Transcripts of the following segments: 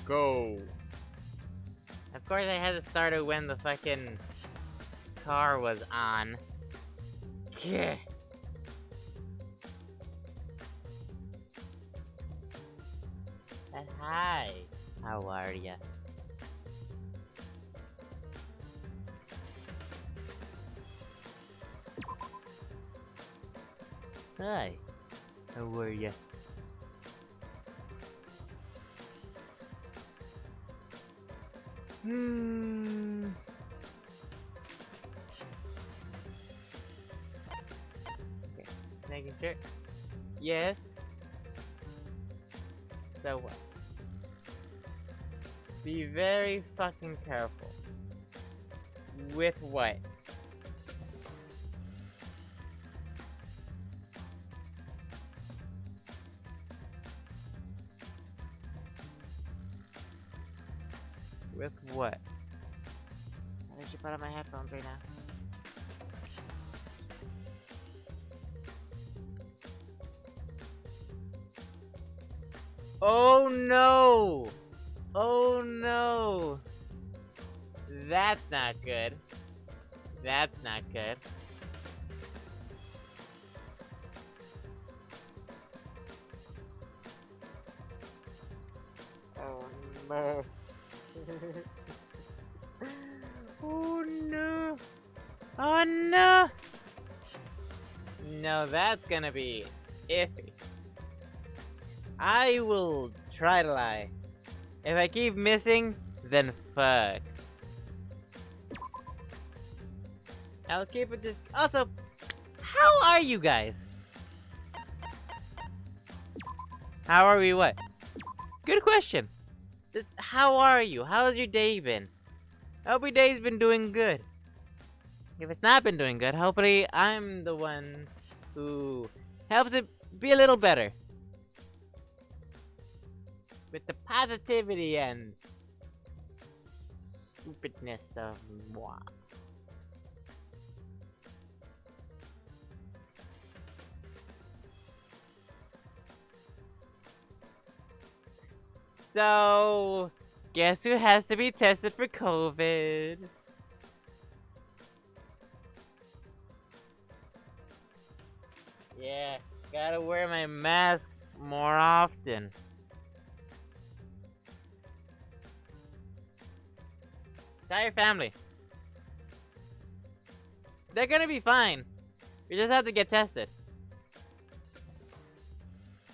Go. Of course, I had to start it when the fucking car was on. Yeah. And hi. How are ya? Hi. How are ya? Hmm. Okay. Making sure. Yes. So what? Be very fucking careful. With what? With what? I should put on my headphones right now. Oh no! Oh no! That's not good. That's not good. Oh no. Oh no. Oh no. No, that's gonna be iffy. I will try to lie. If I keep missing, then fuck. I'll keep it just. Also, how are you guys? How are we what? Good question. How are you? How's your day been? I hope your day's been doing good. If it's not been doing good, hopefully I'm the one who helps it be a little better. With the positivity and stupidness of moi. So, guess who has to be tested for COVID? Yeah, gotta wear my mask more often. Tell your family. They're gonna be fine. You just have to get tested.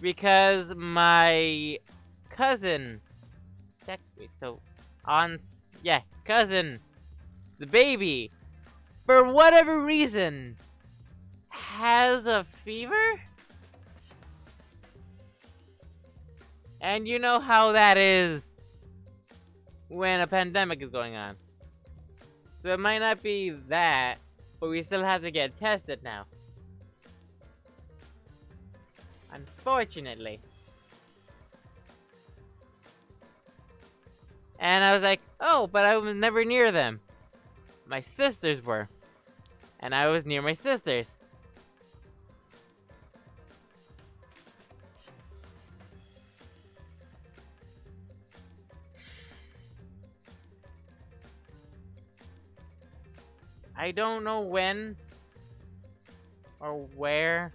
Because my cousin, cousin, the baby, for whatever reason, has a fever? And you know how that is when a pandemic is going on. So it might not be that, but we still have to get tested now. Unfortunately. And I was like, oh, but I was never near them. My sisters were. And I was near my sisters. I don't know when, or where,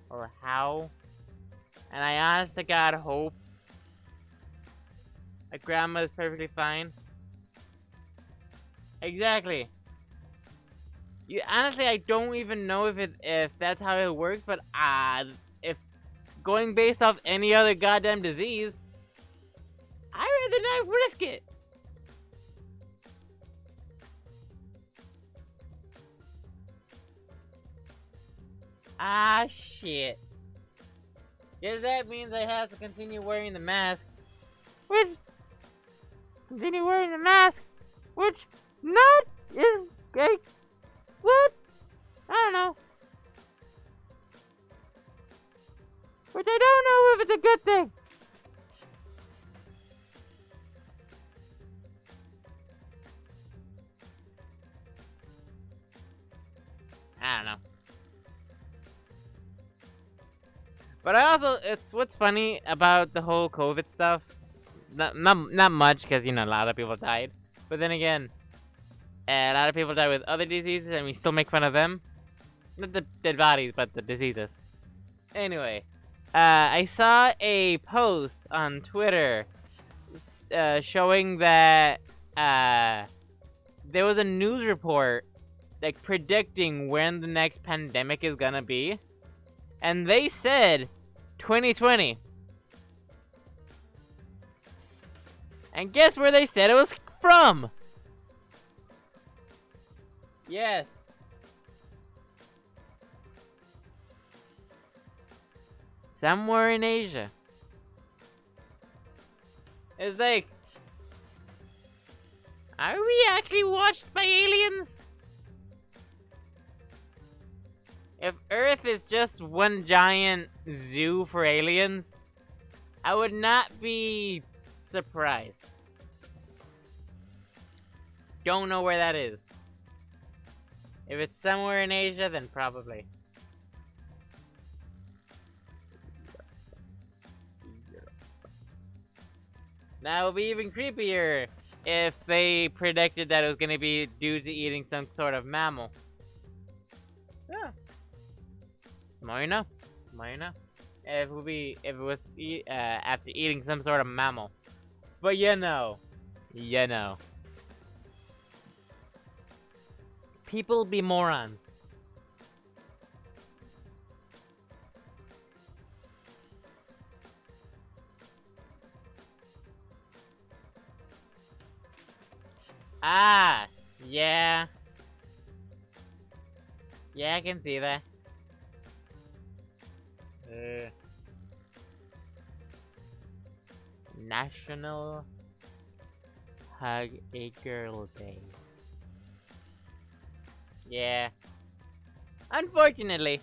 or how. And I honest to God hope my grandma is perfectly fine. Exactly. Honestly, I don't even know if that's how it works, but if going based off any other goddamn disease, I'd rather not risk it. Ah, shit. Guess that means I have to continue wearing the mask. Which not is like what? I don't know. Which I don't know if it's a good thing. I don't know. But I also, it's what's funny about the whole COVID stuff. Not much, because, you know, a lot of people died. But then again, a lot of people died with other diseases, and we still make fun of them. Not the dead bodies, but the diseases. Anyway, I saw a post on Twitter showing that there was a news report like predicting when the next pandemic is gonna be, and they said 2020. And guess where they said it was from? Yes. Somewhere in Asia. It's like, are we actually watched by aliens? If Earth is just one giant zoo for aliens, I would not be surprised. Don't know where that is. If it's somewhere in Asia, then probably. That would be even creepier if they predicted that it was going to be due to eating some sort of mammal. Yeah. More you know. More you know. If it was after eating some sort of mammal. But you know. People be morons. Ah, yeah. Yeah, I can see that. National Hug a Girl Day. Yeah. Unfortunately.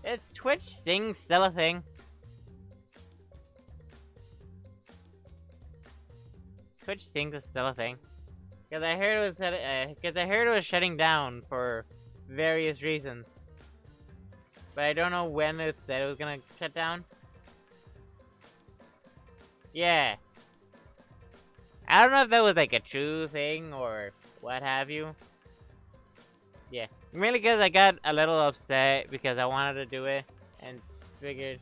Is Twitch Sing still a thing? Twitch Sing is still a thing. Because I heard it was shutting down for various reasons. But I don't know when it said it was gonna shut down. Yeah. I don't know if that was like a true thing or what have you. Yeah. Mainly because I got a little upset because I wanted to do it and figured.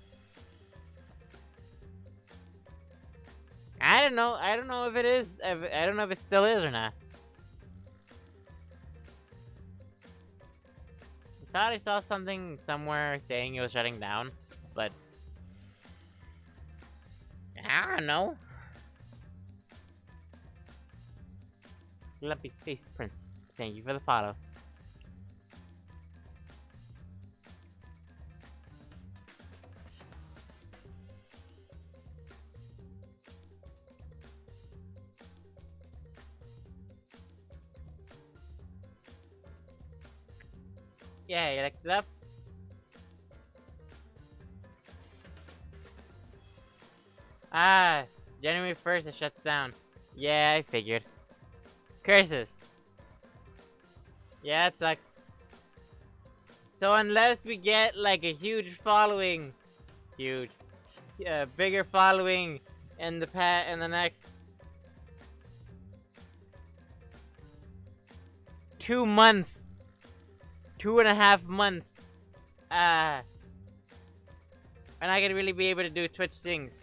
I don't know if it is. I don't know if it still is or not. I thought I saw something somewhere saying it was shutting down, but I don't know. Lumpy Face Prince, thank you for the follow. Yeah, you looked it up? Ah, January 1st it shuts down. Yeah, I figured. Curses. Yeah, it sucks. So unless we get like a huge following, bigger following in the next 2 months, 2.5 months, we're not gonna really be able to do Twitch Sings.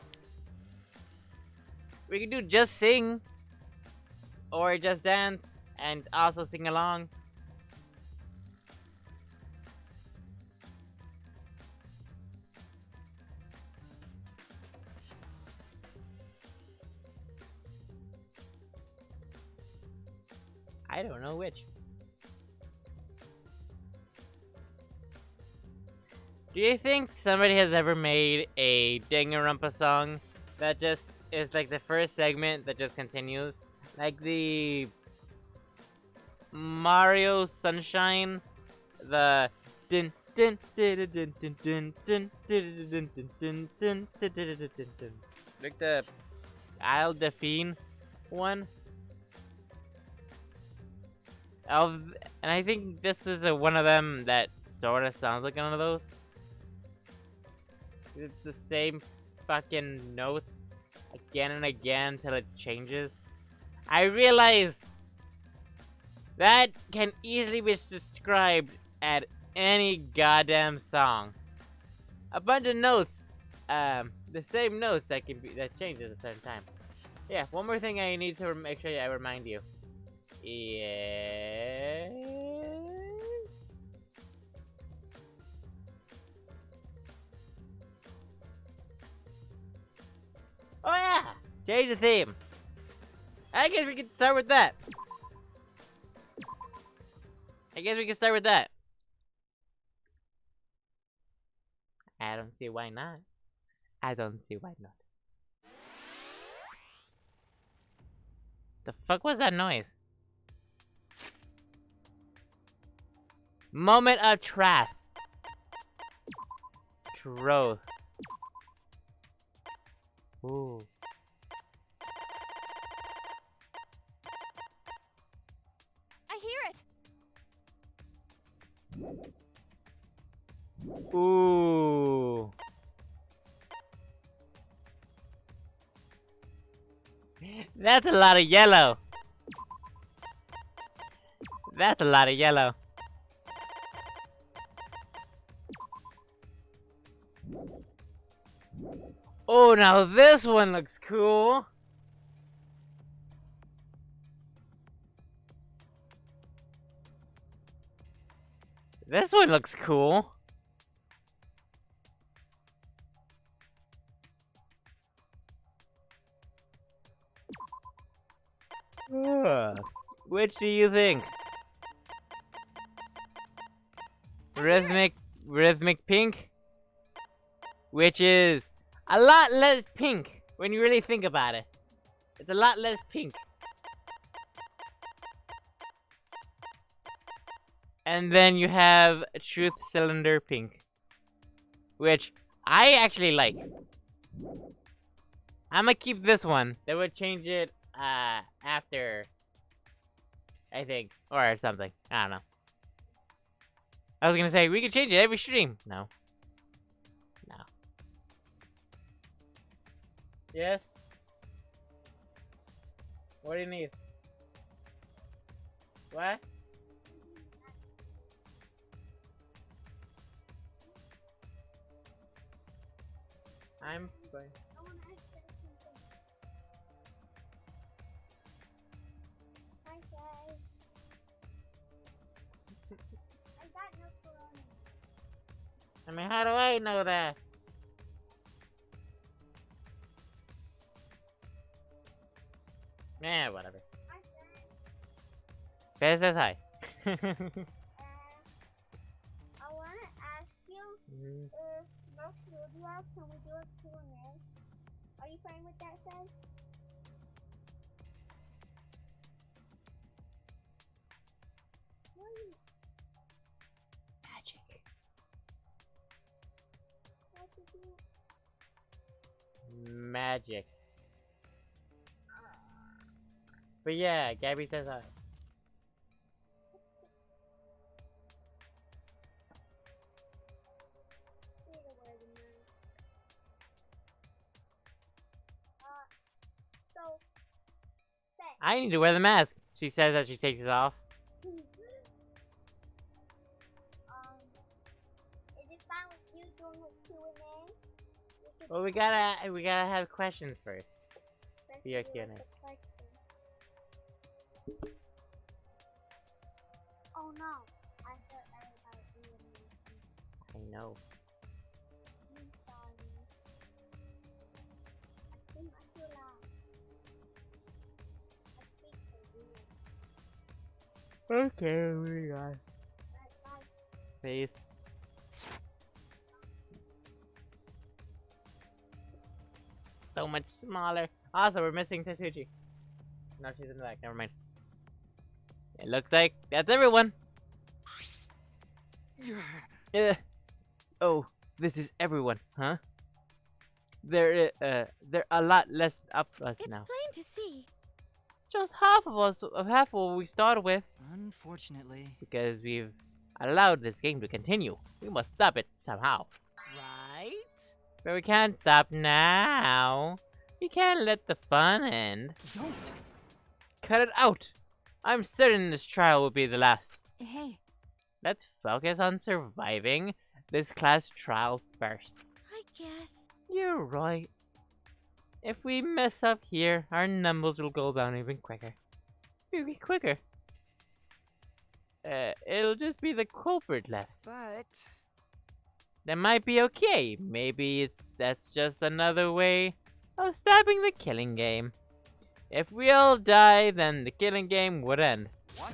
We can do Just Sing, or Just Dance, and also sing along. I don't know which. Do you think somebody has ever made a Danganronpa song that just is like the first segment that just continues? Like the Mario Sunshine, the dun dun dun dun dun dun dun dun dun dun dun dun, like the Isle Delphine one. of, and I think this is one of them that sort of sounds like one of those. It's the same fucking notes again and again until it changes. I realize that can easily be described at any goddamn song. A bunch of notes, the same notes that changes at a certain time. Yeah, one more thing I need to make sure I remind you. Yeah. Oh yeah! Change the theme. I guess we can start with that. I don't see why not. I don't see why not. The fuck was that noise? Moment of truth. Truth. Ooh. I hear it. Ooh. That's a lot of yellow. That's a lot of yellow. Oh, now this one looks cool. This one looks cool. Which do you think? Rhythmic pink? Which is a lot less pink when you really think about it. It's a lot less pink. And then you have Truth Cylinder Pink, which I actually like. I'm gonna keep this one. They would change it after, I think, or something. I don't know. I was gonna say we could change it every stream. No. No. Yes. What do you need? What? I'm fine. Hi guys. I got no corona. I mean, how do I know that? Yeah, whatever. Hi friend. Fez says hi. I wanna ask you if next video can we do a Q&A? Are you fine with that, Fez? Magic. What did you Magic. But yeah, Gabby says hi. need to wear the mask? So, Fez. I need to wear the mask. She says as she takes it off. Is it fine with you doing a Q&A? Well, we gotta have questions first. Let's Be a do Q&A. the question. Oh no, I heard everybody doing it. I know. I'm sorry. I think I feel loud. I speak for you. Okay, we got Bye. face. So much smaller. Also, we're missing Tetsuji. No, she's in the back. Never mind. It looks like that's everyone. Oh, this is everyone, huh? They're a lot less up us It's now. plain to see. Just half of half of what we started with. Unfortunately. Because we've allowed this game to continue. We must stop it somehow. Right? But we can't stop now. We can't let the fun end. Don't. Cut it out. I'm certain this trial will be the last. Hey, Let's focus on surviving this class trial first. I guess. You're right. If we mess up here, our numbers will go down even quicker. Maybe quicker. It'll just be the culprit left. But That might be okay. Maybe that's just another way of stopping the killing game. If we all die, then the killing game would end. what?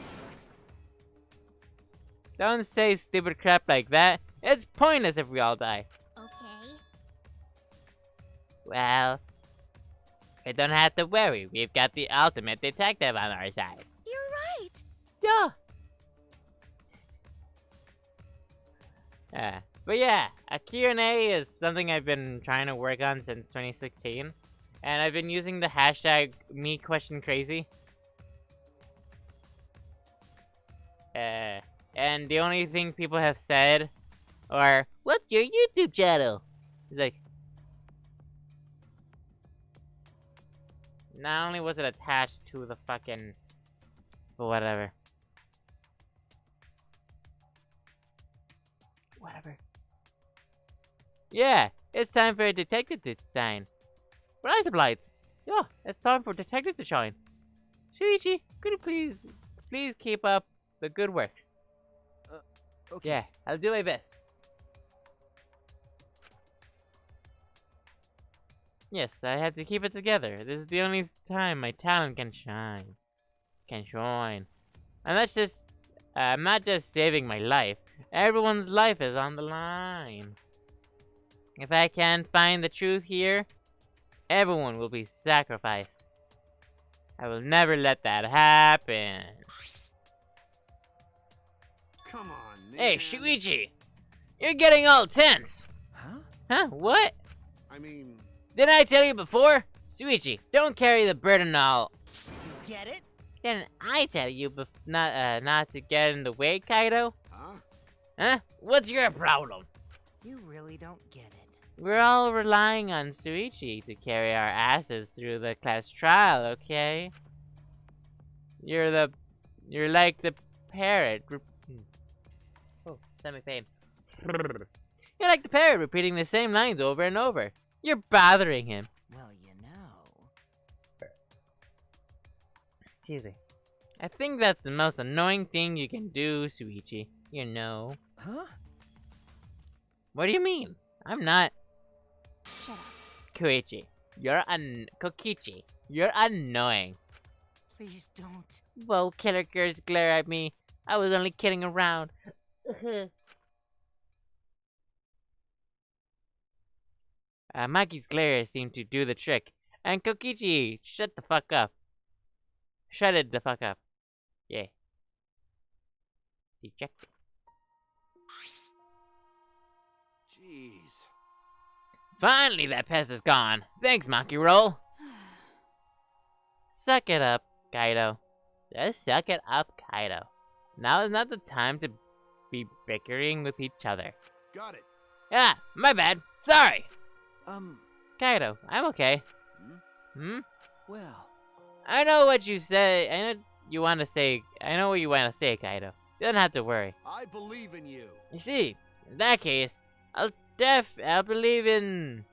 Don't say stupid crap like that. It's pointless if we all die. Okay. Well, we don't have to worry. We've got the ultimate detective on our side. You're right. Yeah. But yeah, a Q&A is something I've been trying to work on since 2016. And I've been using the hashtag #MeQuestionCrazy. And the only thing people have said, or, what's your YouTube channel? It's like, not only was it attached to the fucking, but whatever. Whatever. Yeah, it's time for a detective to shine. Rise up lights. Yeah, it's time for detective to shine. Shuichi, could you please keep up the good work? Okay. Yeah, I'll do my best. Yes, I have to keep it together. This is the only time my talent can shine. I'm not just saving my life. Everyone's life is on the line. If I can't find the truth here, everyone will be sacrificed. I will never let that happen. Come on, man. Hey, Shuichi! You're getting all tense! Huh? Huh? What? I mean, Didn't I tell you before? Shuichi, don't carry the burden all. You get it? Didn't I tell you not to get in the way, Kaido? huh? Huh? What's your problem? You really don't get it. We're all relying on Shuichi to carry our asses through the class trial, okay? You're like the parrot. Oh, stomach pain. You're like the parrot repeating the same lines over and over. You're bothering him. Well, you know. Excuse me. I think that's the most annoying thing you can do, Shuichi. You know. Huh? What do you mean? I'm not. Shut up. Koichi. Kokichi. You're annoying. Please don't. Whoa, killer girls glare at me. I was only kidding around. Maki's glare seemed to do the trick. And Kokichi, shut the fuck up. Shut the fuck up. Yeah. Dejected. Jeez. Finally, that pest is gone. Thanks, Maki Roll. Suck it up, Kaido. Just suck it up, Kaido. Now is not the time to be bickering with each other. Got it. Ah, my bad. Sorry. Um, Kaido, I'm okay. well, I know what you say. I know you want to say. I know what you want to say, Kaido. You don't have to worry. I believe in you. You see, in that case, I'll believe in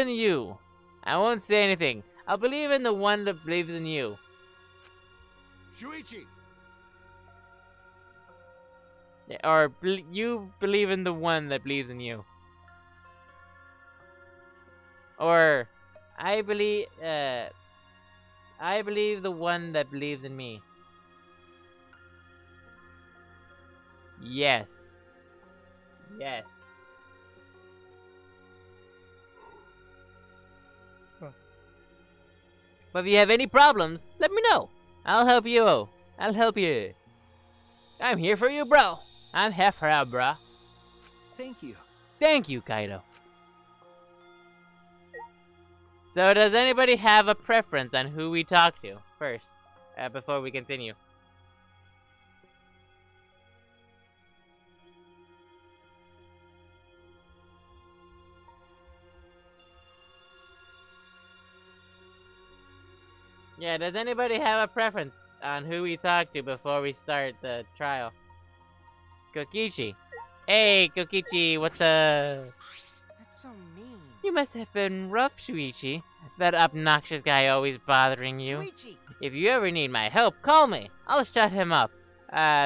you. I won't say anything. I'll believe in the one that believes in you. Shuichi. Or you believe in the one that believes in you. Or I believe the one that believes in me. Yes. Yes. But if you have any problems, let me know. I'll help you. I'm here for you, bro. I'm here for you, bro. thank you. Thank you, Kaido. So does anybody have a preference on who we talk to first, before we continue? Yeah, does anybody have a preference on who we talk to before we start the trial? Kokichi. Hey, Kokichi, what's up? That's so mean. You must have been rough, Shuichi. That obnoxious guy always bothering you. Shuichi! If you ever need my help, call me. I'll shut him up.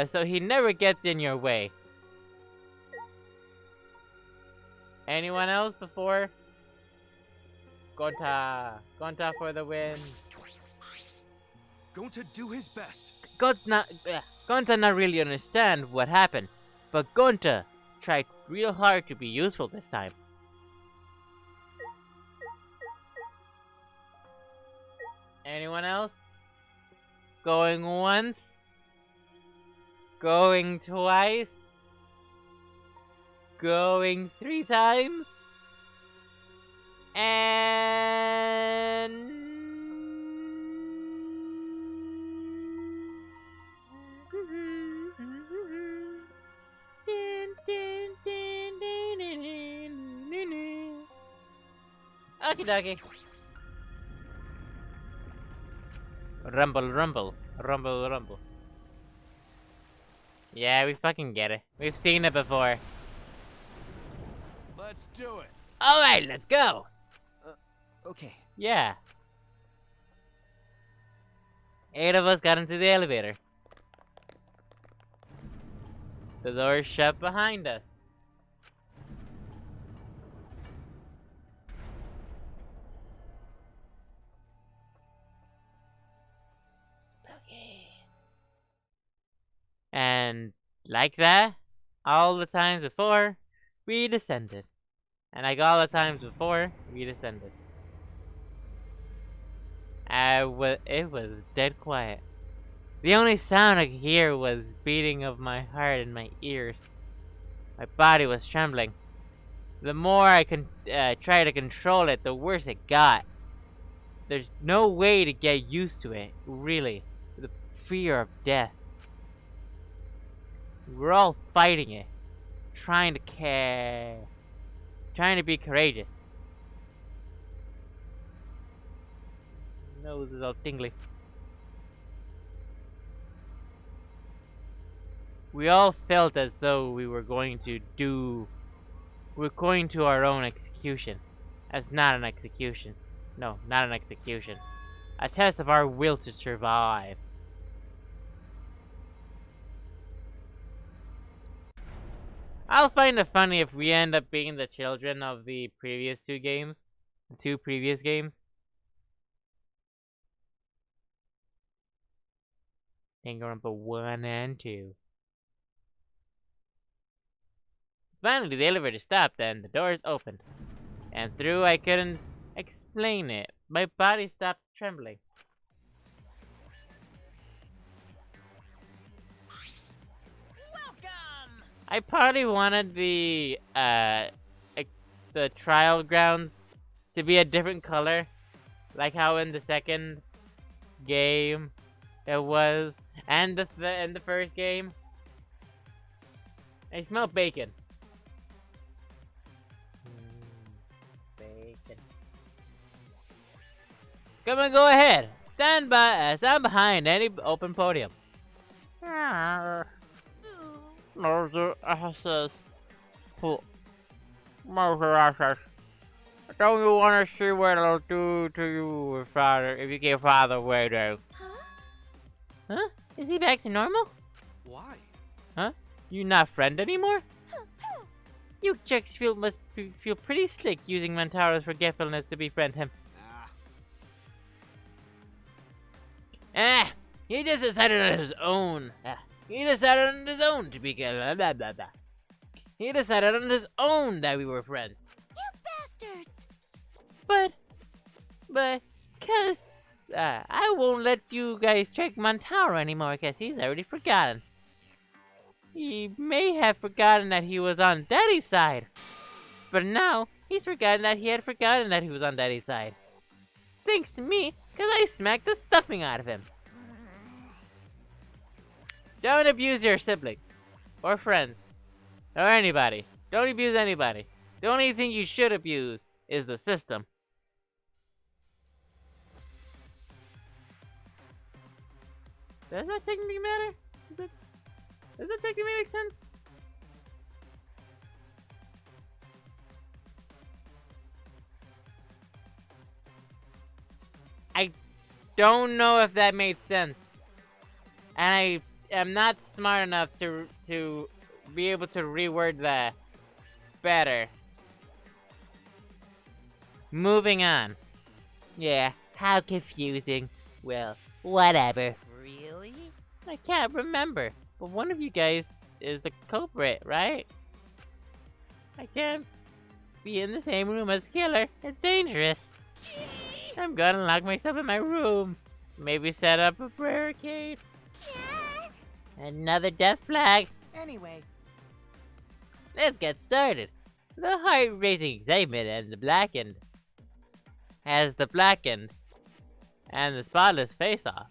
So he never gets in your way. Anyone else before? Gonta. Gonta for the win. Going to do his best. Gonta not really understand what happened, but Gonta tried real hard to be useful this time. Anyone else? Going once? Going twice? Going 3 times? And... Okie dokie. Rumble, rumble, rumble, rumble. Yeah, we fucking get it. We've seen it before. Let's do it. Alright, let's go! Okay. Yeah. 8 of us got into the elevator. The door's shut behind us. Spooky. And like that, all the times before, we descended. And like all the times before, we descended. It was dead quiet. The only sound I could hear was beating of my heart in my ears. My body was trembling. The more I try to control it, the worse it got. There's no way to get used to it, really. The fear of death. We're all fighting it. Trying to be courageous. Nose is all tingly. We all felt as though we were going to our own execution. That's not an execution. No, not an execution. A test of our will to survive. I'll find it funny if we end up being the children of the previous 2 games. The 2 previous games. Danganronpa 1 and 2. Finally, the elevator stopped and the doors opened. And through I couldn't explain it. My body stopped trembling. Welcome! I probably wanted the trial grounds to be a different color. Like how in the second game it was. And in the first game. I smell bacon. Bacon. Come on, go ahead. Stand behind any open podium. Murder access. Murder access. Don't you want to see what it'll do to you, Father, if you give Father away, though? Huh? Is he back to normal? Why? Huh? You not friend anymore? You chicks must feel pretty slick using Mantaro's forgetfulness to befriend him. He just decided on his own. He decided on his own to be blah, blah, blah, blah. He decided on his own that we were friends. You bastards! But, cause, I won't let you guys trick Mantaro anymore, cause he's already forgotten. He may have forgotten that he was on Daddy's side. But now, he's forgotten that he had forgotten that he was on Daddy's side. thanks to me, because I smacked the stuffing out of him. Don't abuse your sibling, or friends, or anybody. Don't abuse anybody. The only thing you should abuse is the system. Does that technically matter? Does that technically make sense? I don't know if that made sense. And I am not smart enough to be able to reword that better. Moving on. Yeah, how confusing. Well, whatever. Really? I can't remember, but one of you guys is the culprit, right? I can't be in the same room as killer. It's dangerous. I'm gonna lock myself in my room. Maybe set up a barricade. Another death flag. Anyway, Let's get started. The heart-racing excitement and the blackened and the spotless face-off.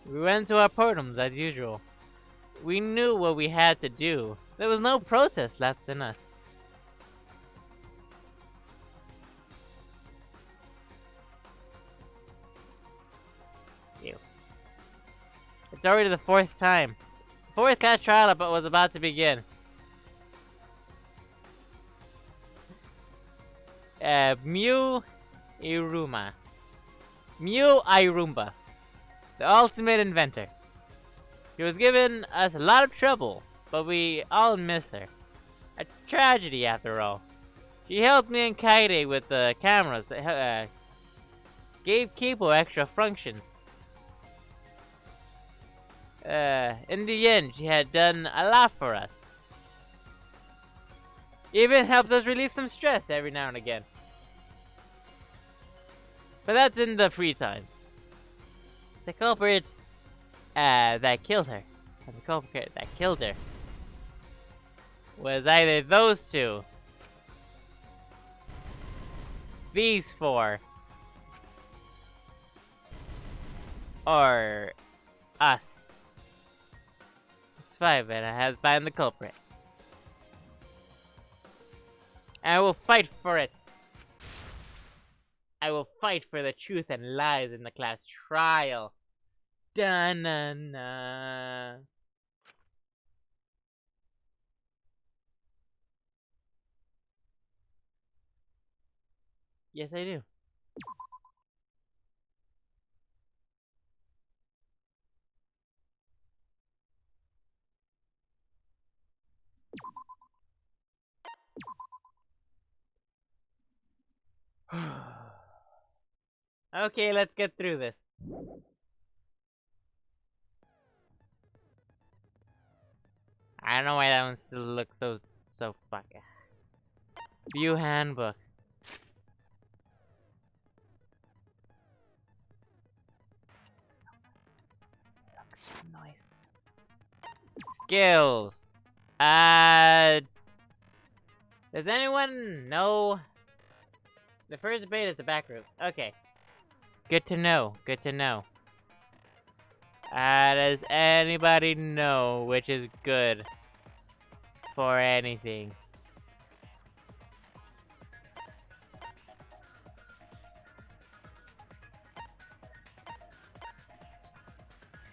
We went to our portals as usual. We knew what we had to do. There was no protest left in us. Ew. It's already the fourth time. The fourth class trial was about to begin. Miu Irumba, the ultimate inventor. She was giving us a lot of trouble, but we all miss her. A tragedy, after all. She helped me and Kaide with the cameras that gave Kipo extra functions. In the end, she had done a lot for us. Even helped us relieve some stress every now and again. But that's in the free times. The culprit that killed her, and the culprit that killed her, was either those two, these four, or us. It's five, and I have to find the culprit. And I will fight for it. I will fight for the truth and lies in the class trial. Da-na-na. Yes, I do. Okay, let's get through this. I don't know why that one still looks so fucking. View handbook. Nice. Skills. Does anyone know? The first debate is the back room. Okay. Good to know. Good to know. Does anybody know which is good for anything?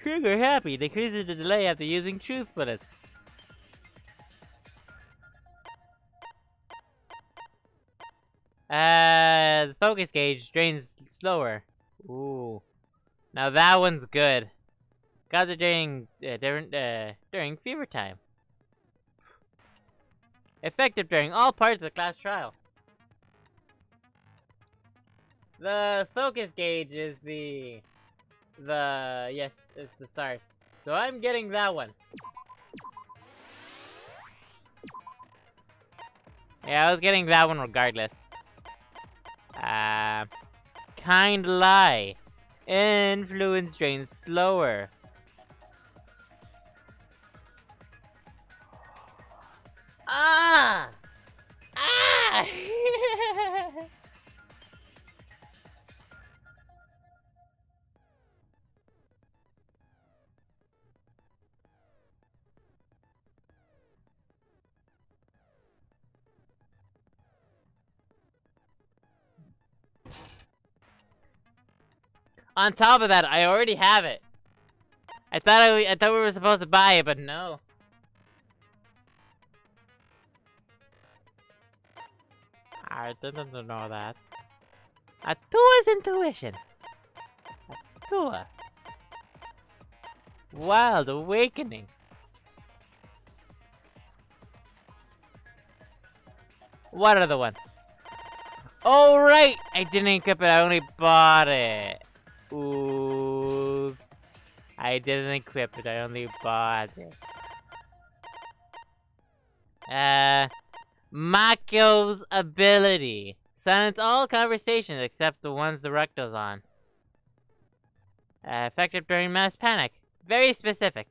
Trigger happy decreases the delay after using truth bullets. The focus gauge drains slower. Ooh. Now that one's good. Got it during fever time. Effective during all parts of the class trial. The focus gauge is yes, it's the start. So I'm getting that one. Yeah, I was getting that one regardless. Kind lie. Influence drains slower. Ah! Ah! On top of that, I already have it. I thought we were supposed to buy it, but no. I didn't know that. A Tua's intuition. A Tua. Wild awakening. What other one? Oh right! I didn't equip it, I only bought it. Oops. I didn't equip it, I only bought it. Makio's ability. Silence all conversations except the ones the recto's on. Effective during mass panic. Very specific.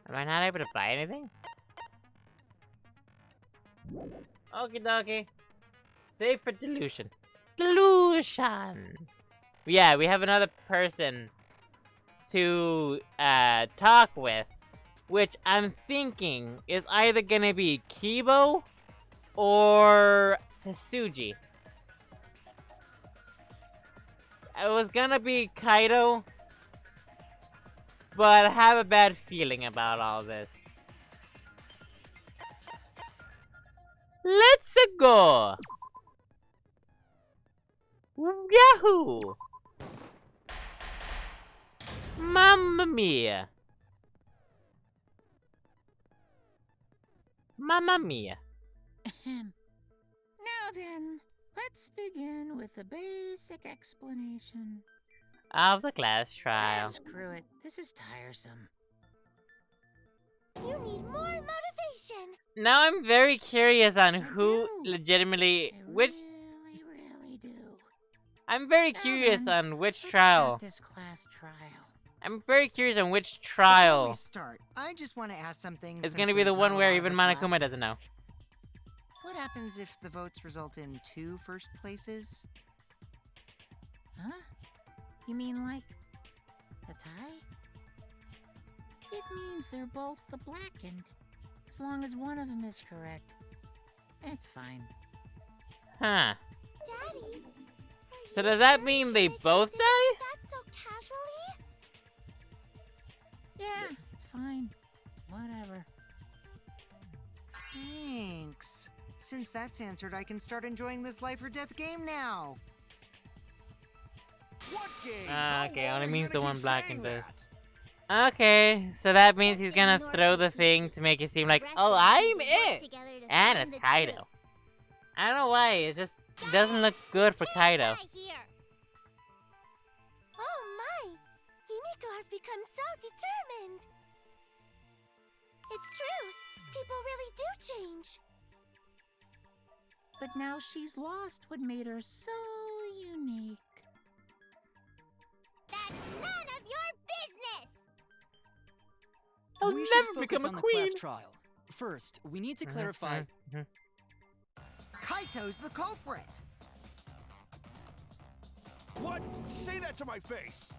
Am I not able to buy anything? Okie dokie. Save for delusion. Delusion! Yeah, we have another person to talk with, which I'm thinking is either gonna be Kibo or Tsuji. It was gonna be Kaido, but I have a bad feeling about all this. Let's go! Yahoo! Mamma mia! Mamma mia! Now then, let's begin with a basic explanation. Of the class trial. Screw it, this is tiresome. You need more motivation. Now I'm very curious on I who do. legitimately I which. really do. I'm very Now curious then, on which let's trial. start this class trial. I'm very curious on which Before trial we start, I just want to ask something. is since gonna be the there's one not a where lot even of us Monokuma left. doesn't know. What happens if the votes result in 2 first places? Huh? You mean like a tie? It means they're both the blackened. As long as one of them is correct. It's fine. Huh. Daddy. So does that mean they both die? That so casually? Yeah, it's fine. Whatever. Thanks. Since that's answered, I can start enjoying this life or death game now. What game? Okay, How only long are you means the gonna one keep blackened saying does. that? Okay, so that means he's Let's gonna ignore throw the thing confusion. to make it seem like, The rest oh, of us I'm need to work it! together to And find it's the Kaido. truth. I don't know why, it just doesn't look good for Kaido. Out of here. Oh my! Himiko has become so determined. It's true. People really do change. But now she's lost what made her so unique. That's none of your business. I'll We never should focus become a on the queen. class trial. First, we need to clarify. Kaito's the culprit. What? Say that to my face.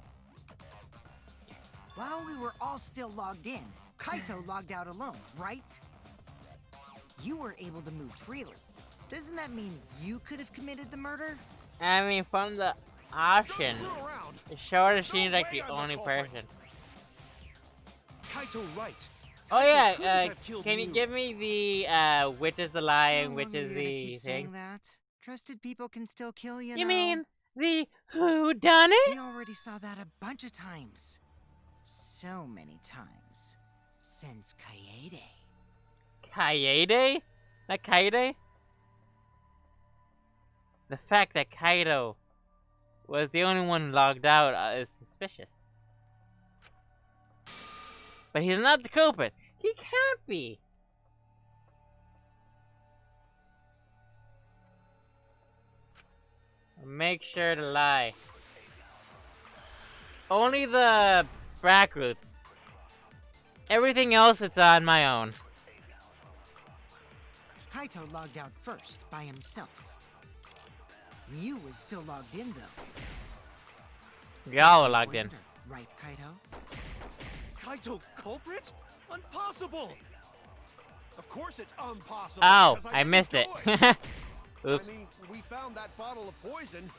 While we were all still logged in, Kaito logged out alone, right? You were able to move freely. Doesn't that mean you could have committed the murder? I mean, from the Don't option, screw around. it showed that No she's like way the I'm the only culprit. person. Kaito right. Oh Kaito yeah, couldn't have killed can you Miu. give me the which is the lie and How which long are is you gonna the keep thing? saying that? Trusted people can still kill, you know. You mean the who done it? We already saw that a bunch of times. So many times. Since Kaede. Kaede? Not Kaede? The fact that Kaido was the only one logged out is suspicious. But he's not the culprit. He can't be. Make sure to lie. Only the back routes. Everything else, it's on my own. Kaito logged out first, by himself. Miu was still logged in, though. Y'all were logged in. Poisoner, right, Kaito? Kaito culprit? Impossible. Of course it's impossible. Oh, because I didn't missed do it. Oops. I mean, we found that bottle of poison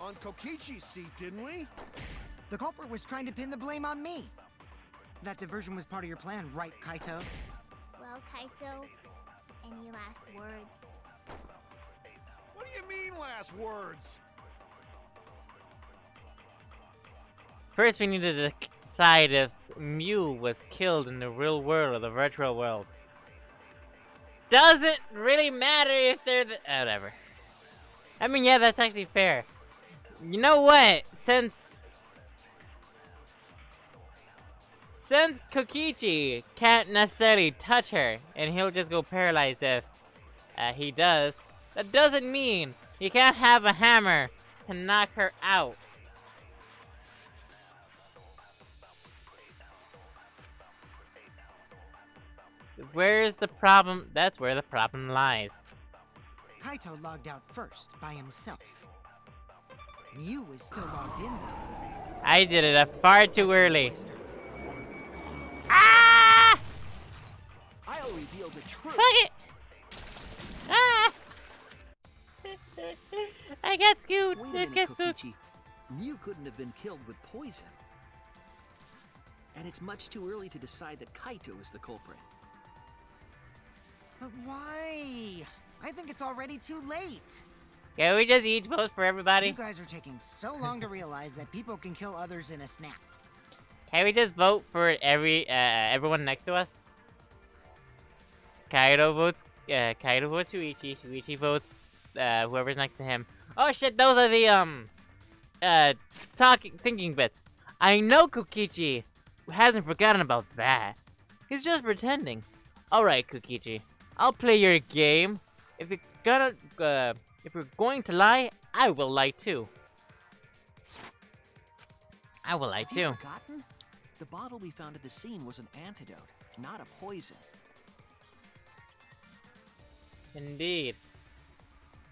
on Kokichi's seat, didn't we? The culprit was trying to pin the blame on me. That diversion was part of your plan, right, Kaito? Well, Kaito, any last words? What do you mean, last words? First, we need to decide if Mew was killed in the real world or the virtual world. Doesn't really matter if they're the... whatever. I mean, yeah, that's actually fair. You know what? Since Kokichi can't necessarily touch her, and he'll just go paralyzed if he does, that doesn't mean he can't have a hammer to knock her out. Where's the problem? That's where the problem lies. Kaito logged out first, by himself. Mew was still logged in, though. I did it far too early. Ah! I'll reveal the truth. Fuck it! Ah! I got scooped. Wait a I minute, got scooped. Kokichi. Mew couldn't have been killed with poison. And it's much too early to decide that Kaito is the culprit. But why? I think it's already too late. Can we just each vote for You everybody? guys are taking so long to realize that people can kill others in a snap. Can we just vote for everyone next to us? Kaido votes Shuichi. Shuichi votes whoever's next to him. Oh shit, those are the thinking bits. I know Kokichi hasn't forgotten about that. He's just pretending. All right, Kokichi, I'll play your game. If you're going to lie, I will lie too. I will lie Have you too. forgotten? The bottle we found at the scene was an antidote, not a poison. Indeed.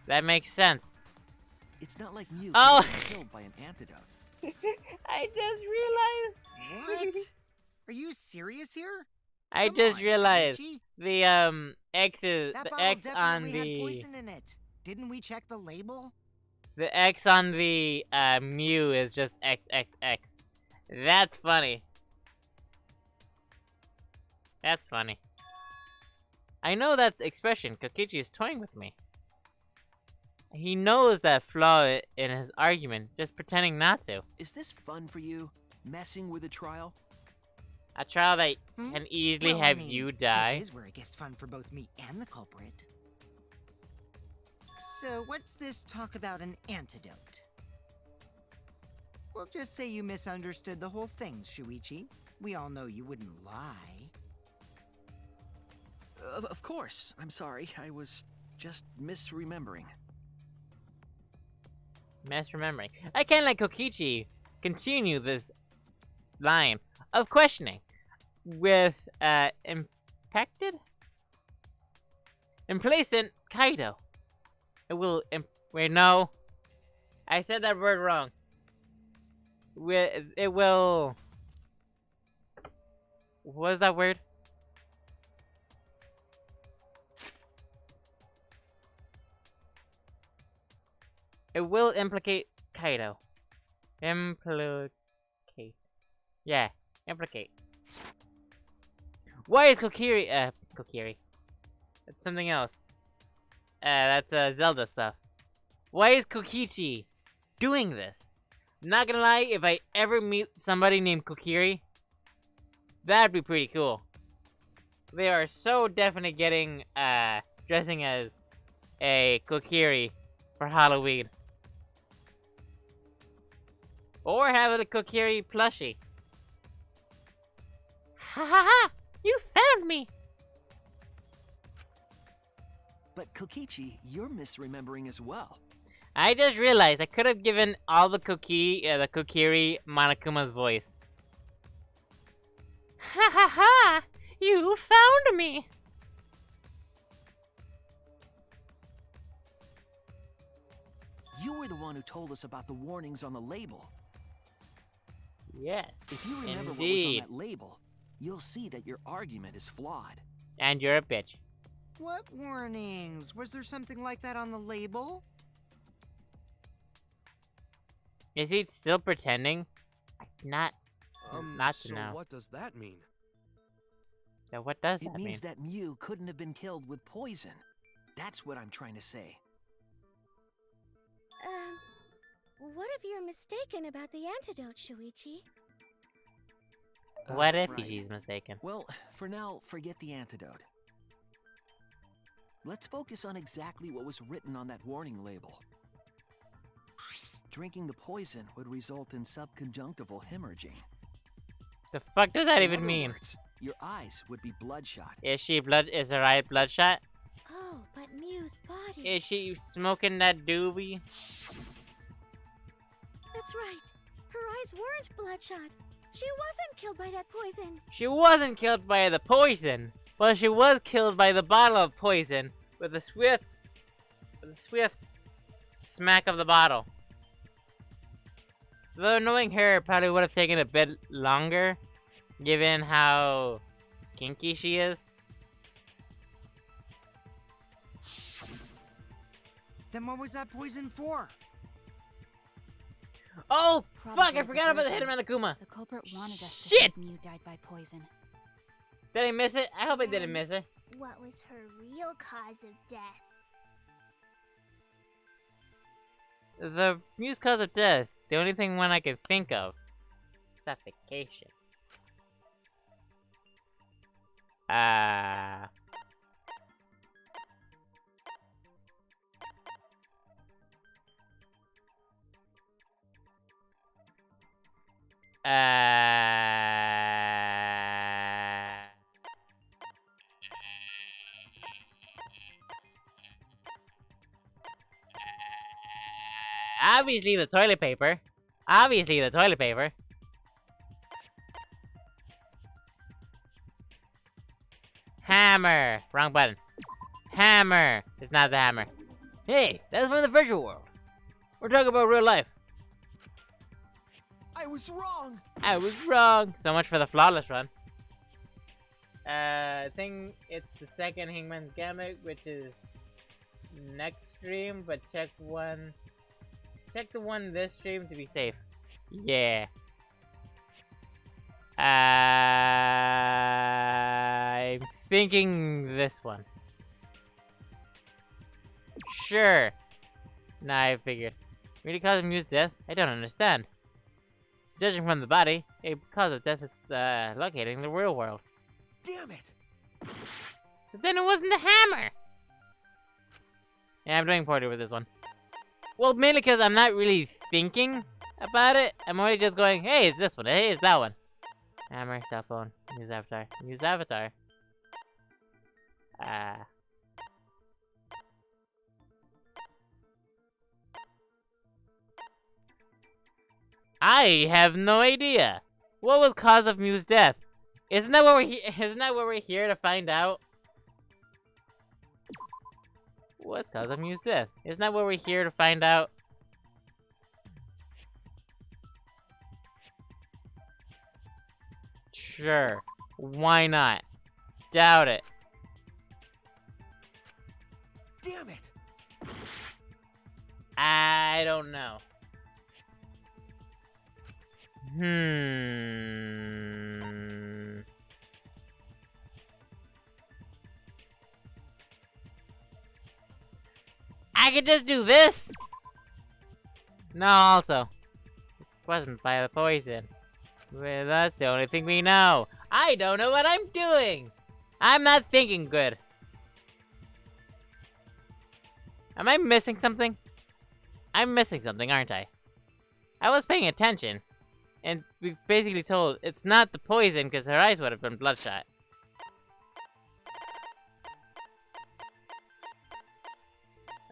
That makes sense. It's not like Mew Oh. could have been killed by an antidote. I just realized. What? Are you serious here? I Come just on, realized Shuichi. the X is That the bottle X on definitely had the poison in it. Didn't we check the label? X on the Mew is just XXX. That's funny. That's funny. I know that expression. Kokichi is toying with me. He knows that flaw in his argument, just pretending not to. Is this fun for you? Messing with a trial? A trial that Hmm? can easily Well, have I mean, you die. This is where it gets fun for both me and the culprit. So, what's this talk about an antidote? Well, just say you misunderstood the whole thing, Shuichi. We all know you wouldn't lie. Of course. I'm sorry. I was just misremembering. Misremembering. I can't let Kokichi continue this line of questioning with impacted? Complacent Kaido. It will wait, no. I said that word wrong. It will... What is that word? It will implicate Kaido. Implicate. Yeah, implicate. Why is Kokiri? It's something else. That's Zelda stuff. Why is Kokichi doing this? Not gonna lie, if I ever meet somebody named Kokiri, that'd be pretty cool. They are so definitely getting, dressing as a Kokiri for Halloween. Or have a Kokiri plushie. Ha ha ha! You found me! But Kokichi, you're misremembering as well. I just realized I could have given all the Kokiri Monokuma's voice. Ha ha ha! You found me! You were the one who told us about the warnings on the label. Yes, If you remember indeed. what was on that label, you'll see that your argument is flawed. And you're a bitch. What warnings? Was there something like that on the label? Is he still pretending? Not to so know. what does that mean? So what does It that mean? means that Mew couldn't have been killed with poison. That's what I'm trying to say. What if you're mistaken about the antidote, Shuichi? What if Right. he's mistaken? Well, for now, forget the antidote. Let's focus on exactly what was written on that warning label. Drinking the poison would result in subconjunctival hemorrhaging. The fuck does that In even other mean? words, your eyes would be bloodshot. Is her eye bloodshot? Oh, but Mew's body. Is she smoking that doobie? That's right. Her eyes weren't bloodshot. She wasn't killed by that poison. She wasn't killed by the poison. Well, she was killed by the bottle of poison with a swift smack of the bottle. Though knowing her probably would have taken a bit longer, given how kinky she is. Then what was that poison for? Oh, Probably fuck, I a forgot about the diversion. Hidden Akuma. The culprit wanted us to Shit! think Mew died by poison. Did I miss it? I hope I didn't miss it. What was her real cause of death? The Mew's cause of death, the only thing one I can think of, suffocation. Obviously the toilet paper. Obviously the toilet paper. Hammer. Wrong button. Hammer. It's not the hammer. Hey, that's from the virtual world. We're talking about real life. I was wrong. I was wrong. So much for the flawless run. I think it's the second Hangman's Gambit, which is next stream, but check the one this stream to be safe. Yeah. I'm thinking this one. Sure. Nah, I figured. Really cause of Mew's death? I don't understand. Judging from the body, a cause of death is located in the real world. Damn it. So then it wasn't the hammer! Yeah, I'm doing poorly with this one. Well, mainly because I'm not really thinking about it. I'm only just going, hey, it's this one. Hey, it's that one. Hammer, cell phone, use avatar. Use avatar. I have no idea. What was cause of Mew's death? Isn't that what we're here to find out? What's cause of Mew's death? Isn't that what we're here to find out? Sure. Why not? Doubt it. Damn it. I don't know. I could just do this. No, also. It wasn't by the poison. Well, that's the only thing we know. I don't know what I'm doing. I'm not thinking good. Am I missing something? I'm missing something, aren't I? I was paying attention. And we basically told it's not the poison because her eyes would have been bloodshot.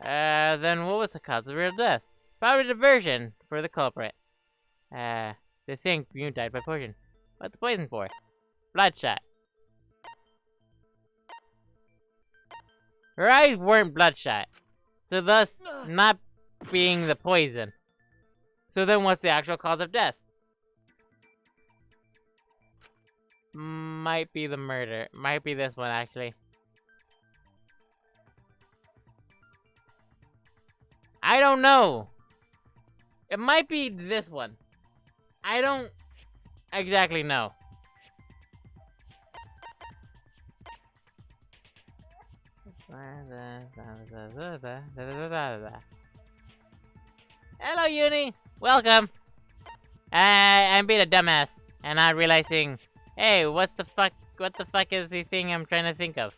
Then what was the cause of real death? Probably diversion for the culprit. They think Mew died by poison. What's the poison for? Bloodshot. Her eyes weren't bloodshot. So thus, not being the poison. So then what's the actual cause of death? Might be the murder. Might be this one, actually. I don't know. It might be this one. I don't exactly know. Hello, Uni. Welcome. I'm being a dumbass and not realizing, hey, what the fuck is the thing I'm trying to think of?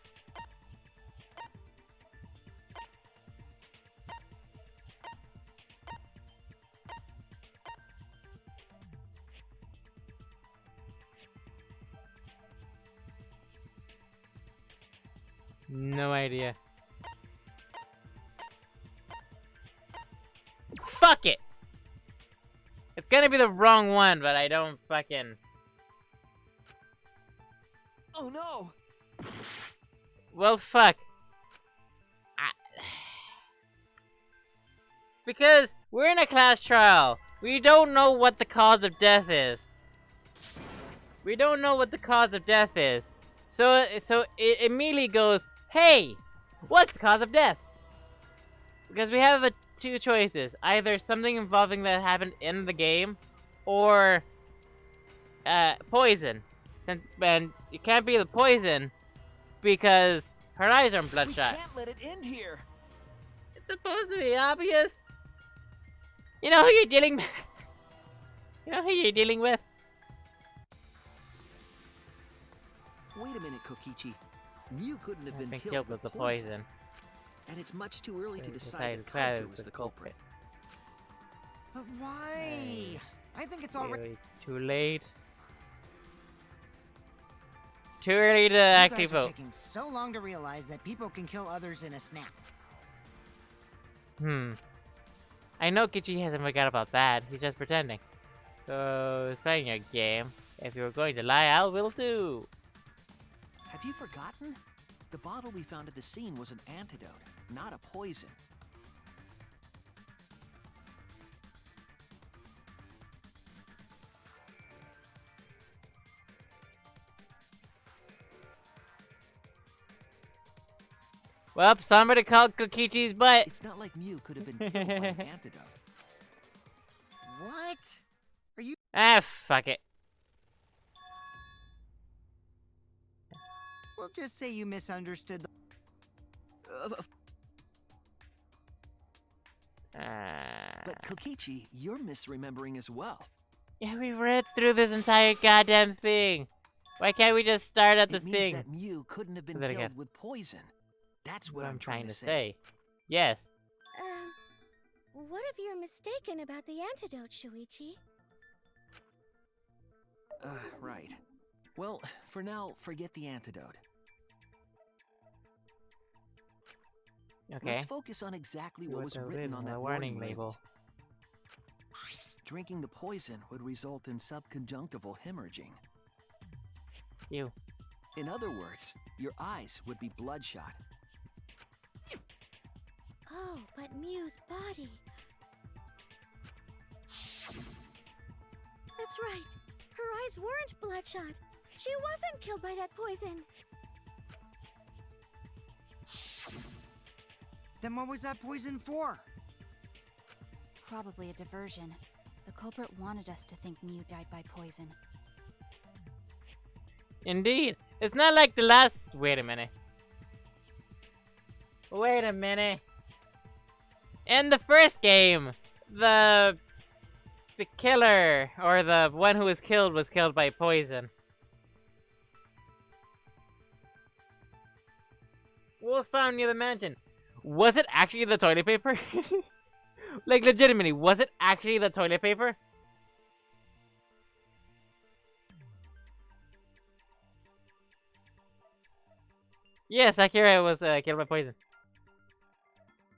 No idea. Fuck it! It's gonna be the wrong one, but I don't fucking... Oh no! Well, fuck. Because we're in a class trial. We don't know what the cause of death is. We don't know what the cause of death is. So it immediately goes, hey, what's the cause of death? Because we have two choices. Either something involving that happened in the game, or poison. And it can't be the poison, because her eyes aren't We bloodshot. can't let it end here. It's supposed to be obvious. You know who you're dealing with? You know who you're dealing with? Wait a minute, Kokichi. Mew couldn't have been Killed with the poison. And it's much too early to decide that Kaito Kaito is the culprit. But why? I think it's already. Really too late. Too early to You actually guys are vote. taking so long to realize that people can kill others in a snap. I know Kichi hasn't forgot about that. He's just pretending. So, it's playing your game. If you're going to lie, I will too. Have you forgotten? The bottle we found at the scene was an antidote, not a poison. Well, somebody called Kokichi's butt. It's not like Mew could have been killed by an antidote. What? Are you? Ah, fuck it. We'll just say you misunderstood the. But Kokichi, you're misremembering as well. Yeah, we read through this entire goddamn thing. Why can't we just start at the It means thing? that Mew couldn't have been Say that killed again. with poison. That's What what I'm trying to say. say. Yes. What if you're mistaken about the antidote, Shuichi? Right. Well, for now, forget the antidote. Okay. Let's focus on exactly what was What's written on that warning label? Drinking the poison would result in subconjunctival hemorrhaging. Ew. In other words, your eyes would be bloodshot. Oh, but Mew's body. That's right. Her eyes weren't bloodshot. She wasn't killed by that poison. Then what was that poison for? Probably a diversion. The culprit wanted us to think Mew died by poison. Indeed. It's not like the last... Wait a minute. Wait a minute. In the first game, the killer, or the one who was killed by poison. Wolf found near the mansion. Was it actually the toilet paper? Like, legitimately, was it actually the toilet paper? Yes, Akira was killed by poison.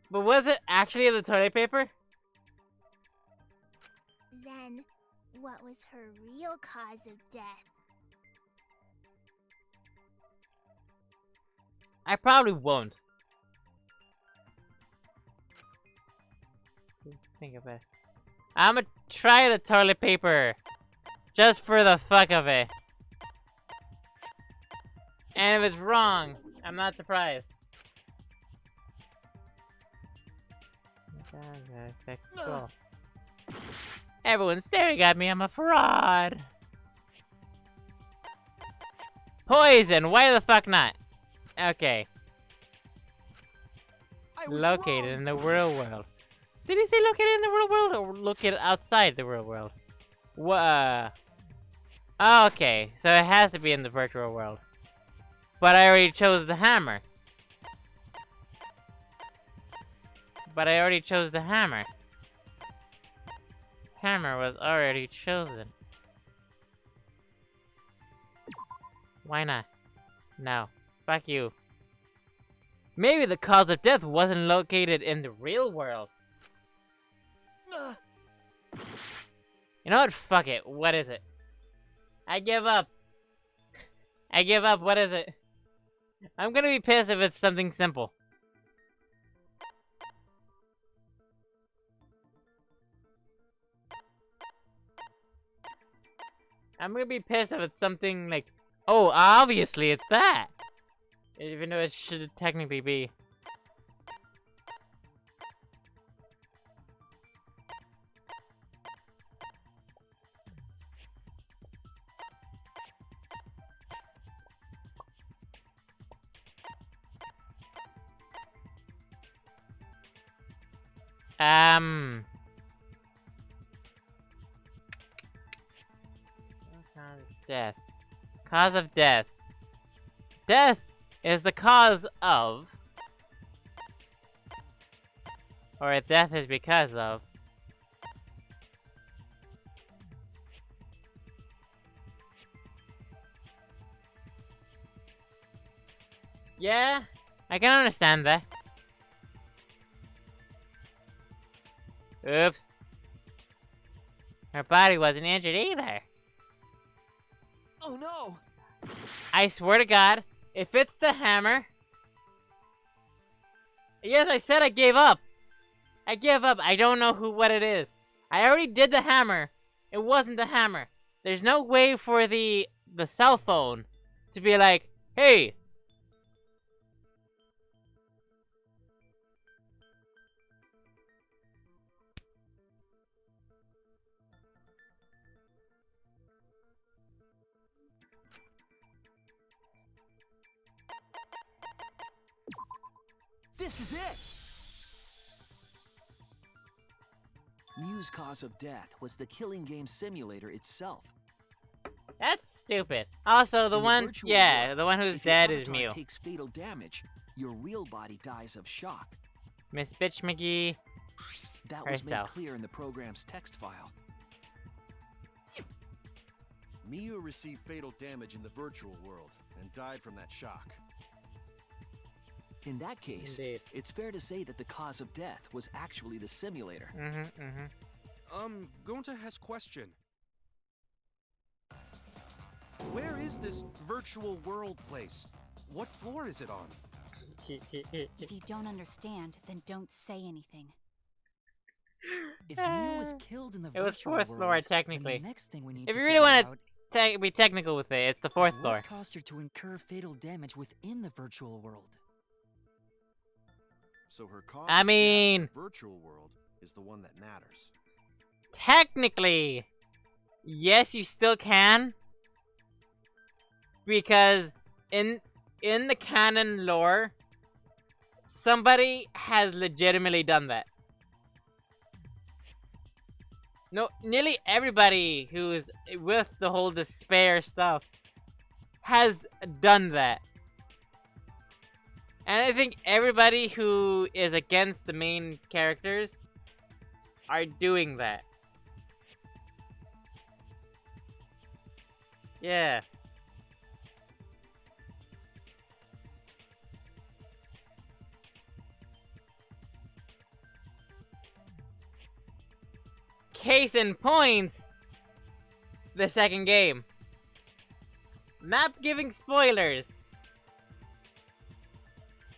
But was it actually the toilet paper? Then, what was her real cause of death? I probably won't. Think of it. I'm gonna try the toilet paper. Just for the fuck of it. And if it's wrong, I'm not surprised. Cool. Everyone's staring at me. I'm a fraud. Poison. Why the fuck not? Okay. I was Located wrong. in the real world. Did he say located in the real world or located outside the real world? Okay, so it has to be in the virtual world. But I already chose the hammer. Hammer was already chosen. Why not? No. Fuck you. Maybe the cause of death wasn't located in the real world. You know what? Fuck it. What is it? I give up. What is it? I'm gonna be pissed if it's something simple. I'm gonna be pissed if it's something like, oh, obviously it's that. Even though it should technically be. Death. Cause of death. Death is the cause of. Or death is because of. Yeah, I can understand that. Oops. Her body wasn't injured either. Oh no! I swear to God, if it's the hammer... Yes, I said I gave up. I gave up. I don't know what it is. I already did the hammer. It wasn't the hammer. There's no way for the cell phone to be like, hey... This is it! Miu's cause of death was the killing game simulator itself. That's stupid. Also, the In one, virtual yeah, world, the one who's if your dead is avatar Miu. takes fatal damage, your real body dies of shock. Miss Bitch McGee. That was made herself. clear in the program's text file. Miu received fatal damage in the virtual world and died from that shock. In that case, Indeed. it's fair to say that the cause of death was actually the simulator. Gonta has question. Where is this virtual world place? What floor is it on? If you don't understand, then don't say anything. If Miu was killed in the It was virtual fourth world, floor, then technically. the next thing we need If to you really figure want out to be technical with it, it's the is fourth what floor. caused her to incur fatal damage within the virtual world. So her cause I of death mean- in the virtual world is the one that matters. Technically, yes, you still can. Because in the canon lore, somebody has legitimately done that. No, nearly everybody who's with the whole despair stuff has done that. And I think everybody who is against the main characters are doing that. Yeah. Case in point, the second game. Not giving spoilers.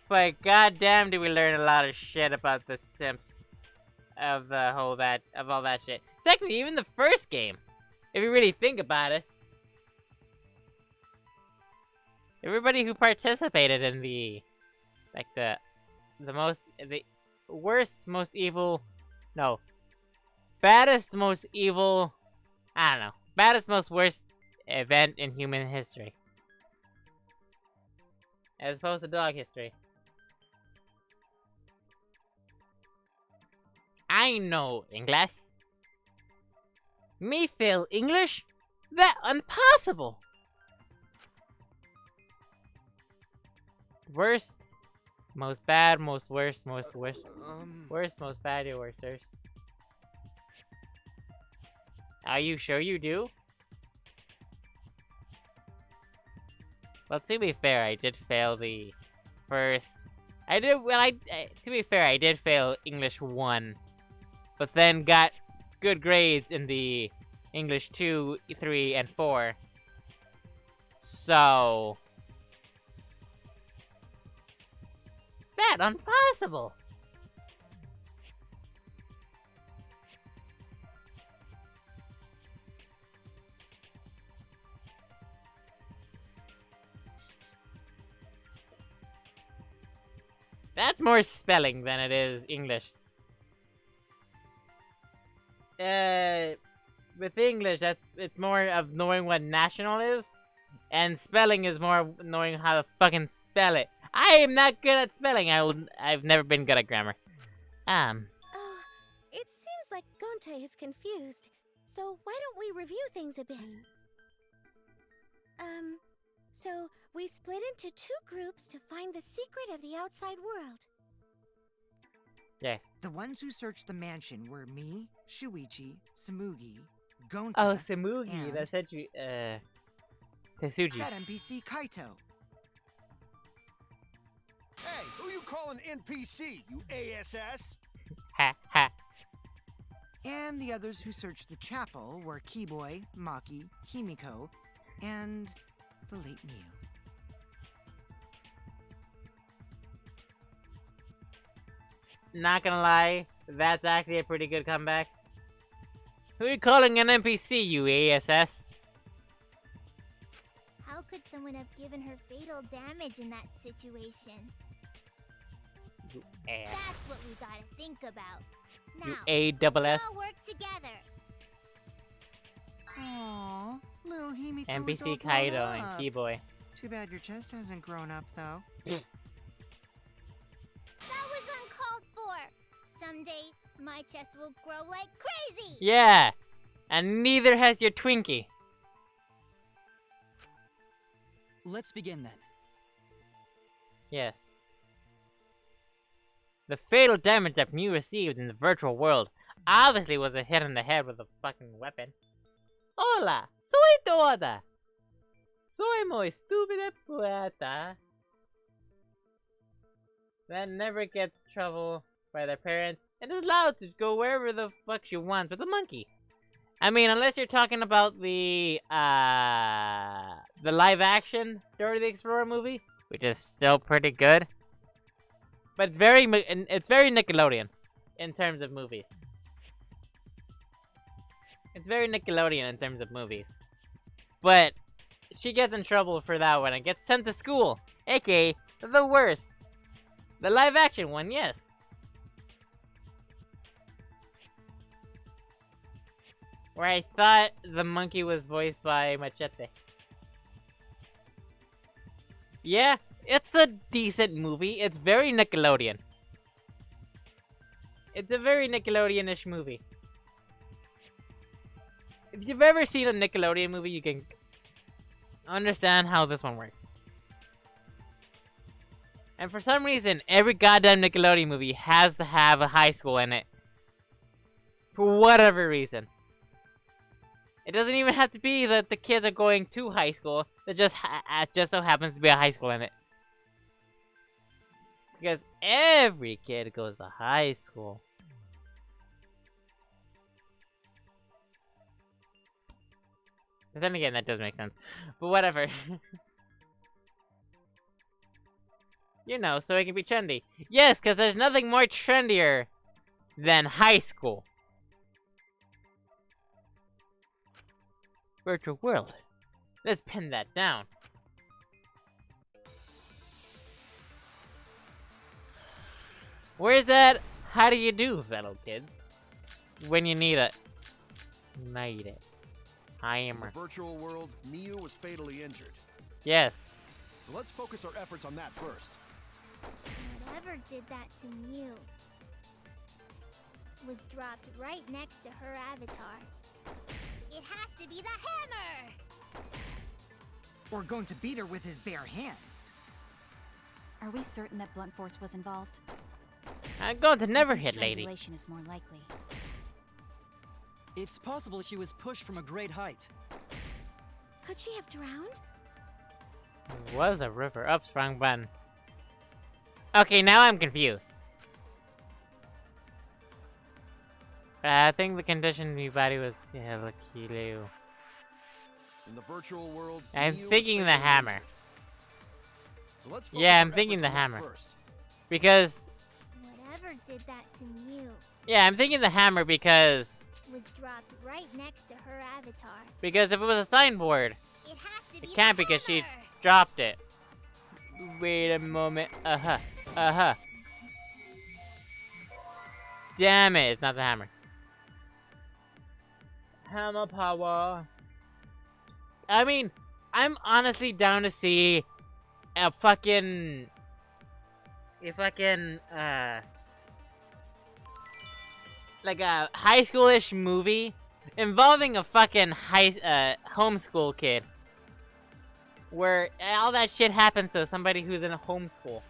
But goddamn, do we learn a lot of shit about the simps of all that shit. Technically, even the first game, if you really think about it. Everybody who participated in the worst, most evil... No. Baddest, most evil... I don't know. Baddest, most worst event in human history. As opposed to dog history. I know English. Me fail English? That impossible! Worst, most bad, most worst, most worst. Worst, most bad, your worst. Are you sure you do? Well, to be fair, I did fail the first... to be fair, I did fail English 1. But then got good grades in the English 2, 3, and 4. So... That impossible! That's more spelling than it is English. With English, it's more of knowing what national is, and spelling is more of knowing how to fucking spell it. I am not good at spelling. I've never been good at grammar. Oh, it seems like Gonte is confused. So why don't we review things a bit? So we split into 2 groups to find the secret of the outside world. Yes. The ones who searched the mansion were me, Shuichi, Samugi, Gonta, Oh, Samugi. and That's said you. Tetsuji. that NPC Kaito. Hey, who you calling NPC, you ASS? Ha ha. And the others who searched the chapel were Keyboy, Maki, Himiko, and the late Miu. Not gonna lie, that's actually a pretty good comeback. Who are you calling an NPC, you ASS? How could someone have given her fatal damage in that situation? You ass. That's what we gotta think about. Now, You A-double-S. let's all work together. Aww, little Himiko is all NPC grown Kaido and up. Keyboy. Too bad your chest hasn't grown up, though. That was uncalled for. Someday, my chest will grow like crazy. Yeah! And neither has your Twinkie. Let's begin then. Yes. The fatal damage that Mew received in the virtual world obviously was a hit on the head with a fucking weapon. Hola! Soy toda! Soy muy estúpida poeta. That never gets trouble by their parents and is allowed to go wherever the fuck she wants with a monkey. I mean, unless you're talking about the live action Dora the Explorer movie, which is still pretty good. But it's very Nickelodeon in terms of movies. It's very Nickelodeon in terms of movies. But she gets in trouble for that one and gets sent to school, aka the worst. The live action one, yes. Where I thought the monkey was voiced by Machete. Yeah, it's a decent movie. It's very Nickelodeon. It's a very Nickelodeon-ish movie. If you've ever seen a Nickelodeon movie, you can understand how this one works. And for some reason, every goddamn Nickelodeon movie has to have a high school in it. For whatever reason. It doesn't even have to be that the kids are going to high school. There just so happens to be a high school in it. Because every kid goes to high school. But then again, that does make sense. But whatever. You know, so it can be trendy. Yes, because there's nothing more trendier than high school. Virtual world. Let's pin that down. Where's that How do you do, fellow kids? When you need it. Need it. In Hammer. the virtual world, Miu was fatally injured. Yes. So let's focus our efforts on that first. Whatever did that to Miu was dropped right next to her avatar. It has to be the hammer! Or going to beat her with his bare hands. Are we certain that blunt force was involved? I'm going to never I think hit lady. strangulation is more likely. It's possible she was pushed from a great height. Could she have drowned? Was a river up sprung button. Okay, now I'm confused. I think the condition of my body was kilo. In the virtual world, I'm Miu was thinking the fatally hammer. injured. So let's focus Yeah, our I'm thinking efforts the on that hammer. first. Because Whatever did that to Miu yeah, I'm thinking the hammer because was dropped right next to her avatar. if it was a signboard, It has to be it can't the because she hammer! dropped it. Wait a moment. Uh-huh. Damn it, it's not the hammer. Hammer power. I mean, I'm honestly down to see a fucking like a high schoolish movie involving a fucking homeschool kid. Where all that shit happens to somebody who's in a homeschool.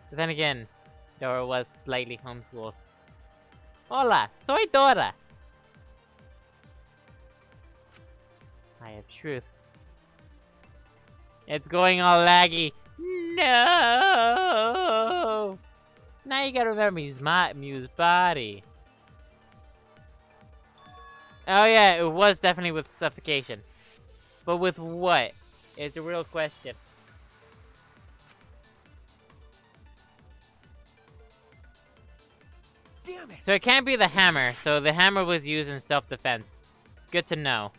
But then again, Dora was slightly homeschooled. Hola, soy Dora. I have truth. It's going all laggy. No! Now you gotta remember he's Miu's body. Oh yeah, it was definitely with suffocation. But with what? Is the real question. Damn it! So it can't be the hammer, so the hammer was used in self-defense. Good to know.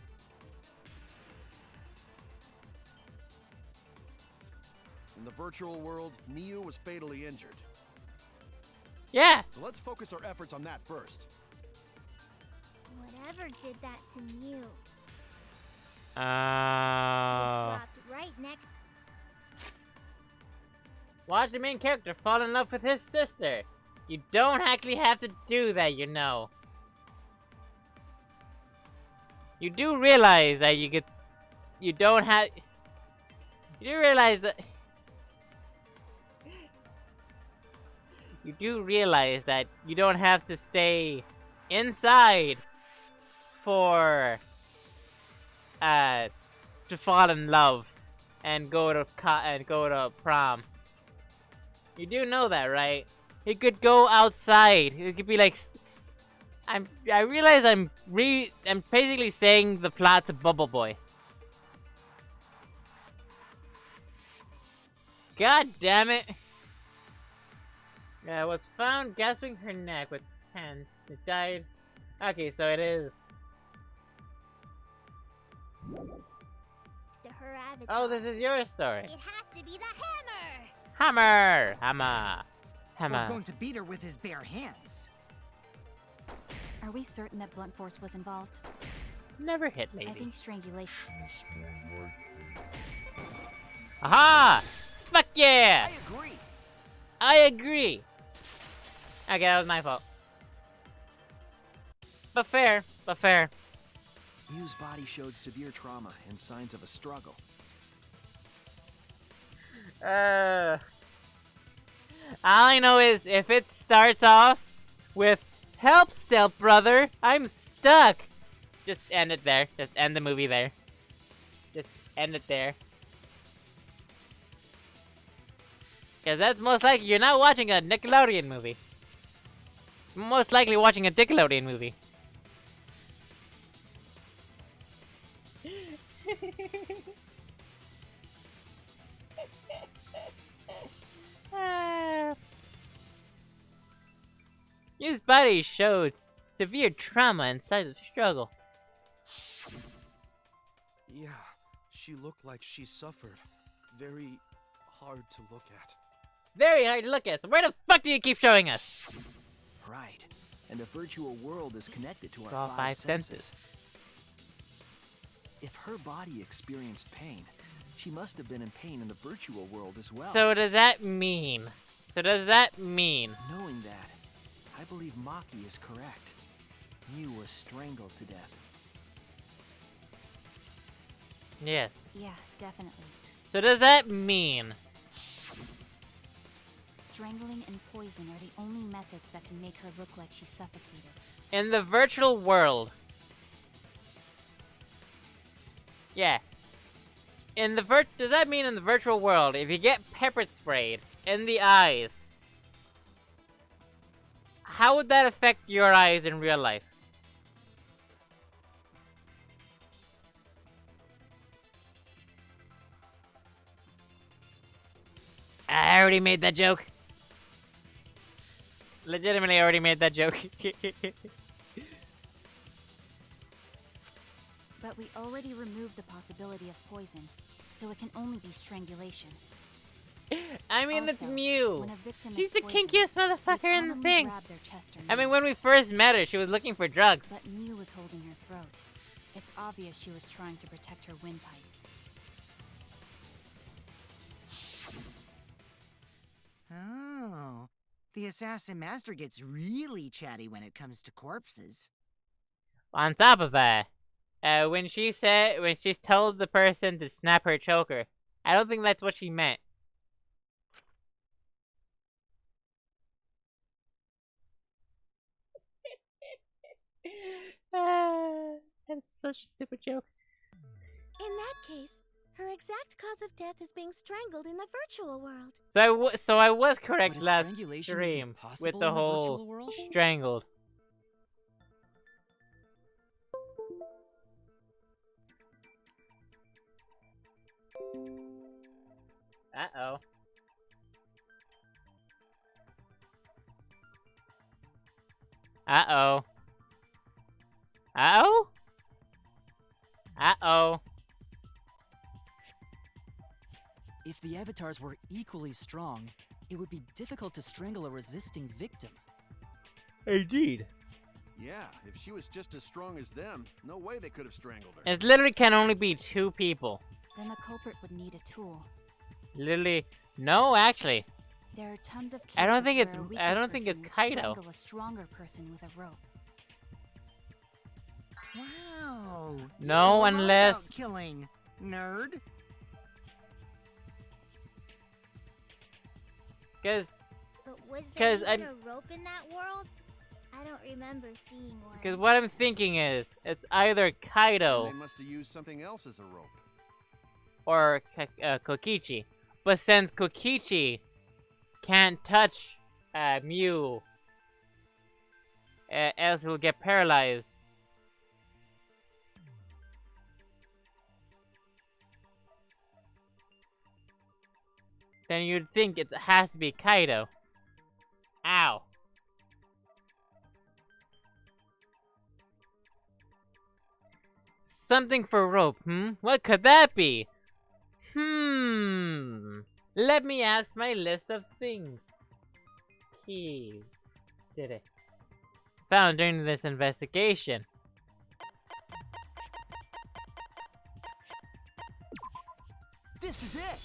In the virtual world, Miu was fatally injured. Yeah! So let's focus our efforts on that first. Whatever did that to Miu Oh. was dropped right next. Watch the main character fall in love with his sister. You don't actually have to do that, you know. You do realize that you don't have... You do realize that... You do realize that you don't have to stay inside for to fall in love and go to prom. You do know that, right? He could go outside. It could be like I realize I'm basically saying the plot to Bubble Boy. God damn it. Was found gasping her neck with hands. It died. Okay, so it is. To her avatar. Oh, this is your story. It has to be the hammer! Hammer! Or going to beat her with his bare hands. Are we certain that blunt force was involved? Never hit I lady. think strangulation. Aha! Fuck yeah! I agree. I agree. Okay, that was my fault. But fair. Miu's body showed severe trauma and signs of a struggle. All I know is if it starts off with "Help, stepbrother, I'm stuck," just end it there. Just end the movie there. Just end it there. Because that's most likely you're not watching a Nickelodeon movie. You're most likely watching a Nickelodeon movie. His body showed severe trauma and signs of struggle. Yeah, she looked like she suffered. Very hard to look at. very hard to look at. So where the fuck do you keep showing us? Right. And the virtual world is connected to our All five senses. If her body experienced pain, she must have been in pain in the virtual world as well. So does that mean? Knowing that, I believe Maki is correct. Miu was strangled to death. Yes. Yeah, definitely. So does that mean? Strangling and poison are the only methods that can make her look like she suffocated. In the virtual world. Yeah. Does that mean in the virtual world, if you get pepper sprayed in the eyes, how would that affect your eyes in real life? I already made that joke. Legitimately already made that joke. But we already removed the possibility of poison, so it can only be strangulation. I mean, it's Also, Miu. when a victim She's is the poisoned, kinkiest they motherfucker in the commonly thing. grab their chest or I mean, neck. when we first met her, she was looking for drugs. But Miu was holding her throat. It's obvious she was trying to protect her windpipe. Oh, the assassin master gets really chatty when it comes to corpses. On top of that, when she's told the person to snap her choker, I don't think that's what she meant. That's such a stupid joke. In that case, her exact cause of death is being strangled in the virtual world. So I was correct But is last strangulation stream even possible with the in the whole virtual world? strangled. Uh-oh. Uh-oh. Uh-oh? Uh-oh. If the avatars were equally strong, it would be difficult to strangle a resisting victim. Indeed. Yeah, if she was just as strong as them, no way they could have strangled her. It literally can only be two people. Then the culprit would need a tool. Literally. No, actually. There are tons of cases I don't think where it's- a weaker I don't think person it's would Kaido. strangle a stronger person with a rope. Wow. you No, know a lot unless- about killing, nerd. Because But was 'Cause there even I'm- a rope in that world? I don't remember seeing one. Because what I'm thinking is, it's either Kaido They must have used something else as a rope. or Kokichi. But since Kokichi can't touch Miu, else he'll get paralyzed. Then you'd think it has to be Kaido. Ow. Something for rope, What could that be? Let me ask my list of things. Keys. Did it. Found during this investigation. This is it.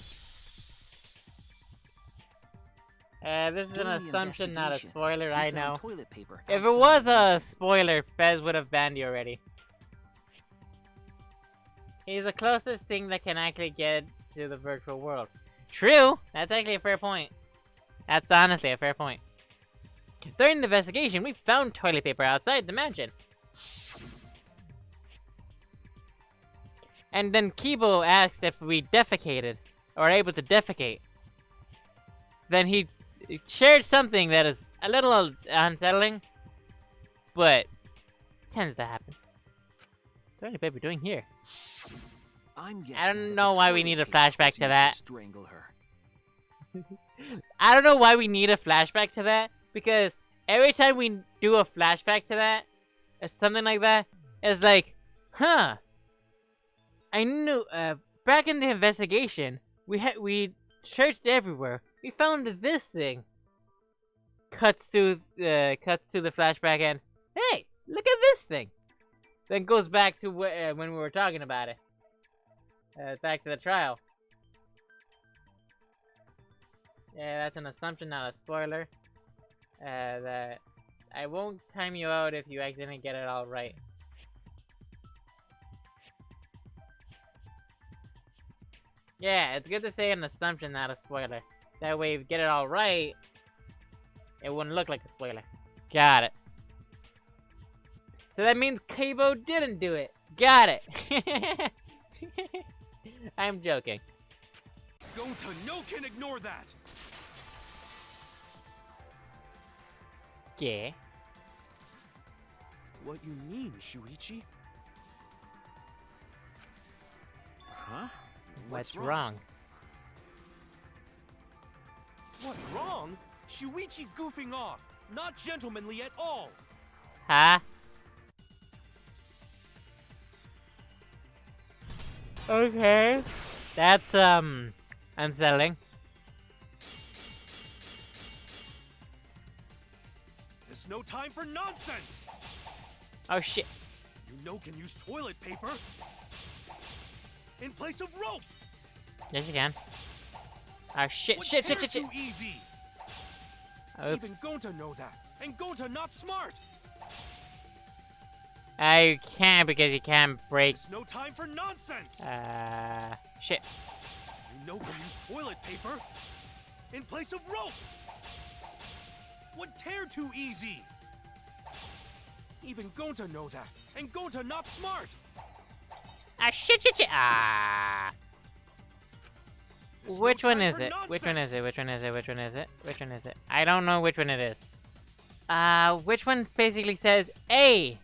This is an During the assumption, not a investigation, spoiler, we I found know. toilet paper If it outside was the a mansion. spoiler, Fez would have banned you already. He's the closest thing that can actually get to the virtual world. True! That's actually a fair point. That's honestly a fair point. During the investigation, we found toilet paper outside the mansion. And then Kibo asked if we defecated, or able to defecate. Then he shared something that is a little unsettling, but tends to happen. What are baby doing here? I'm guessing I don't that know the why we toilet need a paper flashback was to used that. strangle her. I don't know why we need a flashback to that, because every time we do a flashback to that, or something like that, it's like, huh, I knew, back in the investigation, we searched everywhere, We found this thing. Cuts to the flashback and, hey, look at this thing. Then goes back to when we were talking about it. Back to the trial. Yeah, that's an assumption, not a spoiler. That I won't time you out if you accidentally get it all right. Yeah, it's good to say an assumption, not a spoiler. That way, if you get it all right, it wouldn't look like a spoiler. Got it. So that means Kabo didn't do it. Got it. I'm joking. Gonta, no can ignore that! Yeah. What you mean, Shuichi? Huh? What's wrong? What wrong? Shuichi goofing off. Not gentlemanly at all. Huh? Okay. That's, unsettling. There's no time for nonsense! Oh shit. You know can use toilet paper in place of rope! Yes, you can. Oh shit, Would shit, tear shit, shit, shit. too easy! Oops. Even Gonta know that, and Gonta not smart! You can't because you can't break. There's no time for nonsense! Shit. You know can use toilet paper in place of rope! Would tear too easy! Even Gonta know that, and Gonta not smart! Shit, shit, shit. There's Which no one time is for it? Which one is nonsense. it? Which one is it? Which one is it? Which one is it? I don't know which one it is. Which one basically says, A,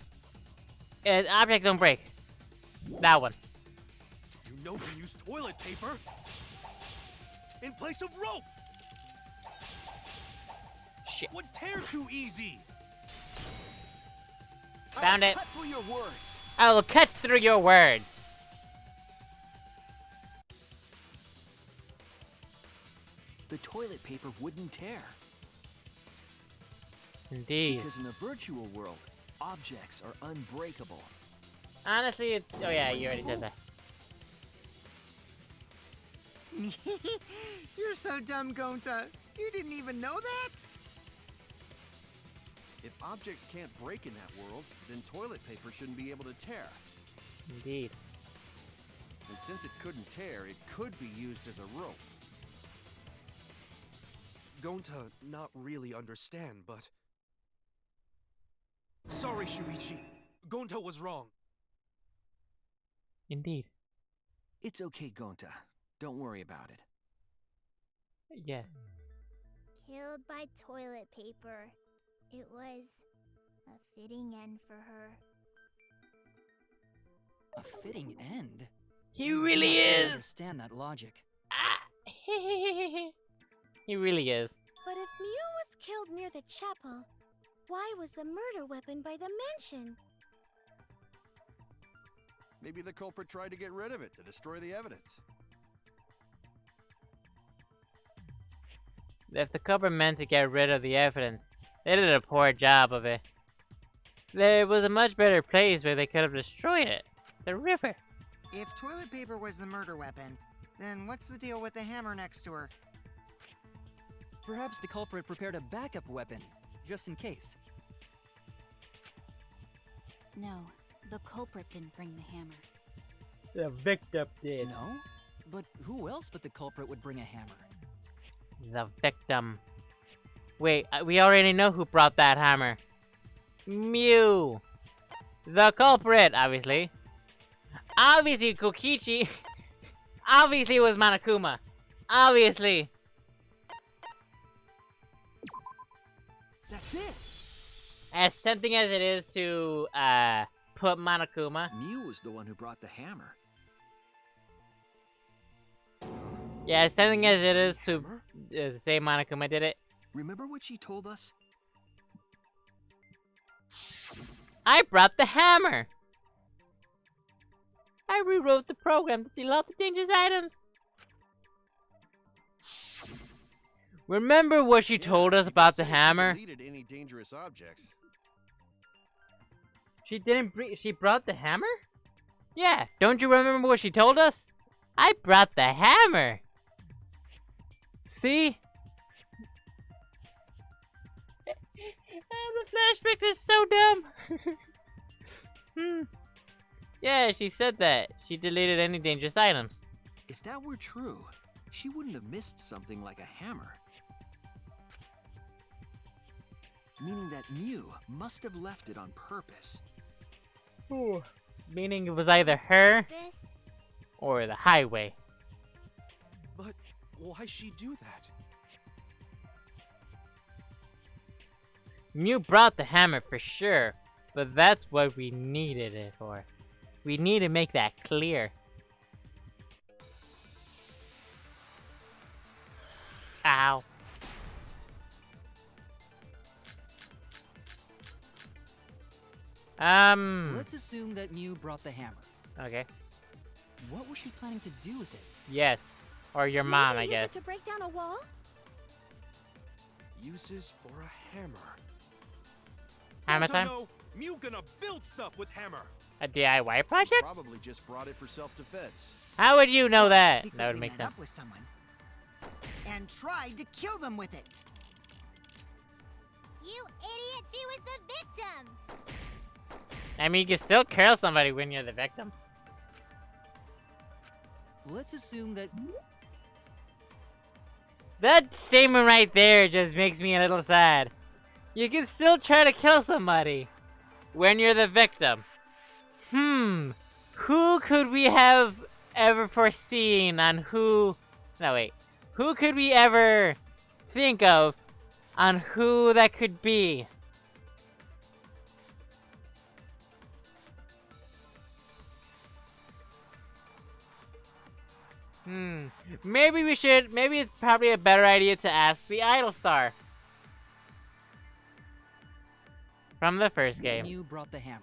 objects don't break? That one. You know can use toilet paper in place of rope! Shit. Would tear too easy! Found it. Cut through your words. I will cut through your words. The toilet paper wouldn't tear. Indeed. Because in a virtual world, objects are unbreakable. Honestly, it's... Oh yeah, you already said that. You're so dumb, Gonta. You didn't even know that? If objects can't break in that world, then toilet paper shouldn't be able to tear. Indeed. And since it couldn't tear, it could be used as a rope. Gonta not really understand, but... Sorry, Shuichi. Gonta was wrong. Indeed. It's okay, Gonta. Don't worry about it. Yes. Killed by toilet paper. It was a fitting end for her. A fitting end? He really I is! understand that logic. He really is. But if Miu was killed near the chapel, why was the murder weapon by the mansion? Maybe the culprit tried to get rid of it to destroy the evidence. If the culprit meant to get rid of the evidence, they did a poor job of it. There was a much better place where they could have destroyed it. The river. If toilet paper was the murder weapon, then what's the deal with the hammer next to her? Perhaps the culprit prepared a backup weapon, just in case. No, the culprit didn't bring the hammer. The victim did. No? But who else but the culprit would bring a hammer? The victim. Wait, we already know who brought that hammer. Miu. The culprit, obviously. Obviously, Kokichi. Obviously, it was Monokuma. Obviously. That's it! As tempting as it is to, put Monokuma. Miu was the one who brought the hammer. Yeah, as tempting as it is to Hammer? say Monokuma did it. Remember what she told us? I brought the hammer! I rewrote the program to steal all the dangerous items. Remember what she told us she about did the say hammer? She deleted any dangerous objects. She didn't bring. She brought the hammer? Yeah. Don't you remember what she told us? I brought the hammer. See? The flashback is so dumb. Yeah, she said that. She deleted any dangerous items. If that were true, she wouldn't have missed something like a hammer. Meaning that Mew must have left it on purpose. Ooh. Meaning it was either her This. or the highway. But why she do that? Mew brought the hammer for sure, but that's what we needed it for. We need to make that clear. Ow. Let's assume that Mew brought the hammer. Okay. What was she planning to do with it? Yes. Or your mom, I Maybe use it guess. to break down a wall? Uses for a hammer. Hammer Don't time? know, Mew gonna build stuff with hammer. A DIY project? Probably just brought it for self-defense. How would you know that? Secretly That would make met sense. up with someone and tried to kill them with it. You idiot, she was the victim! I mean, you can still kill somebody when you're the victim. Let's assume that That statement right there just makes me a little sad. You can still try to kill somebody when you're the victim. Who could we have ever foreseen on who... No, wait. Who could we ever think of on who that could be? Maybe we should... Maybe it's probably a better idea to ask the Idol Star. From the first game. Mew brought the hammer.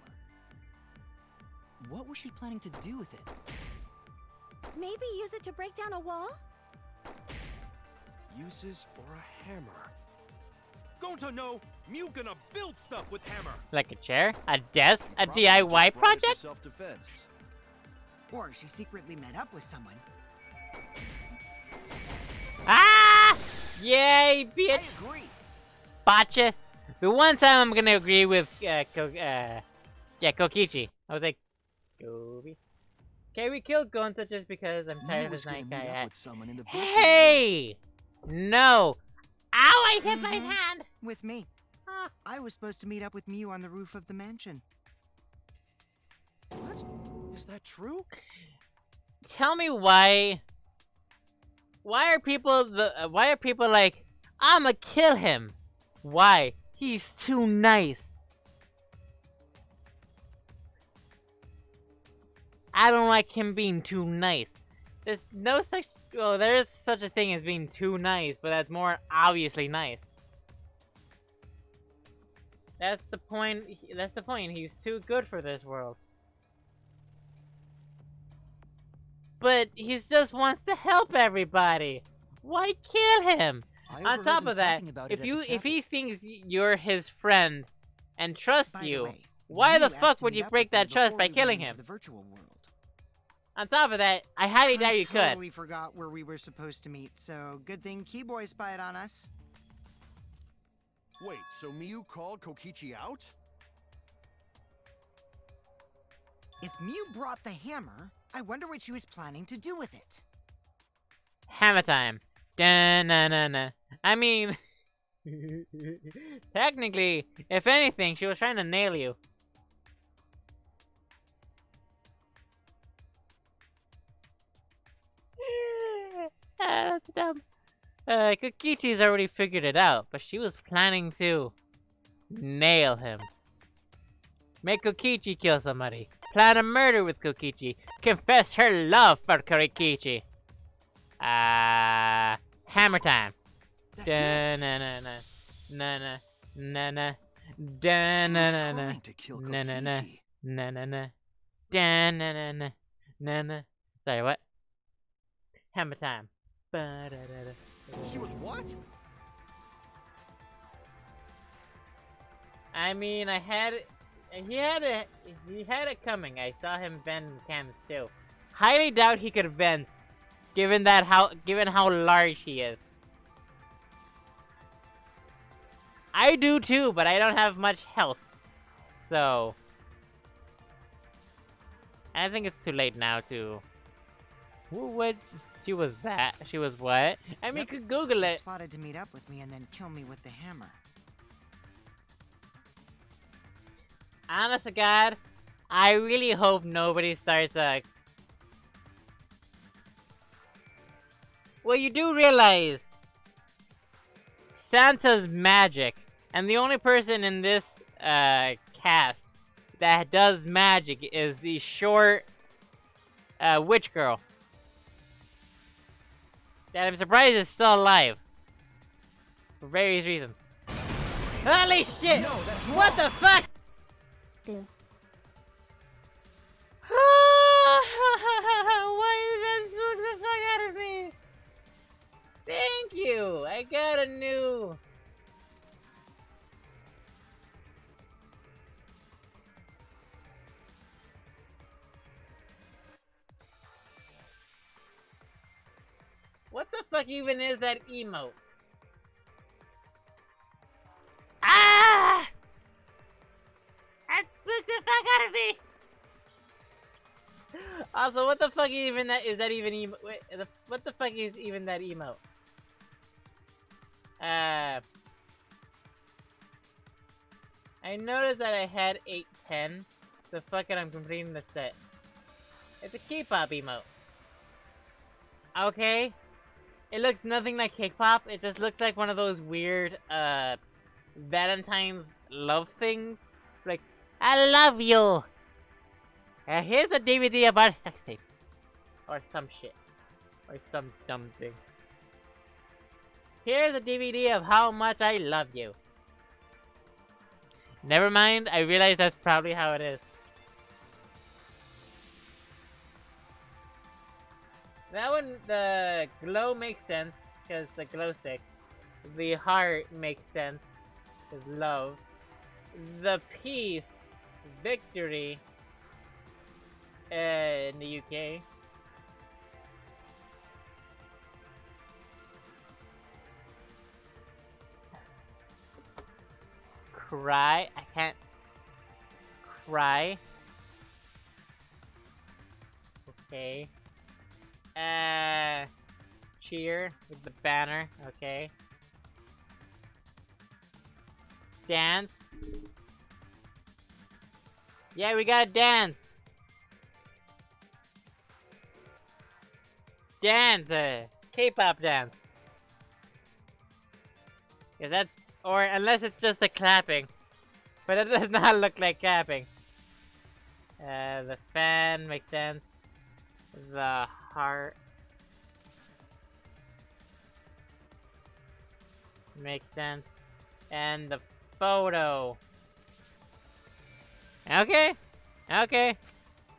What was she planning to do with it? Maybe use it to break down a wall? Uses for a hammer. Going to know, Mew gonna build stuff with hammer. Like a chair? A desk? A Probably just DIY brought it for project? self-defense. Or she secretly met up with someone. Ah! Yay, bitch! I agree. Botcha. The one time I'm gonna agree with, Kokichi. I was like, Gobi. Okay, we killed Gonta just because I'm tired Mew of was this gonna night meet guy. up with someone in the virtual Hey! No! Ow, I hit my hand! With me. Ah. I was supposed to meet up with Mew on the roof of the mansion. What? Is that true? Tell me why... Why are people like, I'ma kill him? Why? He's too nice. I don't like him being too nice. There's no such... Well, there is such a thing as being too nice, but that's more obviously nice. That's the point. That's the point. He's too good for this world. But he just wants to help everybody. Why kill him? I On overheard top them of that, talking about if it at the he chapel. thinks you're his friend and trusts By the you, way, why the Mew fuck asked to would meet you up break with me that trust before by we went killing into him? The virtual world. On top of that, I highly doubt you could. I totally forgot where we were supposed to meet, so good thing Keyboy spied on us. Wait, so Miu called Kokichi out? If Mew brought the hammer, I wonder what she was planning to do with it. Hammer time. Da-na-na-na. I mean, technically, if anything, she was trying to nail you. That's dumb. Kokichi's already figured it out, but she was planning to nail him. Make Kokichi kill somebody. Plan a murder with Kokichi. Confess her love for Kokichi. Hammer time. Da na na na na na na na da na na na trying to kill na na na Kokichi. na na na da na na na na na. Sorry, what? Hammer time. Ba-da-da-da. She was what? I mean, he had it coming. I saw him vent cams too. Highly doubt he could vent, given how large he is. I do too, but I don't have much health, so I think it's too late now to. What? She was that? She was what? I mean, Yep. you could Google She it. plotted to meet up with me and then kill me with the hammer. Honest to God, I really hope nobody starts Well, you do realize Santa's magic, and the only person in this cast that does magic is the short witch girl. That I'm surprised is still alive for various reasons. Holy shit! No, that's What wrong. the fuck? Why did that spook the fuck out of me? Thank you! I got a new... What the fuck even is that emote? Ah! That spooked the fuck out of me! Also, what the fuck even is that even emote? Wait, what the fuck is even that emote? I noticed that I had 810, so fuck it, I'm completing the set. It's a K-pop emote. Okay? It looks nothing like K-pop, it just looks like one of those weird, Valentine's love things. Like, I love you! Here's a DVD about a sex tape. Or some shit. Or some dumb thing. Here's a DVD of how much I love you. Never mind, I realize that's probably how it is. That one, the glow makes sense, because the glow stick. The heart makes sense, because love. The peace, victory, in the UK. Cry, I can't cry. Okay. Cheer with the banner, okay. Dance. Yeah, we gotta dance. Dance, K-pop dance. Yeah, that's, or unless it's just a clapping. But it does not look like clapping. The fan makes sense. The heart makes sense. And the photo. Okay. Okay.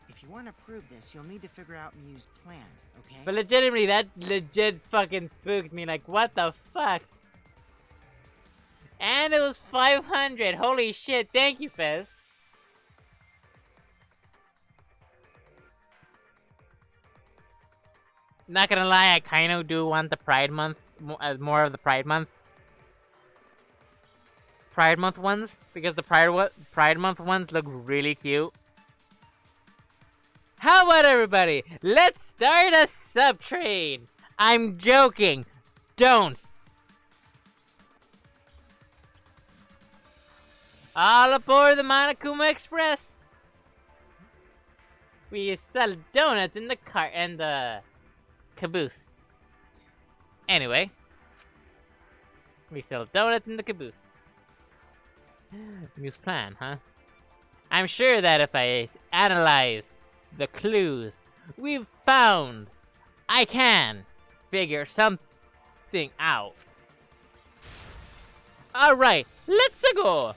If you want to prove this, you'll need to figure out Miu's plan, okay? But legitimately, that legit fucking spooked me. Like, what the fuck? And it was 500. Holy shit. Thank you, Fez. Not gonna lie, I kind of do want the Pride Month, more of the Pride Month ones, because the Pride Month ones look really cute. How about everybody? Let's start a sub-trade. I'm joking. Don't. All aboard the Monokuma Express. We sell donuts in the cart and the caboose. Anyway, we sell donuts in the caboose. Miu's plan, huh? I'm sure that if I analyze the clues we've found, I can figure something out. Alright, let's go!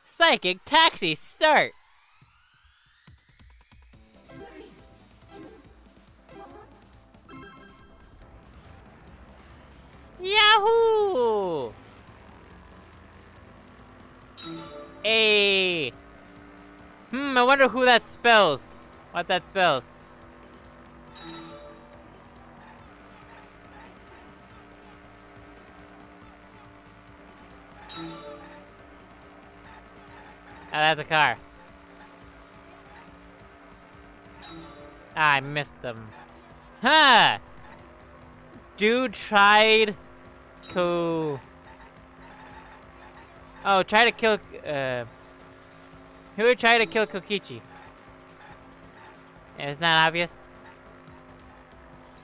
Psychic taxi, start! Yahoo! I wonder who that spells. What that spells. Oh, that's a car. Ah, I missed them. Huh! Dude tried to... Oh, try to kill... Who would try to kill Kokichi? Yeah, it's not obvious.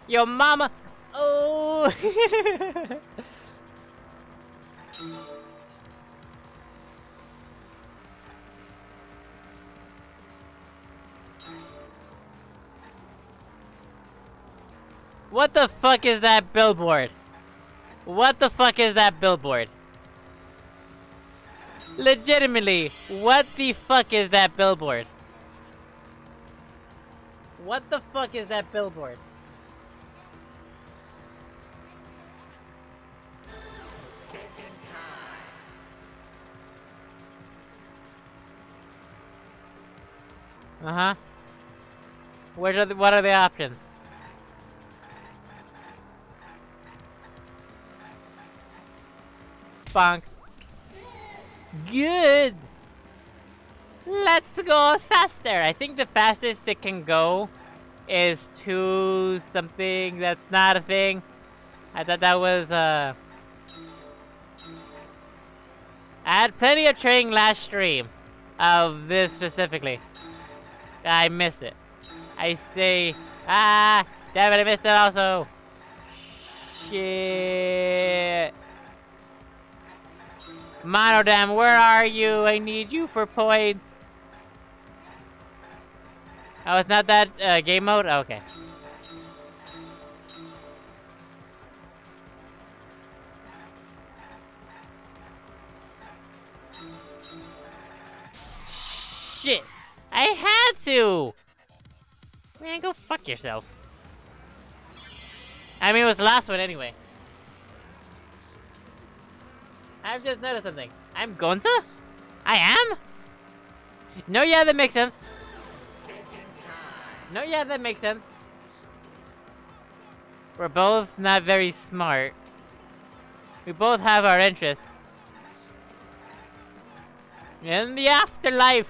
Yo, mama! Oh! What the fuck is that billboard? What the fuck is that billboard? Legitimately, what the fuck is that billboard? What the fuck is that billboard? Uh-huh. What are the options? Bonk. Good! Let's go faster! I think the fastest it can go is to something that's not a thing. I thought that was, I had plenty of training last stream of this specifically. I missed it. I say, damn it, I missed it also. Shit. Monodam, where are you? I need you for points. Oh, it's not that game mode? Okay. Shit! I had to! Man, go fuck yourself. I mean, it was the last one anyway. I've just noticed something. I'm Gonza? I am? No, yeah, that makes sense. No, yeah, that makes sense. We're both not very smart. We both have our interests. In the afterlife!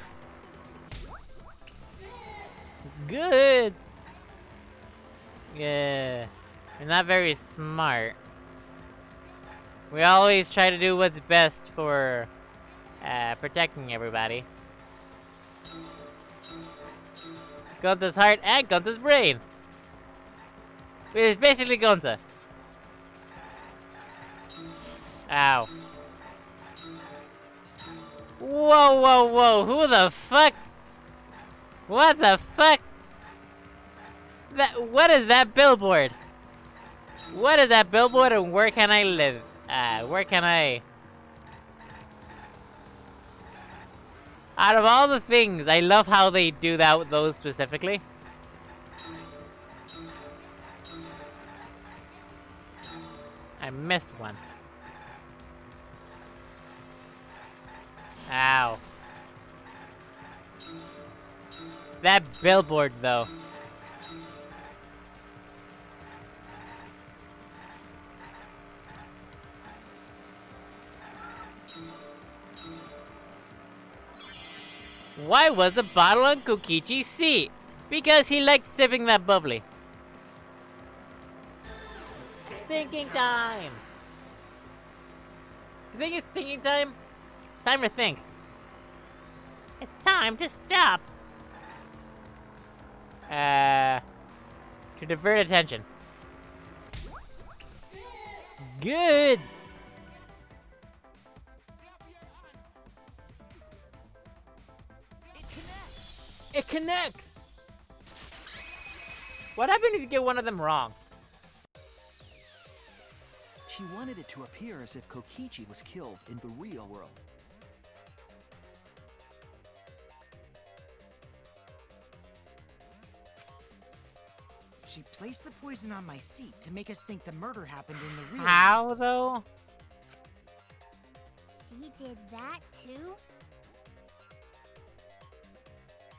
Good! Yeah. We're not very smart. We always try to do what's best for protecting everybody. Gonza's heart and Gonza's brain. It's basically Gonza. Ow. Whoa, whoa, whoa. Who the fuck? What the fuck? What is that billboard? What is that billboard and where can I live? Where can I... Out of all the things, I love how they do that, those specifically. I missed one. Ow. That billboard, though. Why was the bottle on Kokichi's seat? Because he liked sipping that bubbly. Thinking time! Do you think it's thinking time? It's time to think. It's time to stop! To divert attention. Good! It connects! What happened if you get one of them wrong? She wanted it to appear as if Kokichi was killed in the real world. She placed the poison on my seat to make us think the murder happened in the real How, though? She did that too?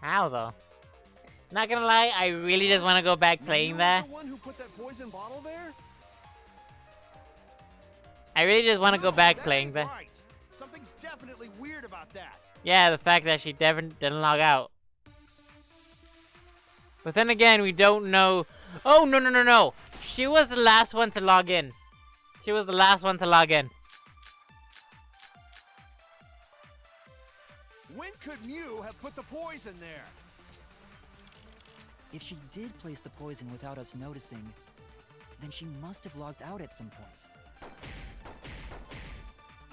How though? Not gonna lie, I really just want to go back playing You that. was the one who put that poison bottle there? I really just want to go back That playing ain't that. right. Something's definitely weird about that. Yeah, the fact that she didn't log out. But then again, we don't know. Oh, no, no, no, no. She was the last one to log in. She was the last one to log in. When could Mew have put the poison there? If she did place the poison without us noticing, then she must have logged out at some point.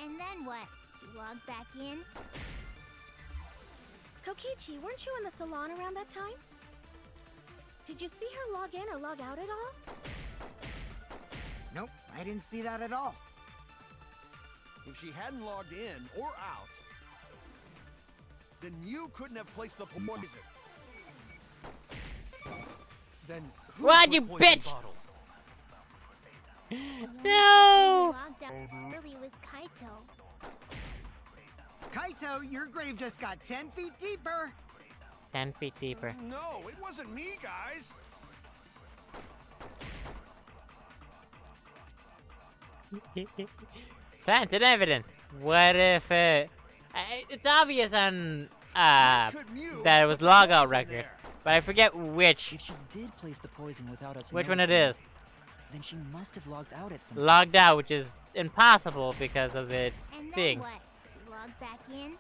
And then what? She logged back in? Kokichi, weren't you in the salon around that time? Did you see her log in or log out at all? Nope, I didn't see that at all. If she hadn't logged in or out, then Mew couldn't have placed the poison. Then who What, put you poison bitch? bottle? The No! only person who logged out early was Kaito. Kaito, your grave just got 10 feet deeper. 10 feet deeper. No, it wasn't me, guys. Planted evidence. What if it's obvious on that it was logout record, but I forget which If she did place the poison without us one it noticing, is. then she must have logged out at some Logged point. out, which is impossible because of the And then thing. what? She logged back in?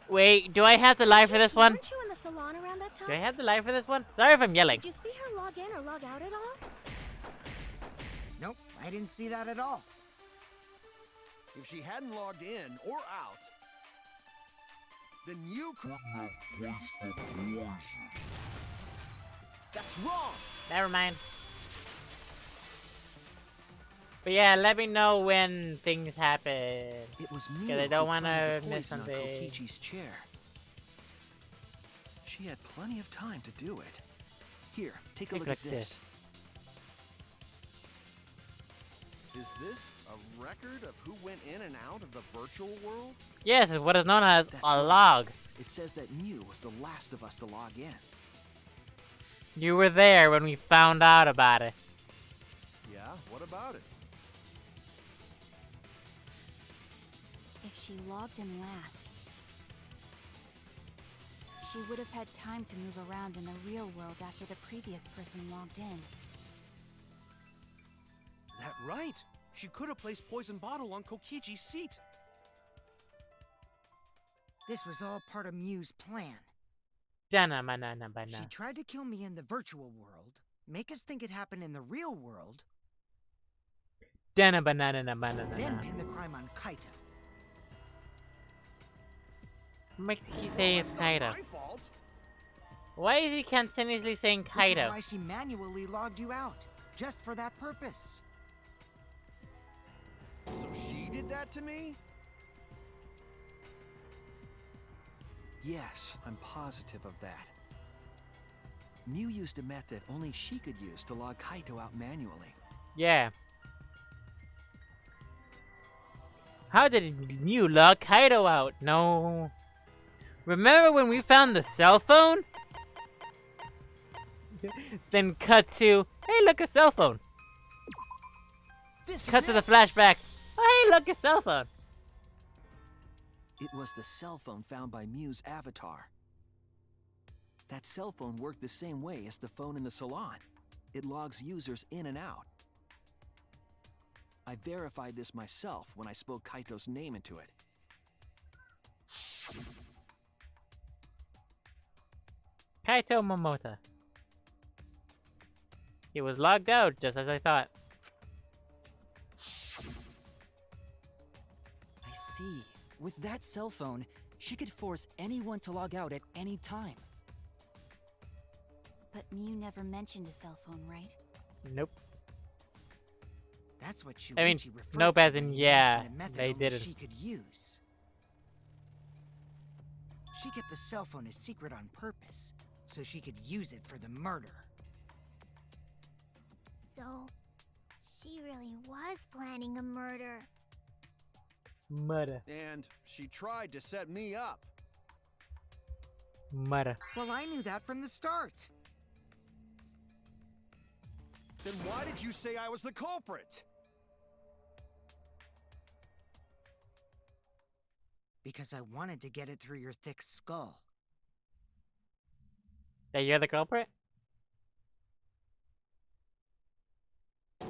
Wait, do I have to lie for this Kokichi, one? Weren't you in the salon around that time? Do I have to lie for this one? Sorry if I'm yelling. Did you see her log in or log out at all? Nope, I didn't see that at all. If she hadn't logged in or out, then you could have placed the poison. That's wrong. Never mind. But yeah, let me know when things happen. It was me. Because I don't want to miss something. Kokichi's chair. She had plenty of time to do it. Here, take a look at this. Is this a record of who went in and out of the virtual world? Yes, it's what is known as That's a right. log. It says that Mew was the last of us to log in. You were there when we found out about it. Yeah, what about it? If she logged in last, she would have had time to move around in the real world after the previous person logged in. That right. She could have placed poison bottle on Kokichi's seat. This was all part of Mew's plan. Dana banana banana. She tried to kill me in the virtual world, make us think it happened in the real world, Dana banana banana. then pin the crime on Kaito. What did he say it's It's not Kaito? my fault. Why is he continuously saying Which is Kaito? why she manually logged you out, just for that purpose. So she did that to me? Yes, I'm positive of that. Mew used a method only she could use to log Kaito out manually. Yeah. How did you log Kaito out? No. Remember when we found the cell phone? Then cut to, hey look, a cell phone. This Cut is to the it. flashback. Oh, hey look, a cell phone. It was the cell phone found by Mew's avatar. That cell phone worked the same way as the phone in the salon. It logs users in and out. I verified this myself when I spoke Kaito's name into it. Kaito Momota. He was logged out, just as I thought. I see. With that cell phone, she could force anyone to log out at any time. But Mew never mentioned a cell phone, right? Nope. That's what I mean, Shuichi referred nope to as when in he yeah, mentioned a method they only didn't. she could use. She kept the cell phone a secret on purpose, so she could use it for the murder. So, she really was planning a murder. Murder. And she tried to set me up. Murder. Well, I knew that from the start. Then why did you say I was the culprit? Because I wanted to get it through your thick skull. That you're the culprit?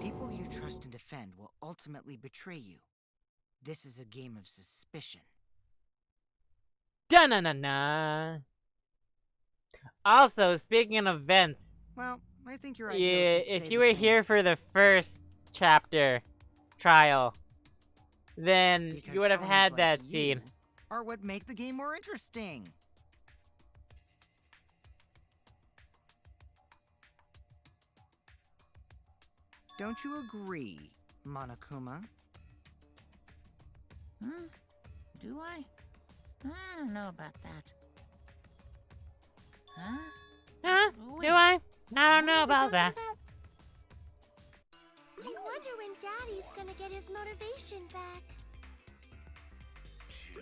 People you trust and defend will ultimately betray you. This is a game of suspicion. Da-na-na-na! Also, speaking of vents, Well, I think your yeah, idea should if stay you the were same. here for the first chapter trial, then Because you would have phonies had like that you scene. are what make the game more interesting. Don't you agree, Monokuma? Do I? I don't know about that. Huh? Huh? Wait, Do I? I don't know what are we about talking that. about? I wonder when Daddy's gonna get his motivation back.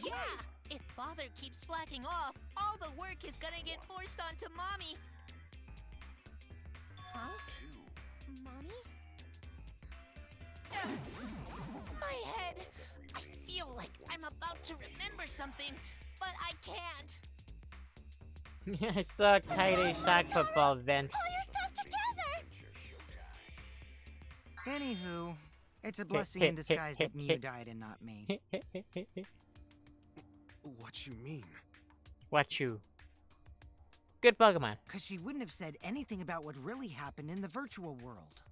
Yeah! If Father keeps slacking off, all the work is gonna get forced onto Mommy. Huh? Mommy? My head! I feel like I'm about to remember something, but I can't. I saw Kaide shock football vent. Pull yourself together! Anywho, it's a blessing in disguise that Miu died and not me. What you mean? What you? Good Pokemon. Because she wouldn't have said anything about what really happened in the virtual world.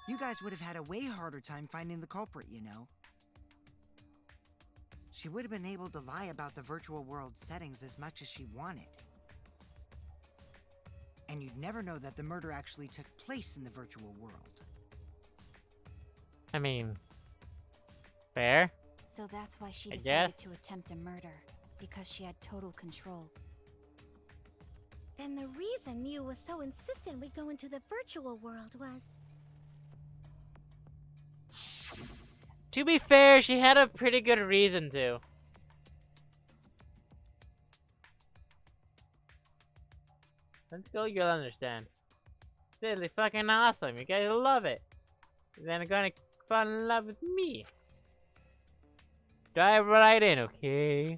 You guys would have had a way harder time finding the culprit, you know. She would have been able to lie about the virtual world settings as much as she wanted. And you'd never know that the murder actually took place in the virtual world. I mean, fair. So that's why she I decided guess. to attempt a murder, because she had total control. Then the reason Miu was so insistent we go into the virtual world was... To be fair, she had a pretty good reason to. Let's go, you'll understand. It's really fucking awesome. You guys love it. Then you're gonna fall in love with me. Dive right in, okay?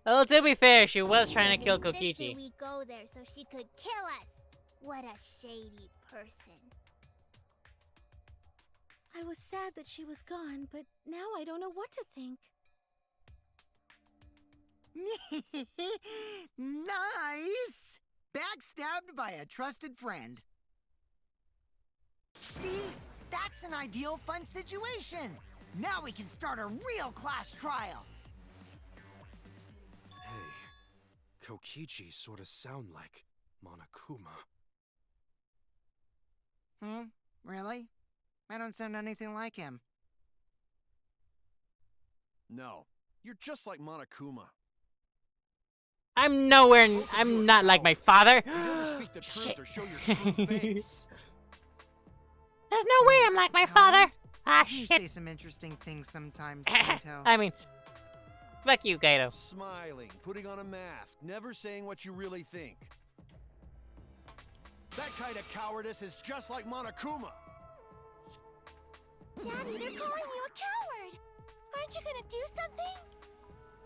Well, to be fair, she was trying to kill Kokichi. We go there so she could kill us. What a shady person. I was sad that she was gone, but now I don't know what to think. Nice! Backstabbed by a trusted friend. See? That's an ideal fun situation! Now we can start a real class trial! Hey, Kokichi sorta sound like Monokuma. Really? I don't sound anything like him. No, you're just like Monokuma. I'm nowhere. I'm not like my father. You never speak the truth Shit. or show your true face. There's no way I'm like my father. Ah, You shit. say some interesting things sometimes, Kaito. I mean, fuck you, Kaido. Smiling, putting on a mask, never saying what you really think. That kind of cowardice is just like Monokuma. Daddy, they're calling you a coward! Aren't you gonna do something?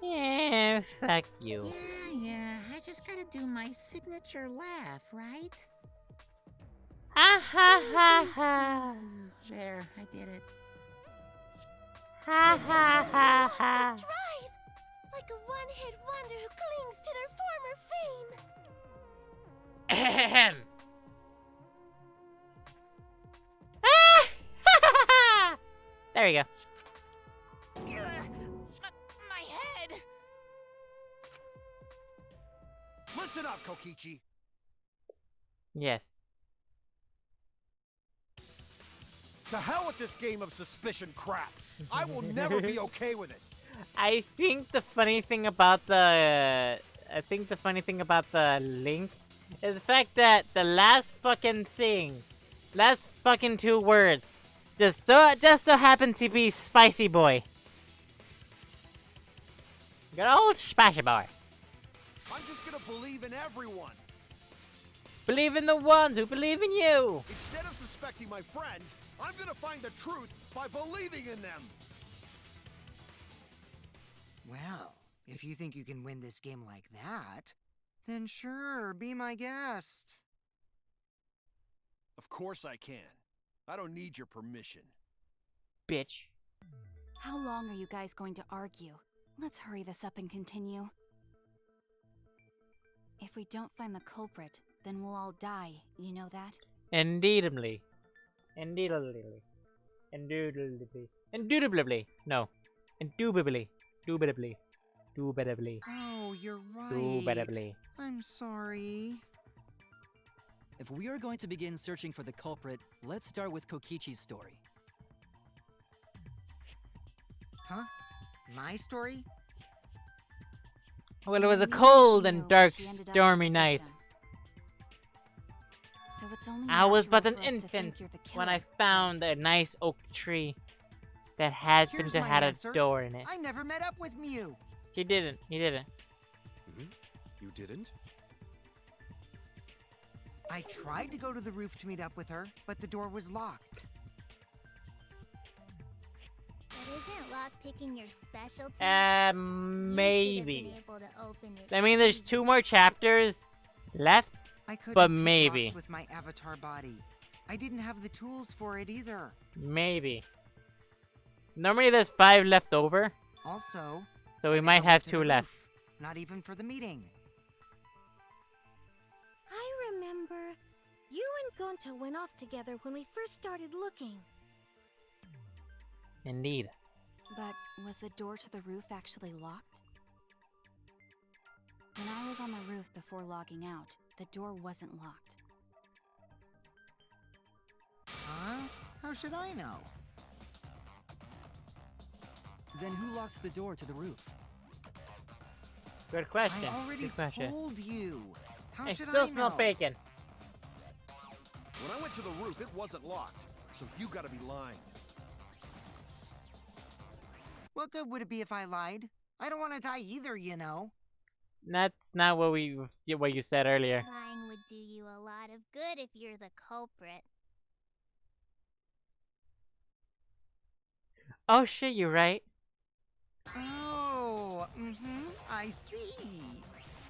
Yeah, fuck you. Yeah, I just gotta do my signature laugh, right? Ha ha ha ha. There, I did it. Ha ha ha Lost ha. his drive! Like a one-hit wonder who clings to their former fame. Ahem. Ah! Ha ha ha. There you go. My head! Listen up, Kokichi. Yes. To hell with this game of suspicion crap. I will never be okay with it. I think the funny thing about the link is the fact that the last fucking two words, just so happen to be Spicy Boy. Good old Spashy Boy. I'm just gonna believe in everyone. Believe in the ones who believe in you. Instead of suspecting my friends, I'm gonna find the truth by believing in them. Well, if you think you can win this game like that, then sure, be my guest. Of course I can. I don't need your permission. Bitch. How long are you guys going to argue? Let's hurry this up and continue. If we don't find the culprit, then we'll all die, you know that? Indeedably. Indeedably. Indubitably. Indubitably. No. Indubitably. Indubitably. Indubitably. Oh, you're right. Indubitably. I'm sorry. If we are going to begin searching for the culprit, let's start with Kokichi's story. Huh? My story? Well, it was a You cold know and dark, she ended up as stormy the night. victim. So it's only I was but an natural for us to think infant you're the when killer, I found a nice oak tree that happened Here's to my have answer. a door in it. I never met up with Miu. She didn't. He didn't. You didn't? I tried to go to the roof to meet up with her, but the door was locked. But isn't lockpicking your specialty? Maybe. I I mean, there's 2 more chapters left. I couldn't But pick maybe. locks with my avatar body. I didn't have the tools for it either. Maybe. Normally there's 5 left over, Also, so I we never might went have to 2 the left. roof. Not even for the meeting. I remember you and Gonta went off together when we first started looking. Indeed. But was the door to the roof actually locked? When I was on the roof before logging out, the door wasn't locked. Huh? How should I know? Then who locks the door to the roof? Good question. I already Good question. told you. How I should still I smell know? bacon. When I went to the roof, it wasn't locked. So you gotta be lying. What good would it be if I lied? I don't want to die either, you know. That's not what you said earlier. Lying would do you a lot of good if you're the culprit. Oh shit, you're right. Oh, I see.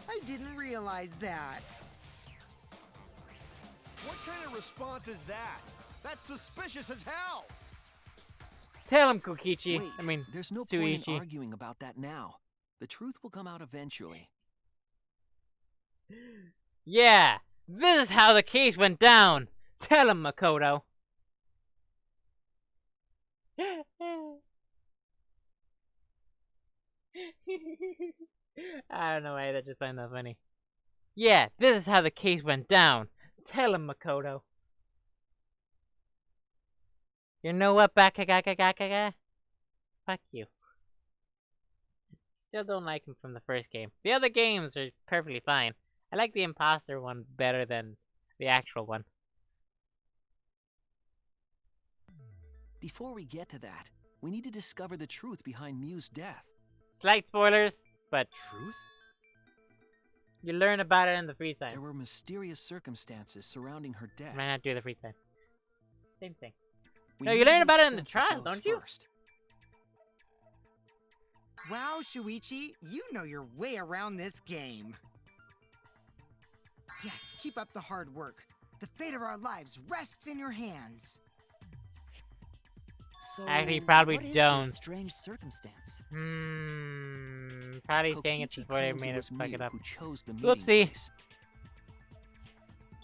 I didn't realize that. What kind of response is that? That's suspicious as hell! Tell him, Kokichi. Wait, I mean, there's no point in Suichi. arguing about that now. The truth will come out eventually. Yeah, this is how the case went down. Tell him, Makoto. I don't know why that just sounded that funny. Yeah, this is how the case went down. Tell him, Makoto. You know what, Bakagakagakaga? Fuck you. Still don't like him from the first game. The other games are perfectly fine. I like the imposter one better than the actual one. Before we get to that, we need to discover the truth behind Miu's death. Slight spoilers, but Truth? you learn about it in the free time. There were mysterious circumstances surrounding her death. Might not do the free time. Same thing. We No, need you to learn make about it in the sense of trial, those don't you? first. Wow, Shuichi, you know your way around this game. Yes, keep up the hard work. The fate of our lives rests in your hands. So, Actually, probably what is don't. this strange circumstance? Probably saying it Kokichi before they claims made it it was fuck Miu it up. who chose the meeting Whoopsie. place.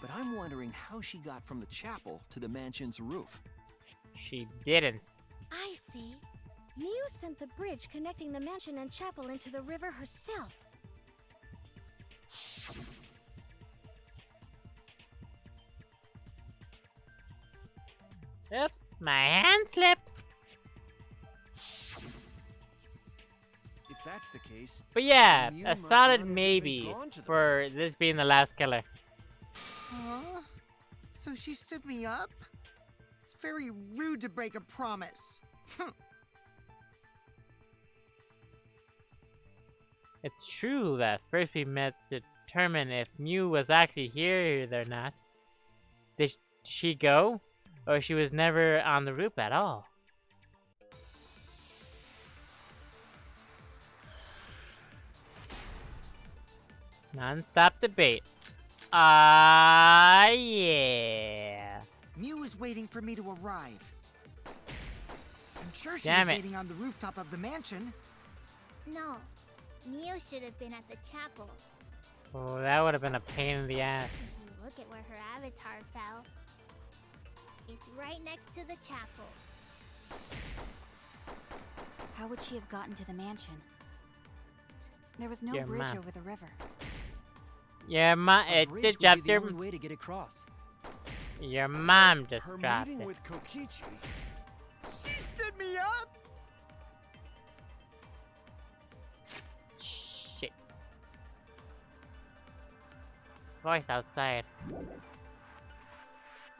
But I'm wondering how she got from the chapel to the mansion's roof. She didn't. I see. Miu sent the bridge connecting the mansion and chapel into the river herself. Oops, my hand slipped. If that's the case, But yeah, then Miu a might solid not have even maybe gone to the for this being the last killer. Huh? So she stood me up? It's very rude to break a promise. It's true that first we met to determine if Mew was actually here or not. Did she go? Or she was never on the roof at all? Non-stop debate. Ah, yeah. Mew is waiting for me to arrive. I'm sure she Damn was it. waiting on the rooftop of the mansion. No, Mew should have been at the chapel. Oh, that would have been a pain in the ass. If you look at where her avatar fell, it's right next to the chapel. How would she have gotten to the mansion? There was no Your bridge mom. over the river. Your mom, A it bridge did would drop be the your, only way to get across. your mom just Her dropped meeting it. with Kokichi. She stood me up. Shit. Voice outside.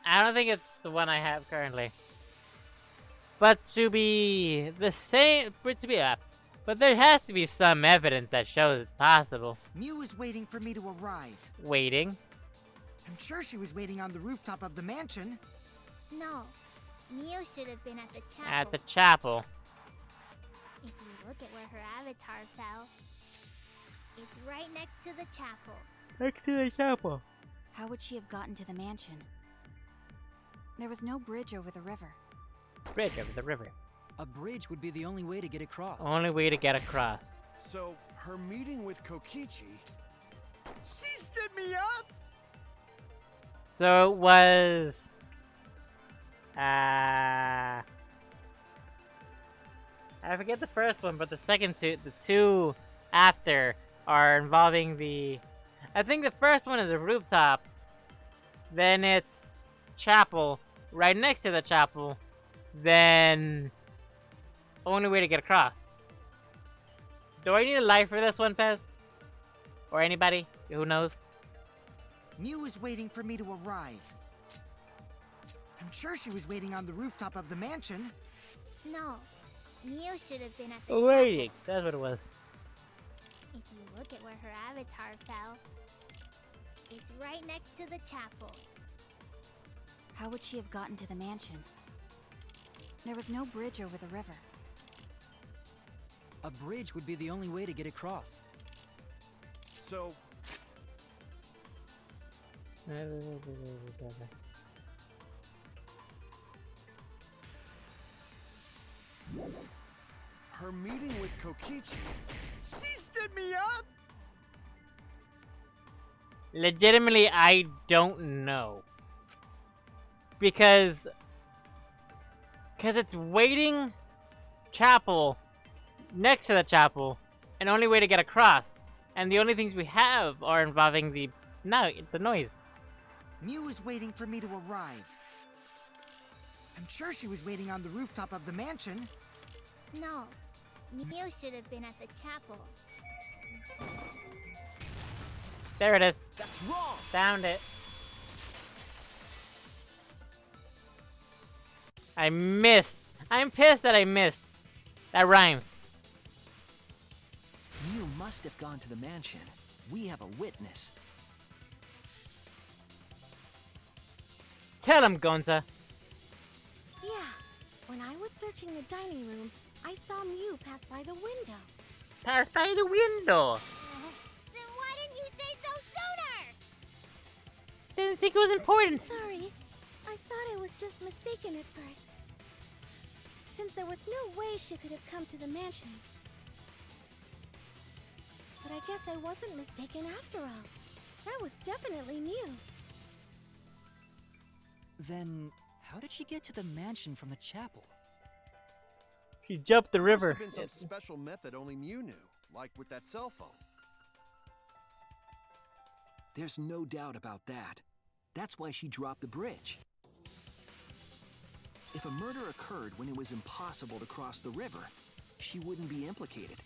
I don't think it's the one I have currently. But to be the same, but there has to be some evidence that shows it's possible. Mew is waiting for me to arrive. Waiting. I'm sure she was waiting on the rooftop of the mansion. No, Mew should have been at the chapel. At the chapel. If you look at where her avatar fell, it's right next to the chapel. Next to the chapel. How would she have gotten to the mansion? There was no bridge over the river. Bridge over the river. A bridge would be the only way to get across. Only way to get across. So, her meeting with Kokichi. She stood me up. So it was... I forget the first one, but the second two, the two after, are involving the... I think the first one is a rooftop. Then it's chapel. Right next to the chapel. Then... only way to get across. Do I need a light for this one, Pez? Or anybody who knows? Mew is waiting for me to arrive. I'm sure she was waiting on the rooftop of the mansion. No, Mew should have been at the Waiting. That's what it was. chapel. If you look at where her avatar fell, it's right next to the chapel. How would she have gotten to the mansion? There was no bridge over the river. A bridge would be the only way to get across. So, her meeting with Kokichi. She stood me up. Legitimately, I don't know. Because it's waiting chapel next to the chapel, and only way to get across. And the only things we have are involving the noise. Mew is waiting for me to arrive. I'm sure she was waiting on the rooftop of the mansion. No, Mew should have been at the chapel. There it is. That's wrong. Found it. I missed. I'm pissed that I missed. That rhymes. Mew must have gone to the mansion. We have a witness. Tell him, Gonza. Yeah, when I was searching the dining room, I saw Mew pass by the window. Pass by the window. Then why didn't you say so sooner? Didn't think it was important. Sorry, I thought I was just mistaken at first. Since there was no way she could have come to the mansion. But I guess I wasn't mistaken after all. That was definitely Mew. Then, how did she get to the mansion from the chapel? He jumped the river. Must have been some special method only Mew knew, like with that cell phone. There's no doubt about that. That's why she dropped the bridge. If a murder occurred when it was impossible to cross the river, she wouldn't be implicated.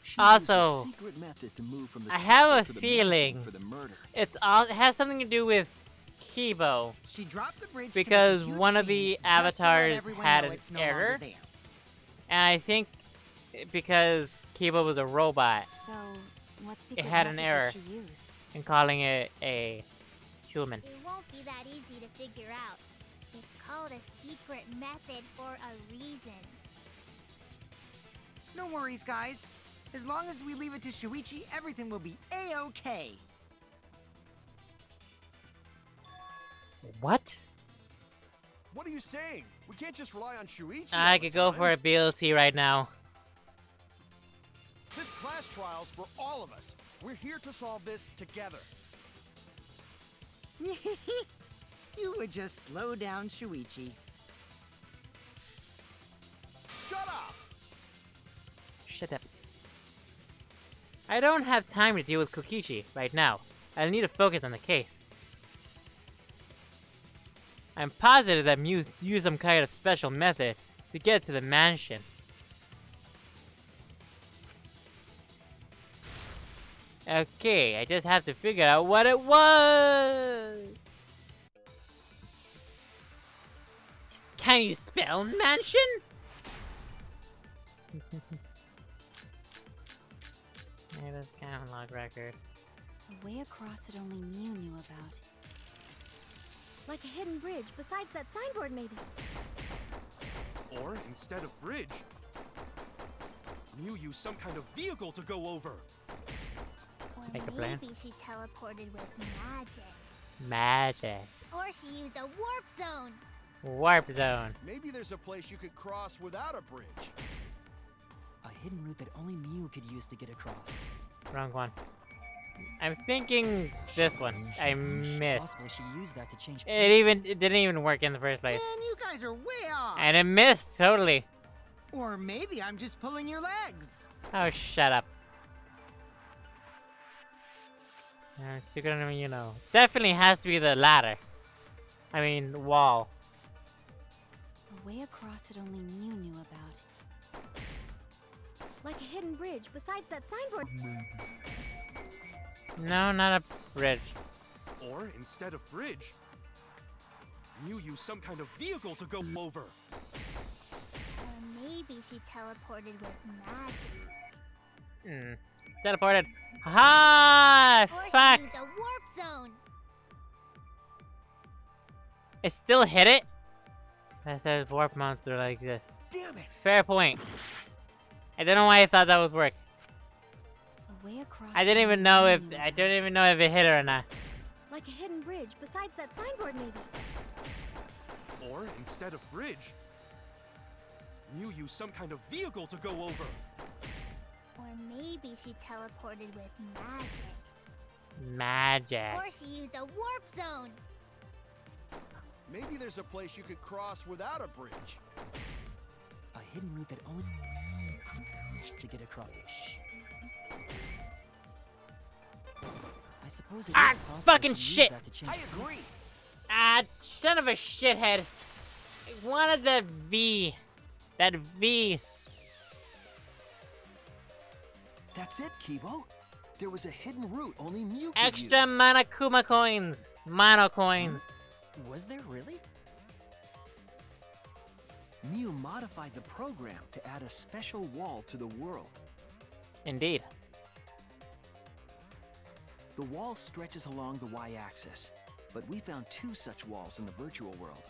She Also, used a secret method to move from the I have chapel a to the feeling mansion for the murder. it has something to do with Kibo. She dropped the bridge Because to make a huge one of scene the just to let avatars everyone had know an it's no longer error. there. And I think because Kiba was a robot So, what secret had an method error. did she use? and calling it a human. It won't be that easy to figure out. It's called a secret method for a reason. No worries, guys. As long as we leave it to Shuichi, everything will be A-okay. What? What are you saying? We can't just rely on Shuichi. I all could the go time. for a BLT right now. This class trial's for all of us. We're here to solve this together. You would just slow down Shuichi. Shut up! Shut up. I don't have time to deal with Kokichi right now. I need to focus on the case. I'm positive that Muse used some kind of special method to get to the mansion. Okay, I just have to figure out what it was! Can you spell mansion? This catalog record. A way across it only Miu knew about. Like a hidden bridge besides that signboard, maybe. Or instead of bridge, Miu used some kind of vehicle to go over. Or Make a plan. maybe she teleported with magic. Magic. Or she used a warp zone. Warp zone. Maybe there's a place you could cross without a bridge. A hidden route that only Miu could use to get across. Wrong one. I'm thinking this one. I It's missed. possible she used that to change It didn't even work in the first place. Man, you guys are way off. And it missed totally. Or maybe I'm just pulling your legs. Oh, shut up. You know. Definitely has to be the ladder. I mean, wall. A way across it only Miu knew about. Like a hidden bridge besides that signboard. No, not a bridge. Or instead of bridge, Miu used some kind of vehicle to go over. Or maybe she teleported with magic. Teleported. Ha! Or Fuck! she used a warp zone. It still hit it? That says warp monster that exists. Damn it! Fair point. I don't know why I thought that would work. A way across I it didn't only even know Miu if knew I about. don't even know if it hit her or not. Like a hidden bridge besides that signboard, maybe. Or instead of bridge, Miu used some kind of vehicle to go over. Or maybe she teleported with magic. Magic. Or she used a warp zone. Maybe there's a place you could cross without a bridge. A hidden route that only Miu could use to get across. I suppose it Ah, is possible fucking she used shit. that to change I agree. places. Ah, son of a shithead. I wanted that V. That V. That's it, Kibo. There was a hidden route only Miu could Extra use. Monokuma coins. Mono coins. Was there really? Miu modified the program to add a special wall to the world. Indeed. The wall stretches along the y-axis, but we found 2 such walls in the virtual world.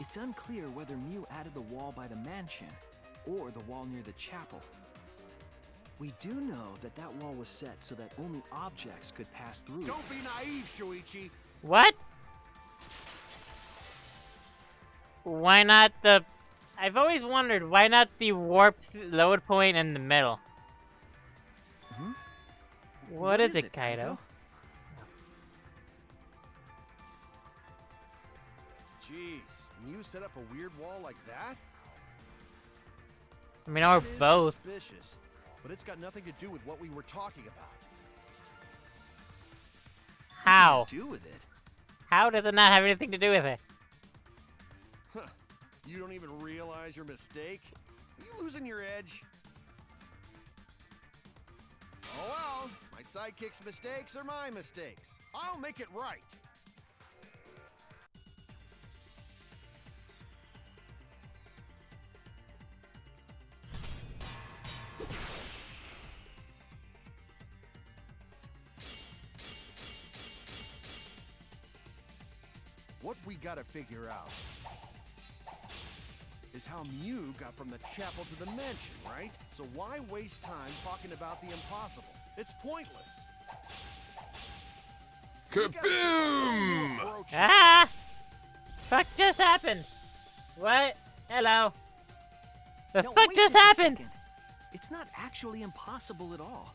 It's unclear whether Miu added the wall by the mansion or the wall near the chapel. We do know that that wall was set so that only objects could pass through. Don't be naive, Shuichi. What? Why not the... I've always wondered, why not the warp load point in the middle? Hmm? What is it, Kaido? Jeez, Miu set up a weird wall like that? I mean, or It is both. suspicious, but it's got nothing to do with what we were talking about. How? Do with it. How does it not have anything to do with it? Huh. You don't even realize your mistake? Are you losing your edge? Oh well, my sidekick's mistakes are my mistakes. I'll make it right. What we gotta figure out is how Mew got from the chapel to the mansion, right? So why waste time talking about the impossible? It's pointless. Kaboom! Ah! Fuck just happened? What? Hello? The Now, fuck wait just a happened? second. It's not actually impossible at all.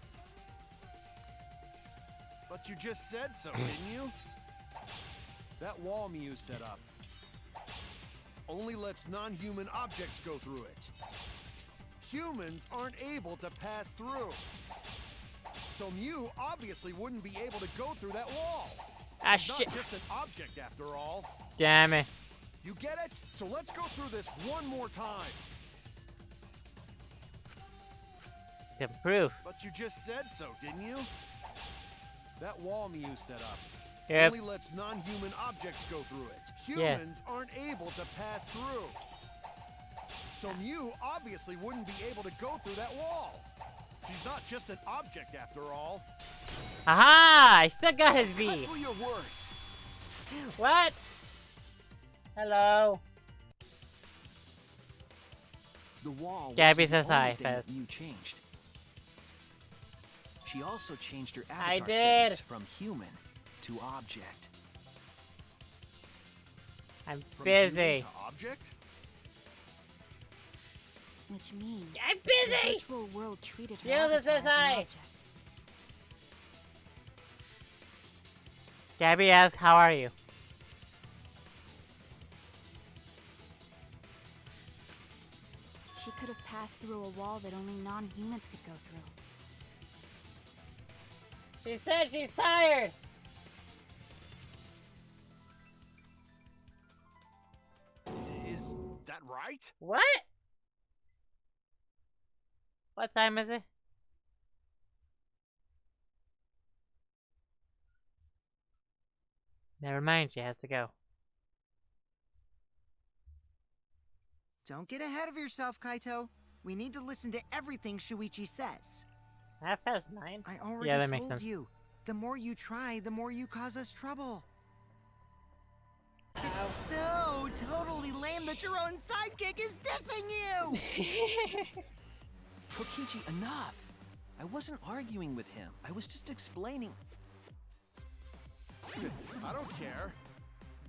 But you just said so, didn't you? That wall Mew set up only lets non-human objects go through it. Humans aren't able to pass through. So Mew obviously wouldn't be able to go through that wall. Ah, She's shit. not just an object after all. Damn it. You get it? So let's go through this one more time. To proof. But you just said so, didn't you? That wall Mew set up Yep. only lets non-human objects go through it. Yes. Humans aren't able to pass through. So Mew obviously wouldn't be able to go through that wall. She's not just an object after all. Aha! I still got his Cut V. through your words. What? Hello? The wall Gabby wasn't says the only hi, thing that Fez. Mew changed. She also changed her I avatar did. settings from human to object. I'm From busy. human to object? Which means I'm the busy! virtual world treated her Shields avatar says as an hi. object. Gabby asks, how are you? She could have passed through a wall that only non-humans could go through. She said she's tired! Is that right? What? What time is it? Never mind, she has to go. Don't get ahead of yourself, Kaito. We need to listen to everything Shuichi says. 9:30? I already Yeah, that makes told sense. you. The more you try, the more you cause us trouble. It's so totally lame that your own sidekick is dissing you! Kokichi, enough! I wasn't arguing with him. I was just explaining. I don't care.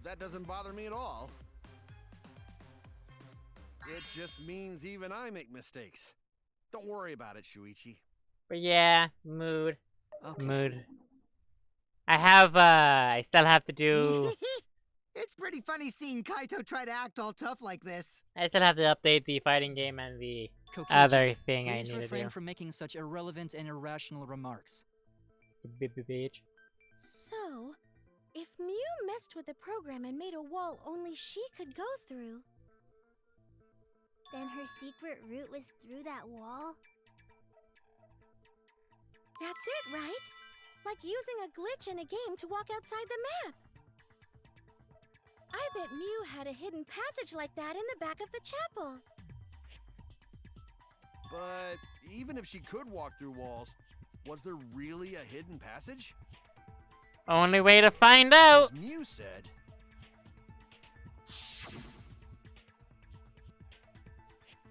That doesn't bother me at all. It just means even I make mistakes. Don't worry about it, Shuichi. But yeah, mood. Okay. Mood. I still have to do, It's pretty funny seeing Kaito try to act all tough like this. I still have to update the fighting game and the Kokichi, other thing I please need to refrain do. from making such irrelevant and irrational remarks. Bitch. So, if Mew messed with the program and made a wall only she could go through, Then her secret route was through that wall? that's it, right? Like using a glitch in a game to walk outside the map. I bet Mew had a hidden passage like that in the back of the chapel. But even if she could walk through walls, was there really a hidden passage? Only way to find out! As Mew said,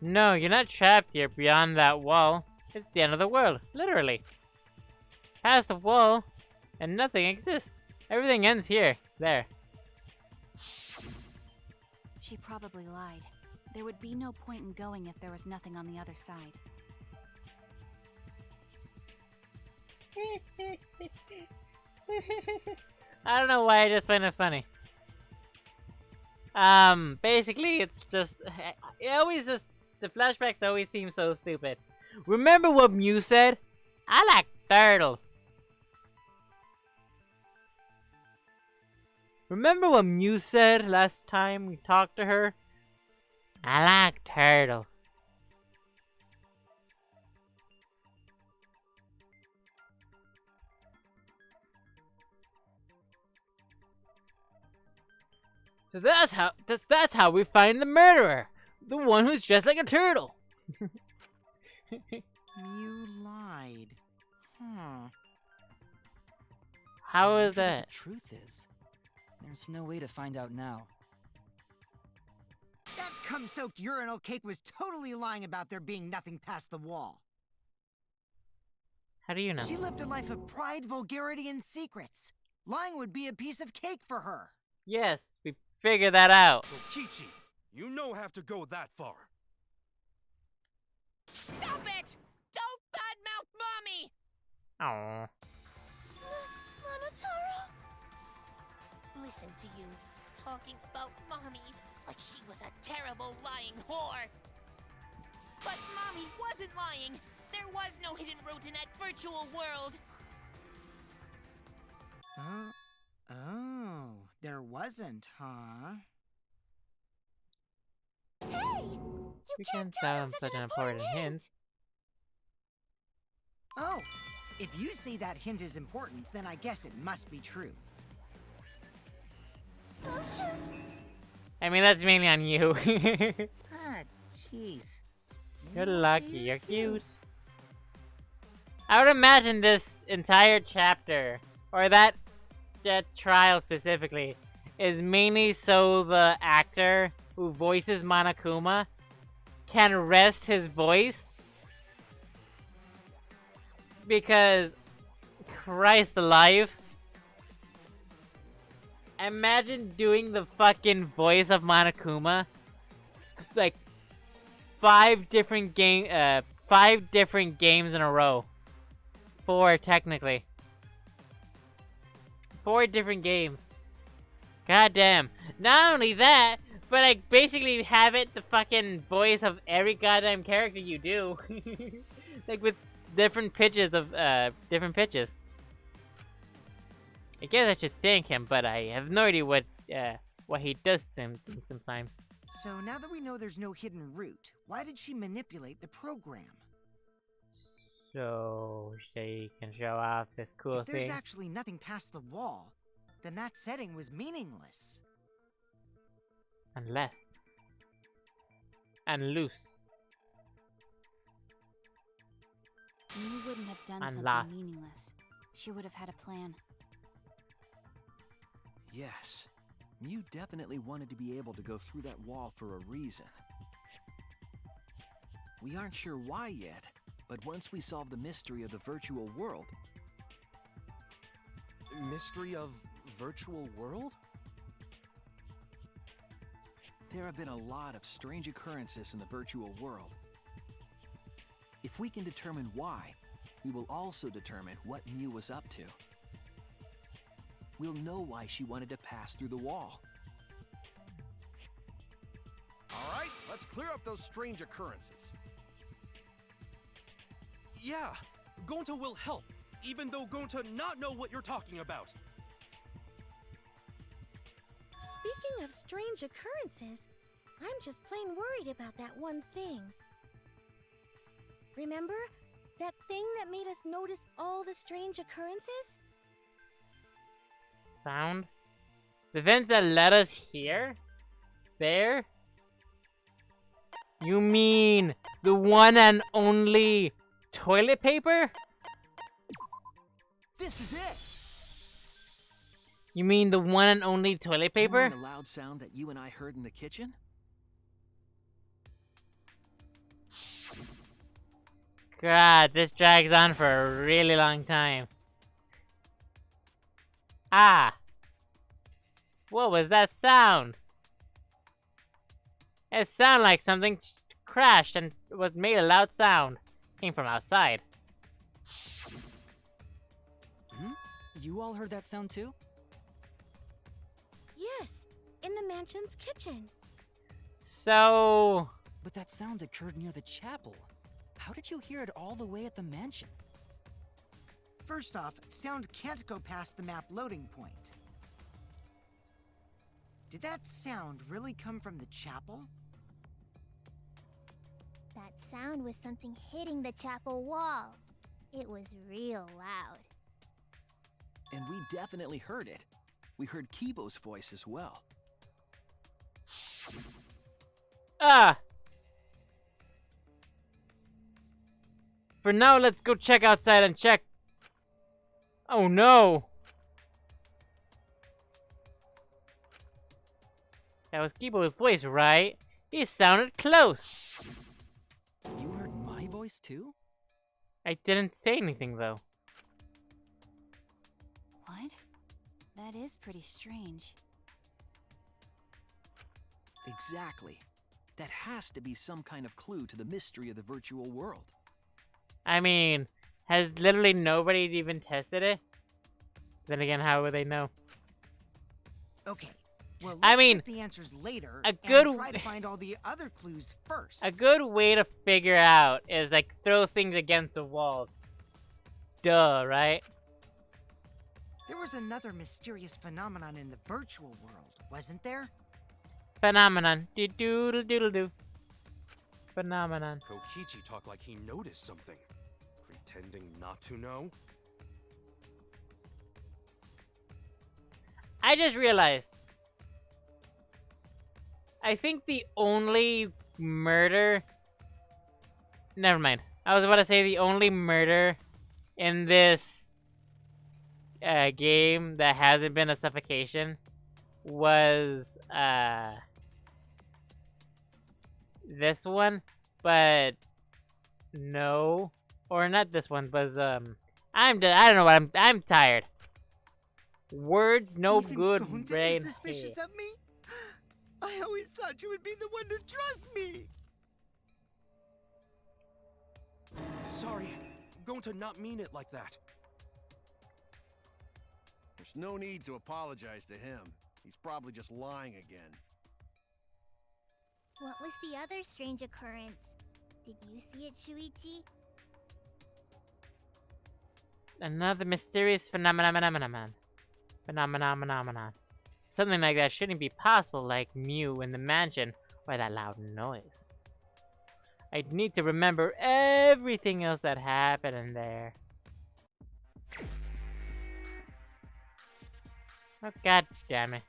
No, you're not trapped here beyond that wall. It's the end of the world, literally. Past the wall, and nothing exists. Everything ends here. There. She probably lied. There would be no point in going if there was nothing on the other side. I don't know why I just find it funny. Basically, it's just... It always just... The flashbacks always seem so stupid. Remember what Mew said? I like turtles. Remember what Mew said last time we talked to her? I like turtles. So that's how we find the murderer. The one who's just like a turtle. Mew lied. Huh. How I is wonder what that? The truth is, there There's no way to find out now. That cum-soaked urinal cake was totally lying about there being nothing past the wall. How do you know? She lived a life of pride, vulgarity, and secrets. Lying would be a piece of cake for her. Yes, we figured that out. Kokichi, you no have to go that far. Stop it! Don't badmouth Mommy! Oh. Monotaro? Listen to you, talking about Mommy like she was a terrible lying whore. But Mommy wasn't lying. There was no hidden route in that virtual world. Oh, there wasn't, huh? Hey! You can't tell him such an important hint. Oh, if you say that hint is important, then I guess it must be true. Oh, shoot! I mean, that's mainly on you. Ah, jeez. You're lucky, you're cute. I would imagine this entire chapter, or that trial specifically, is mainly so the actor who voices Monokuma can rest his voice. Because, Christ alive, imagine doing the fucking voice of Monokuma, like, 5 different games in a row. 4 technically. 4 different games. God damn. Not only that, but like basically have it the fucking voice of every goddamn character you do. Like with different pitches of different pitches. I guess I should thank him, but I have no idea what he does sometimes. So now that we know there's no hidden route, why did she manipulate the program? So she can show off this cool If there's thing. actually nothing past the wall, then that setting was meaningless. Unless. And loose. You wouldn't have done Unless. something meaningless. She would have had a plan. Yes. Miu definitely wanted to be able to go through that wall for a reason. We aren't sure why yet, but once we solve the mystery of the virtual world... Mystery of virtual world? There have been a lot of strange occurrences in the virtual world. If we can determine why, we will also determine what Miu was up to. We'll know why she wanted to pass through the wall. All right, let's clear up those strange occurrences. Yeah, Gonta will help, even though Gonta not know what you're talking about. Speaking of strange occurrences, I'm just plain worried about that one thing. Remember? That thing that made us notice all the strange occurrences? Sound? The vents that led us here? There? You mean the one and only toilet paper? This is it! You mean the one and only toilet paper? You mean the loud sound that you and I heard in the kitchen? God, this drags on for a really long time. Ah! What was that sound? It sounded like something crashed and was made a loud sound. Came from outside. You all heard that sound too? Yes, in the mansion's kitchen. So... But that sound occurred near the chapel. How did you hear it all the way at the mansion? First off, sound can't go past the map loading point. Did that sound really come from the chapel? That sound was something hitting the chapel wall. It was real loud. And we definitely heard it. We heard Kibo's voice as well. Ah! For now, let's go check outside and check. Oh no! That was Kibo's voice, right? He sounded close. You heard my voice too? I didn't say anything though. What? That is pretty strange. Exactly. That has to be some kind of clue to the mystery of the virtual world. I mean, has literally nobody even tested it? Then again, how would they know? Okay. Well, I let's mean, get the answers later a and good- try to find all the other clues first. A good way to figure out is like throw things against the walls. Duh, right? There was another mysterious phenomenon in the virtual world, wasn't there? Phenomenon. Doodle doodle doo. Phenomenon. Kokichi talked like he noticed something. Pretending not to know? I just realized. I think the only murder... Never mind. I was about to say the only murder in this game that hasn't been a suffocation was this one, but no, or not this one, but I don't know what I'm tired. Words no Even good, Gonta brain is suspicious hate. of me? I always thought you would be the one to trust me. Sorry, going to not mean it like that. There's no need to apologize to him. He's probably just lying again. What was the other strange occurrence? Did you see it, Shuichi? Another mysterious phenomenon. Something like that shouldn't be possible, like Mew in the mansion or that loud noise. I'd need to remember everything else that happened in there. Oh, god damn it.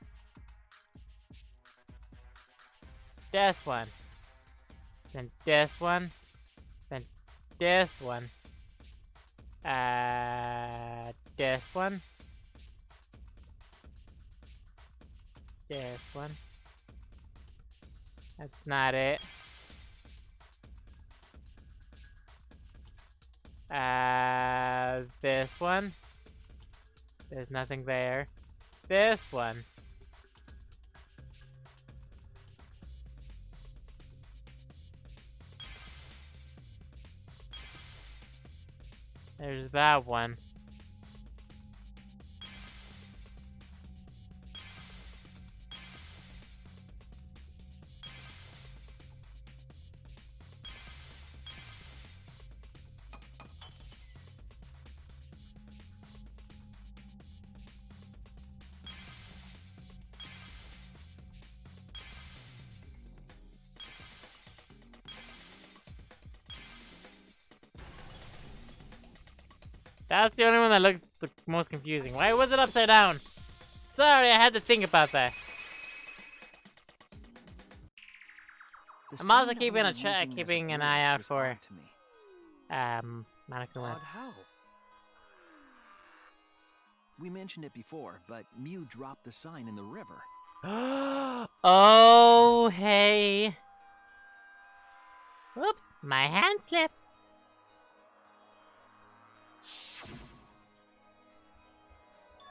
This one. Then this one. Then this one. This one. This one. That's not it. This one. There's nothing there. This one. There's that one. That's the only one that looks the most confusing. Why was it upside down? Sorry, I had to think about that. The I'm also sign that keeping we were a using as a keeping an bridge eye out was for odd to me. Monokuma. Odd how? We mentioned it before, but Mew dropped the sign in the river. Oh, hey. Whoops, my hand slipped.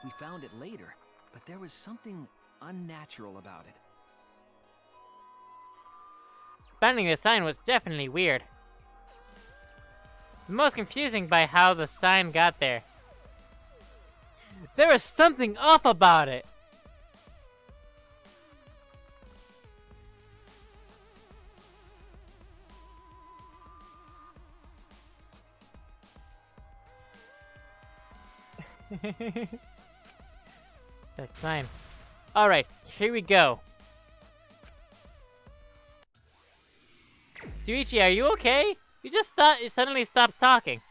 We found it later, but there was something unnatural about it. Finding the sign was definitely weird. Most confusing by how the sign got there. There was something off about it. That's fine. Alright, here we go. Shuichi, are you okay? You just thought you suddenly stopped talking.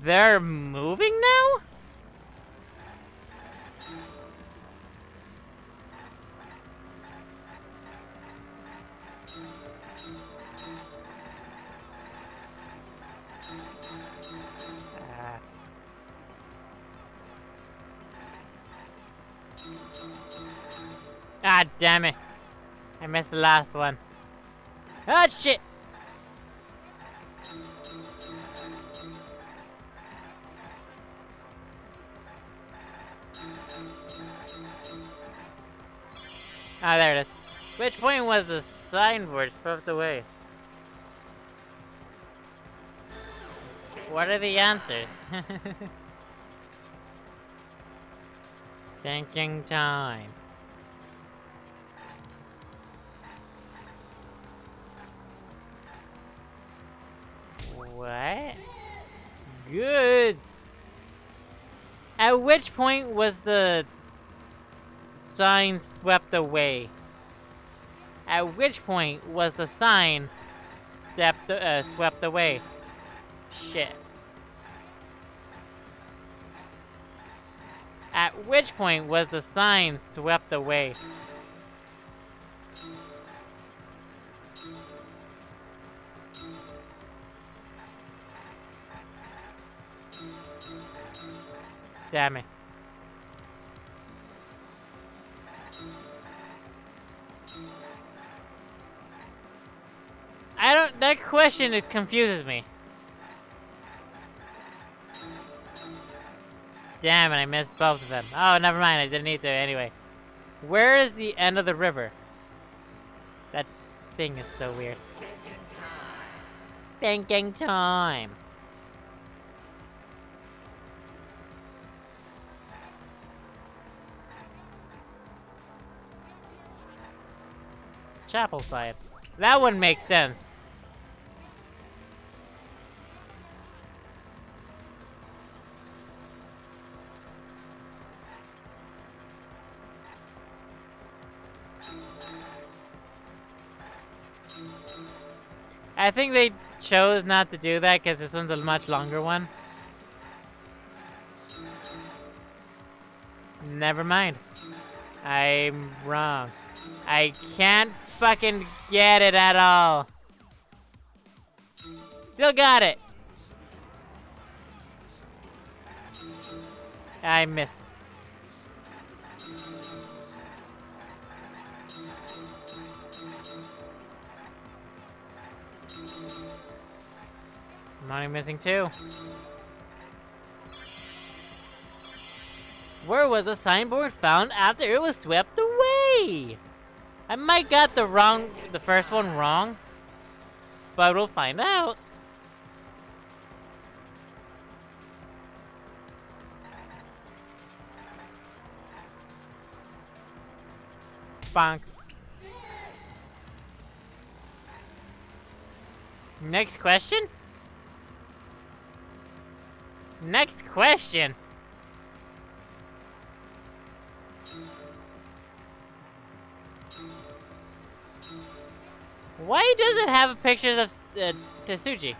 They're moving now? Ah, damn it. I missed the last one. Ah, shit! Ah, there it is. Which point was the signboard swept away? What are the answers? Thinking time. What? Good. At which point was the sign swept away? At which point was the sign swept away? Shit. At which point was the sign swept away? Damn it. That question, it confuses me. Damn it, I missed both of them. Oh, never mind, I didn't need to anyway. Where is the end of the river? That thing is so weird. Thinking time. Chapel side. That wouldn't make sense. I think they chose not to do that because this one's a much longer one. Never mind. I'm wrong. I can't fucking get it at all. Still got it. I missed. I'm only missing 2. Where was the signboard found after it was swept away? I might got the first one wrong, but we'll find out. Bonk. Next question? Next question. Why does it have pictures of Tetsuji?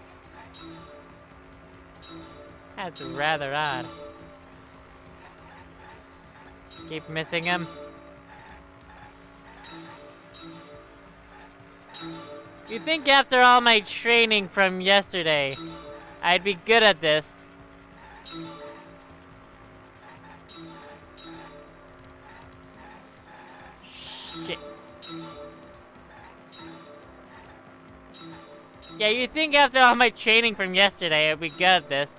That's rather odd. Keep missing him. You think after all my training from yesterday, I'd be good at this? Shit. Yeah, you think after all my training from yesterday, I'd be good at this.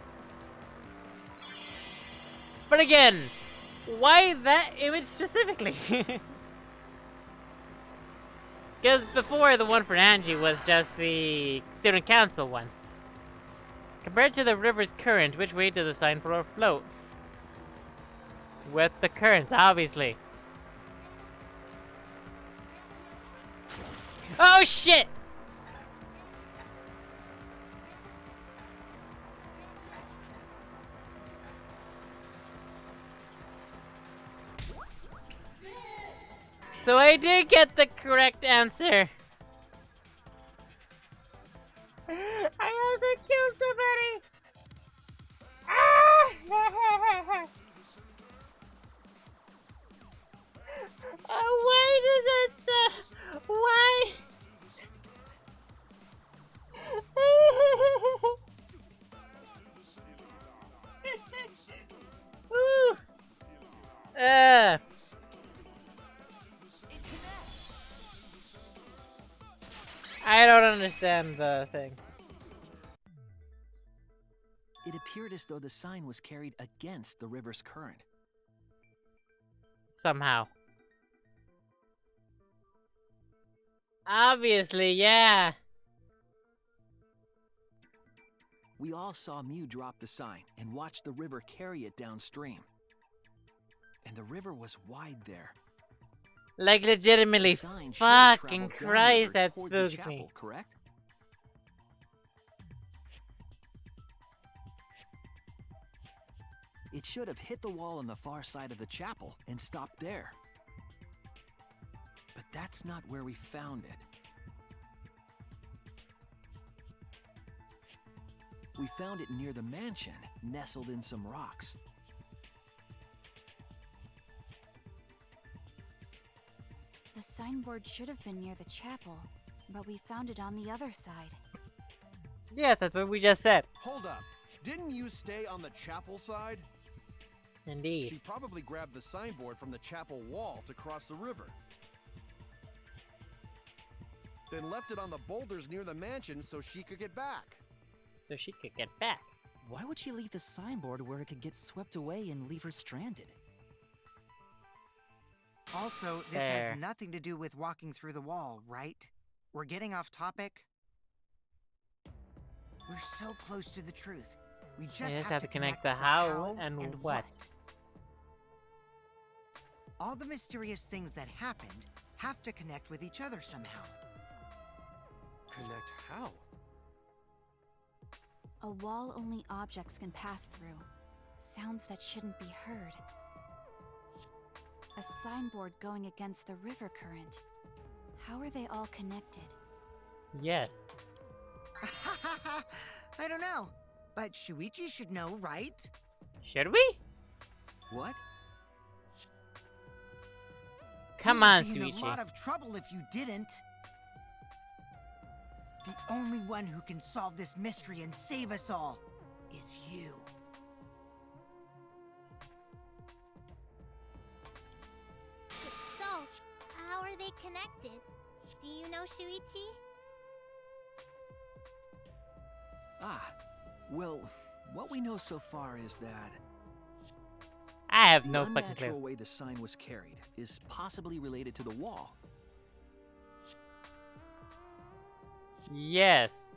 But again, why that image specifically? Because before, the one for Angie was just the student council one. Compared to the river's current, which way does the sign float? With the current, obviously. Oh shit! So I did get the correct answer. I also killed somebody. Why does it why? I don't understand the thing. It appeared as though the sign was carried against the river's current. Somehow. Obviously, yeah. We all saw Mew drop the sign and watch the river carry it downstream. And the river was wide there. Like legitimately, The sign should have fucking traveled Christ, downriver that toward the spooked chapel, me. correct? It should have hit the wall on the far side of the chapel and stopped there. But that's not where we found it. We found it near the mansion, nestled in some rocks. The signboard should have been near the chapel, but we found it on the other side. Yes, that's what we just said. Hold up. Didn't you stay on the chapel side? Indeed. She probably grabbed the signboard from the chapel wall to cross the river. Then left it on the boulders near the mansion so she could get back. So she could get back. Why would she leave the signboard where it could get swept away and leave her stranded? Also, this There. has nothing to do with walking through the wall, right? We're getting off topic. We're so close to the truth. We just have to connect the how and what. All the mysterious things that happened have to connect with each other somehow. Connect how? A wall only objects can pass through. Sounds that shouldn't be heard. A signboard going against the river current. How are they all connected? Yes. I don't know, but Shuichi should know, right? Should we? What? Come on, You'd be in a Suichi. lot of trouble if you didn't. The only one who can solve this mystery and save us all is you. So, how are they connected? Do you know, Shuichi? Ah, well, what we know so far is that I have the no fucking unnatural clue. way the sign was carried is possibly related to the wall. Yes.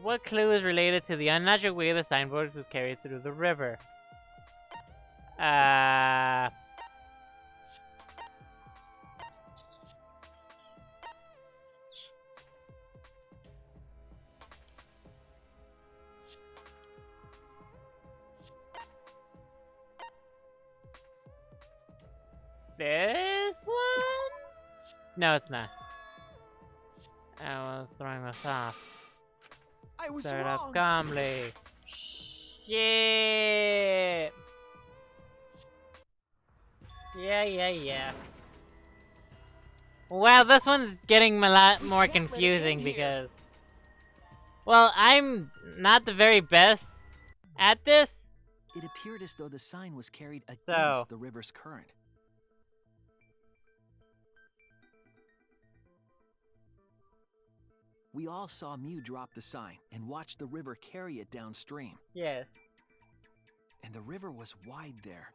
What clue is related to the unnatural way the signboard was carried through the river? This one? No, it's not. I was throwing us off. I was Start wrong. up calmly. Shit. Yeah. Well, this one's getting a lot more can't let it confusing end here. because... Well, I'm not the very best at this. It appeared as though the sign was carried against So. the river's current. We all saw Mew drop the sign and watch the river carry it downstream. Yes. And the river was wide there.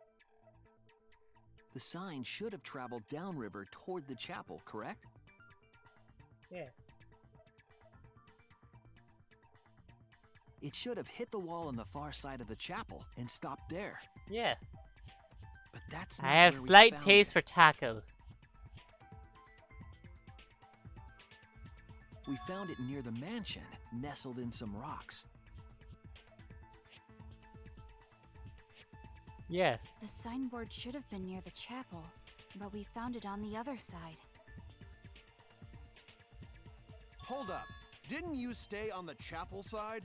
The sign should have traveled downriver toward the chapel, correct? Yeah. It should have hit the wall on the far side of the chapel and stopped there. Yes. But that's I not have where we slight found taste it. for tacos. We found it near the mansion, nestled in some rocks. Yes. The signboard should have been near the chapel, but we found it on the other side. Hold up. Didn't you stay on the chapel side?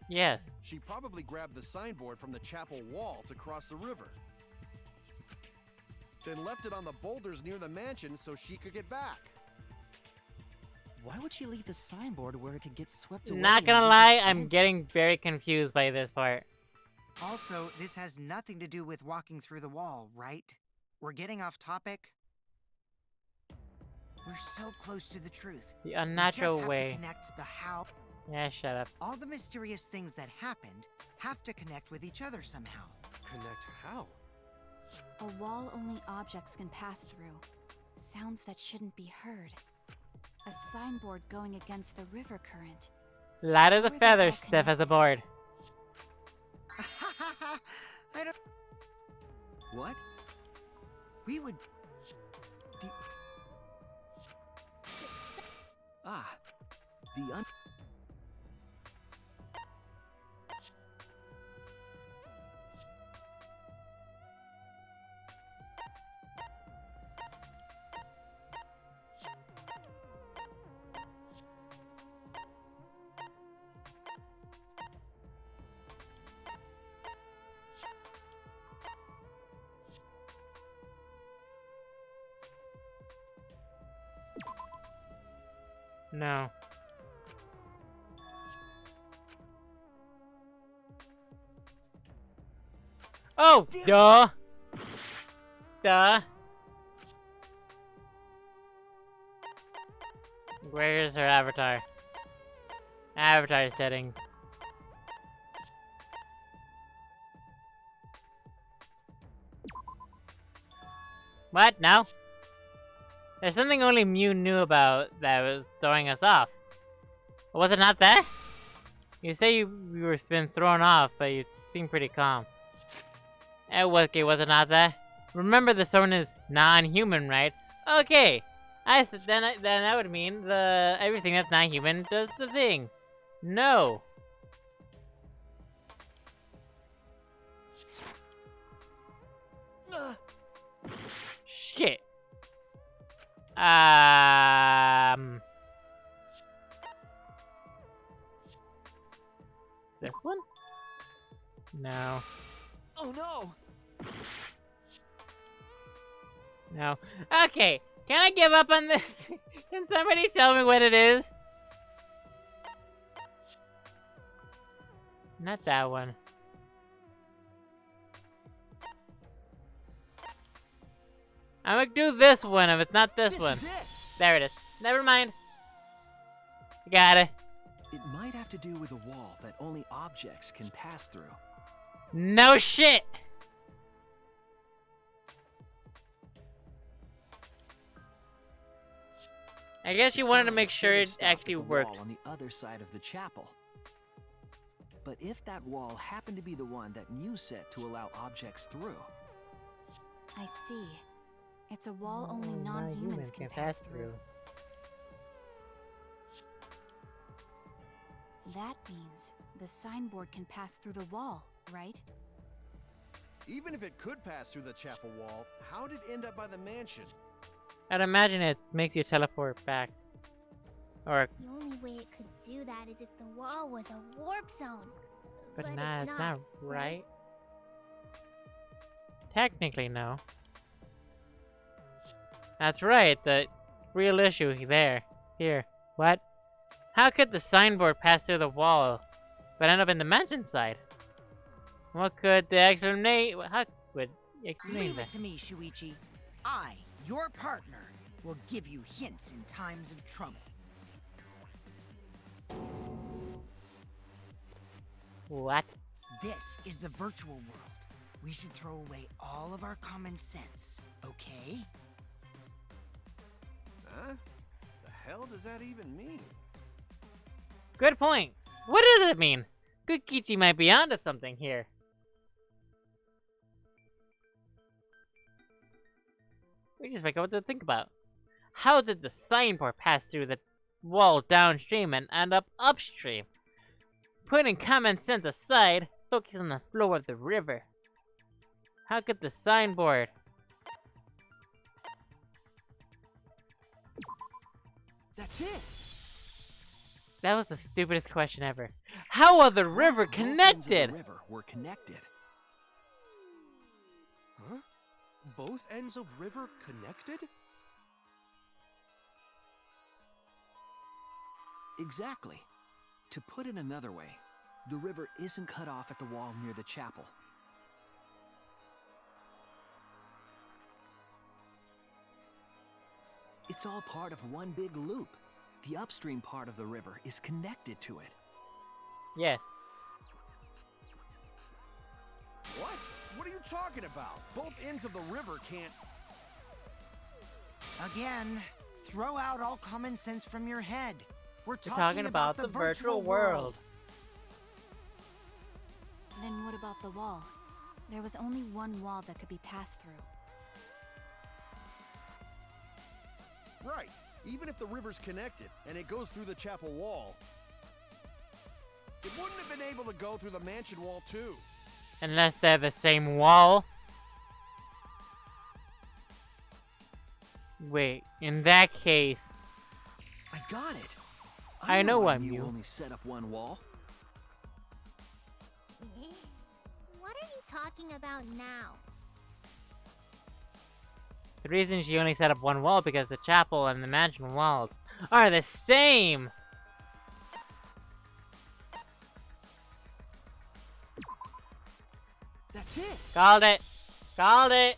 Yes. She probably grabbed the signboard from the chapel wall to cross the river. Then left it on the boulders near the mansion so she could get back. Why would she leave the signboard where it could get swept away? Not and gonna leave lie, it I'm stranded? getting very confused by this part. Also, this has nothing to do with walking through the wall, right? We're getting off topic. We're so close to the truth. The We unnatural just have way. to connect the how. Yeah, shut up. All the mysterious things that happened have to connect with each other somehow. Connect how? A wall only objects can pass through. Sounds that shouldn't be heard. A signboard going against the river current. Light as a How are they feather, all stiff as a connected? board. I don't. What? We would. Ah, the un. No. Oh, duh. Duh. Where's her avatar? Avatar settings. What? No? There's something only Mew knew about that was throwing us off. Was it not that? You say you were been thrown off, but you seem pretty calm. Okay, was it not that? Remember the zone is non-human, right? Okay. I said then that would mean the everything that's not human does the thing. No. Shit. This one? No. Oh no! No. Okay. Can I give up on this? Can somebody tell me what it is? Not that one. I'm gonna do this one if it's not this one. Is it. There it is. Never mind. Got it. It might have to do with a wall that only objects can pass through. No shit. I guess you wanted to Besides, make sure have it stopped at actually the worked. wall on the other side of the chapel. But if that wall happened to be the one that Mew set to allow objects through, I see. It's a wall only non-humans can pass through. That means the signboard can pass through the wall, right? Even if it could pass through the chapel wall, how did it end up by the mansion? I'd imagine it makes you teleport back. Or, The only way it could do that is if the wall was a warp zone. but it's nah, it's not right? right. Technically, no. That's right, the real issue there. Here. What? How could the signboard pass through the wall, but end up in the mansion side? What could the explanation? How would you explain Leave it that? to me, Shuichi. I, your partner, will give you hints in times of trouble. What? This is the virtual world. We should throw away all of our common sense, okay? Huh? The hell does that even mean? Good point. What does it mean? Good Kichi might be onto something here. We just forgot what to think about. How did the signboard pass through the wall downstream and end up upstream? Putting common sense aside, focus on the flow of the river. How could the signboard... that's it! That was the stupidest question ever. How are the river Both ends of the connected? river were connected. Huh? Both ends of river connected? Exactly. To put it another way, the river isn't cut off at the wall near the chapel. It's all part of one big loop. The upstream part of the river is connected to it. Yes. What? What are you talking about? Both ends of the river can't... Again, throw out all common sense from your head. We're We're talking about the virtual world. Then what about the wall? There was only one wall that could be passed through. Right. Even if the river's connected and it goes through the chapel wall, it wouldn't have been able to go through the mansion wall too. Unless they're the same wall. Wait, in that case... I got it. I know why I'm you you. only set up one wall. What are you talking about now? The reason she only set up one wall because the chapel and the mansion walls are the same! That's it. Called it! Called it!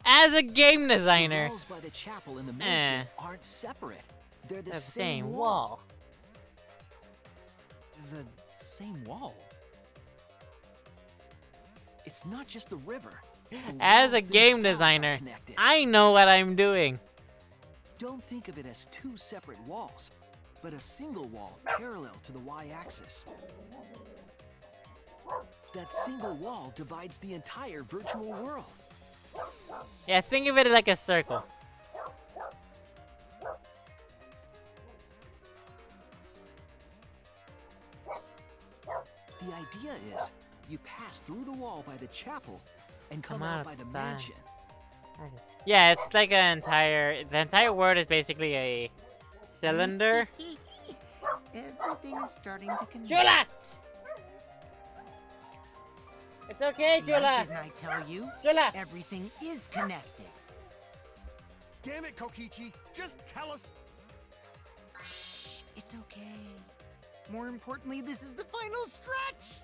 As a game The designer, walls by the chapel and the mansion aren't separate. They're the the same same wall. wall. The same wall. It's not just the river. The As a walls game themselves are designer, connected. I know what I'm doing. Don't think of it as two separate walls, but a single wall parallel to the y-axis. That single wall divides the entire virtual world. Yeah, think of it like a circle. The idea is, you pass through the wall by the chapel and come Come out out by the the side. mansion. Yeah, it's like the entire world is basically a cylinder. Everything is starting to connect. Chula! It's okay, Now, Chula! didn't I tell you? Chula! Everything is connected. Damn it, Kokichi! Just tell us. It's okay. More importantly, this is the final stretch.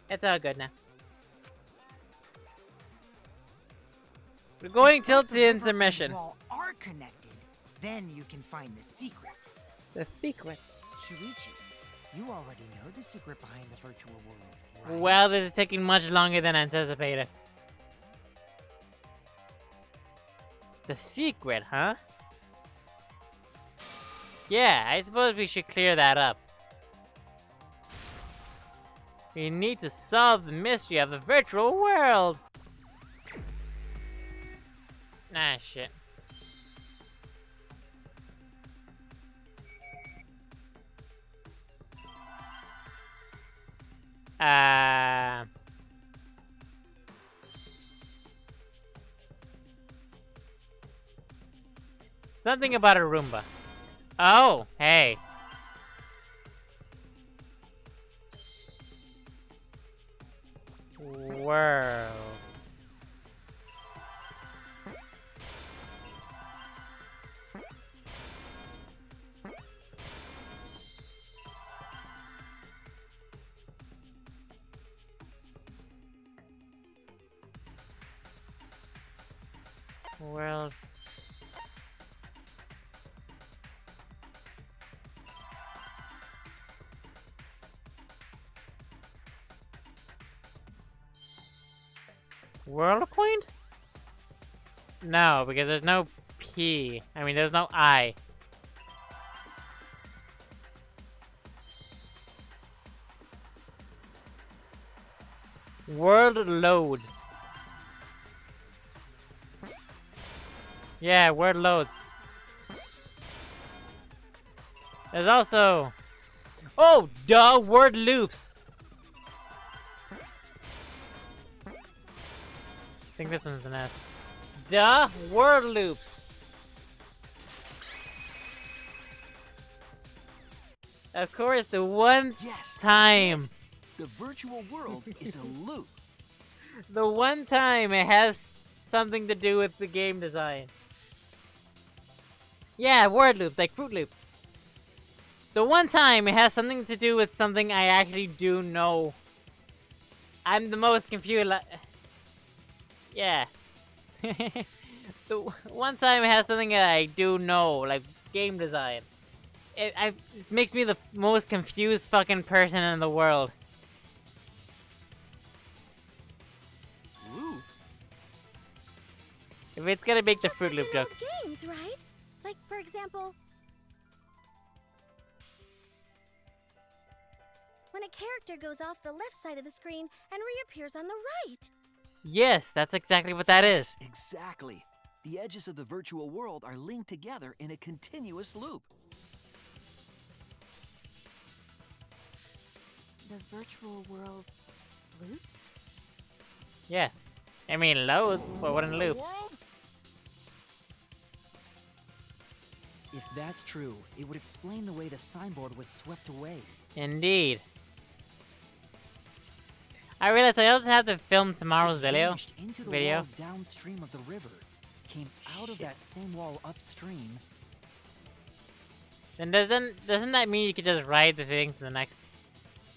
It's all good now. We're going till the intermission. All are connected. Then you can find the secret. The secret. Shuichi, you already know the secret behind the virtual world, right? Well, this is taking much longer than anticipated. The secret, huh? Yeah, I suppose we should clear that up. We need to solve the mystery of the virtual world. Ah, shit. Something about a Roomba. Oh, hey. World. World. World point? No, because there's no P. I mean, there's no I. World loads. Yeah, word loads. There's also... Oh, duh, word loops. I think this one's an S. Duh, word loops. Of course, the one Yes, time. the virtual world is a loop. The one time it has something to do with the game design. Yeah, word loops, like Fruit Loops. The one time it has something to do with something I actually do know. I'm the most confused. Yeah. The one time it has something that I do know, like game design. It makes me the most confused fucking person in the world. Loop? If it's gonna make the Just Fruit like Loop in joke. old games, right? Like, for example, when a character goes off the left side of the screen and reappears on the right. Yes, that's exactly what that is. Exactly. The edges of the virtual world are linked together in a continuous loop. The virtual world loops? Yes. I mean, loads, but wouldn't loop. If that's true, it would explain the way the signboard was swept away. Indeed. I realized I also have to film tomorrow's It video. vanished into the wall downstream of the river, came out of that same wall upstream. Then doesn't that mean you could just ride the thing to the next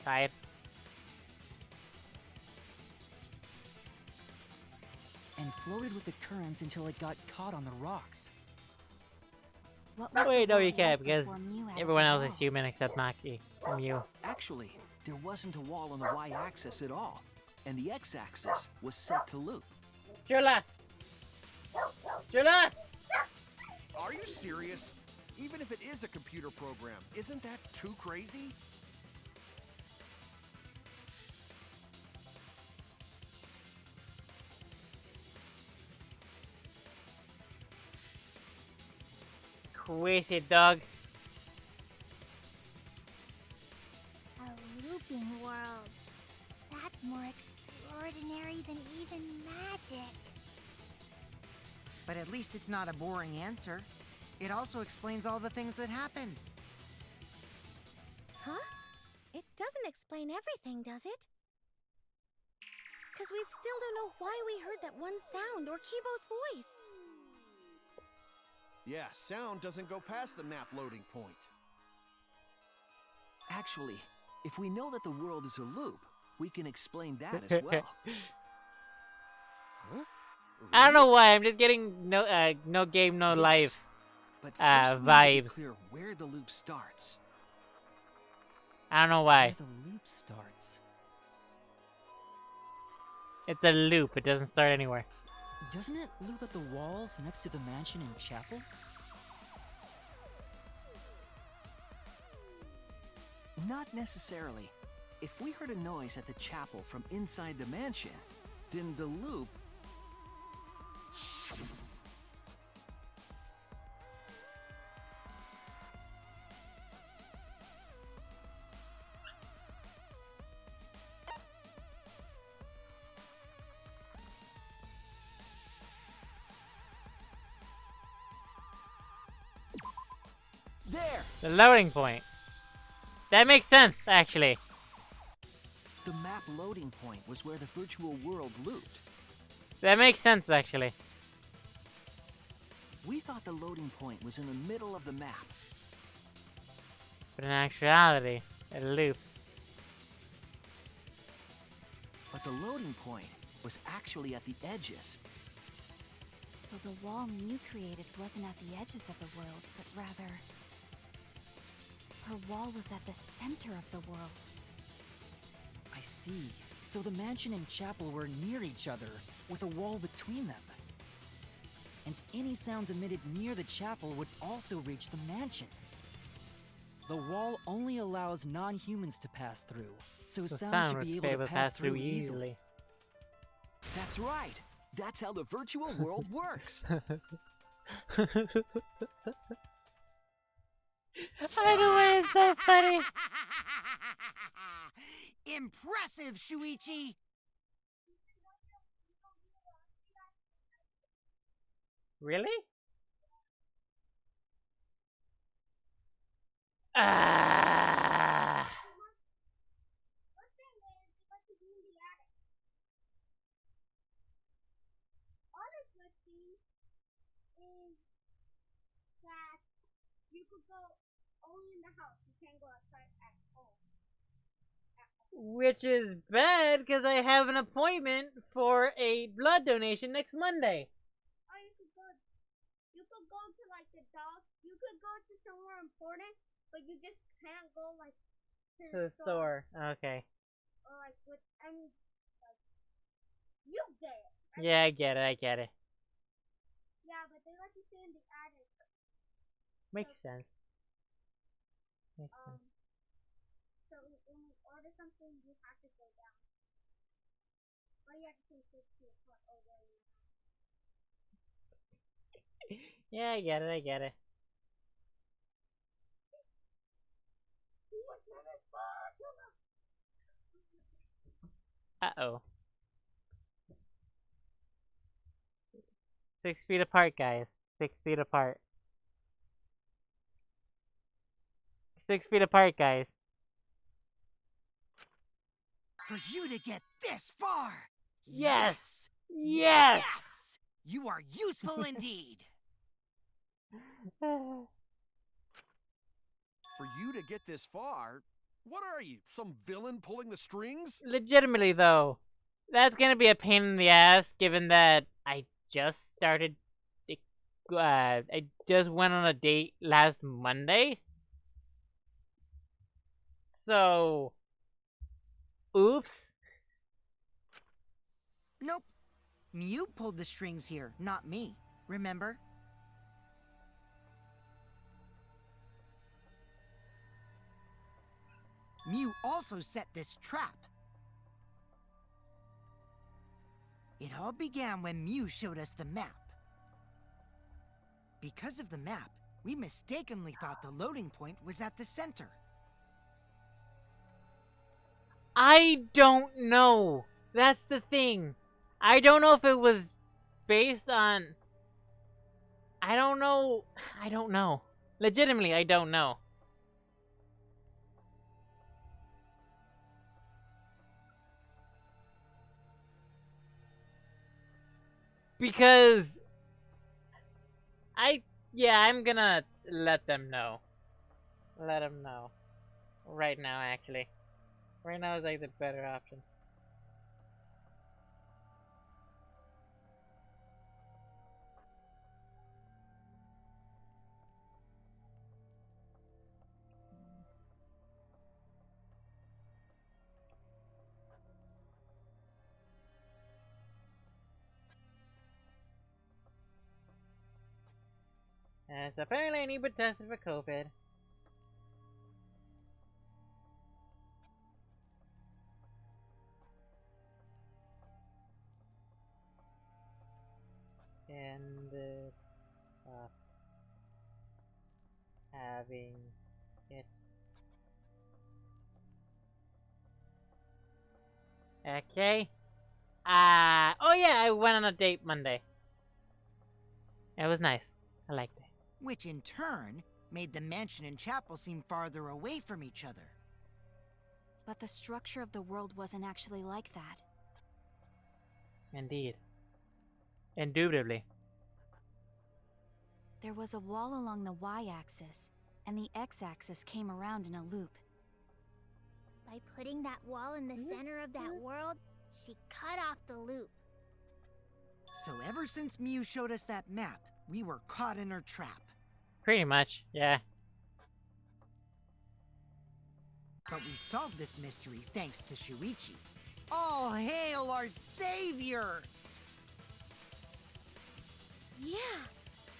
side? And floated with the currents until it got caught on the rocks. What was Wait, the no, wall you can't like because before Mew added everyone the else wall? is human except Maki and you. Actually, there wasn't a wall on the y-axis at all, and the x-axis was set to loop. Chula! Chula! Are you serious? Even if it is a computer program, isn't that too crazy? Crazy dog. A looping world. That's more extraordinary than even magic. But at least it's not a boring answer. It also explains all the things that happened. Huh? It doesn't explain everything, does it? Because we still don't know why we heard that one sound or Kibo's voice. Yeah, sound doesn't go past the map loading point. Actually, if we know that the world is a loop, we can explain that as well. Huh? I don't know why, I'm just getting no game, no Yes, life but first we need to be vibes. clear where the loop starts. I don't know Where why. the loop starts. It's a loop, it doesn't start anywhere. Doesn't it loop at the walls next to the mansion and chapel? Not necessarily. If we heard a noise at the chapel from inside the mansion, then the loop... There! The loading point. That makes sense, actually. The map loading point was where the virtual world looped. That makes sense, actually. We thought the loading point was in the middle of the map. But in actuality, it loops. But the loading point was actually at the edges. So the wall Mew created wasn't at the edges of the world, but rather... her wall was at the center of the world. I see. So the mansion and chapel were near each other, with a wall between them. And any sounds emitted near the chapel would also reach the mansion. The wall only allows non-humans to pass through, so The sound should would be able to pass through easily. That's right. That's how the virtual world works. Either way, it's so funny. Impressive, Shuichi! Really? Ah. What's that way? What to do in the attic? Other good thing is that you could go only in the house. You can't go outside at home. Which is bad because I have an appointment for a blood donation next Monday. Or you could go. You could go to like the dog. You could go to somewhere important, but you just can't go like To the store. Okay. or like with any like you get it. Right? Yeah, I get it. I get it. Yeah, but they let you stay in the attic. Makes sense. Makes sense. So when you order something, you have to go down. Or you have to take 6 o'clock over. Yeah, I get it. I get it. Uh-oh. 6 feet apart, guys. 6 feet apart. 6 feet apart, guys. For you to get this far! Yes! Yes! Yes! You are useful indeed! For you to get this far, what are you, some villain pulling the strings? Legitimately, though, that's gonna be a pain in the ass, given that I just started. I just went on a date last Monday. So, oops. Nope. Miu pulled the strings here, not me. Remember? Miu also set this trap. It all began when Miu showed us the map. Because of the map, we mistakenly thought the loading point was at the center. I don't know. That's the thing. I don't know if it was based on. I don't know. I don't know. Legitimately, I don't know. Because I'm gonna let them know. Let them know. Right now, actually. Right now is like the better option. And so apparently I need to be tested for COVID. And having it. Okay. Oh yeah, I went on a date Monday. It was nice. I liked it. Which in turn made the mansion and chapel seem farther away from each other. But the structure of the world wasn't actually like that. Indeed. Indubitably. There was a wall along the y-axis, and the x-axis came around in a loop. By putting that wall in the center of that world, she cut off the loop. So ever since Miu showed us that map, we were caught in her trap. Pretty much, yeah. But we solved this mystery thanks to Shuichi. All hail our savior! Yeah,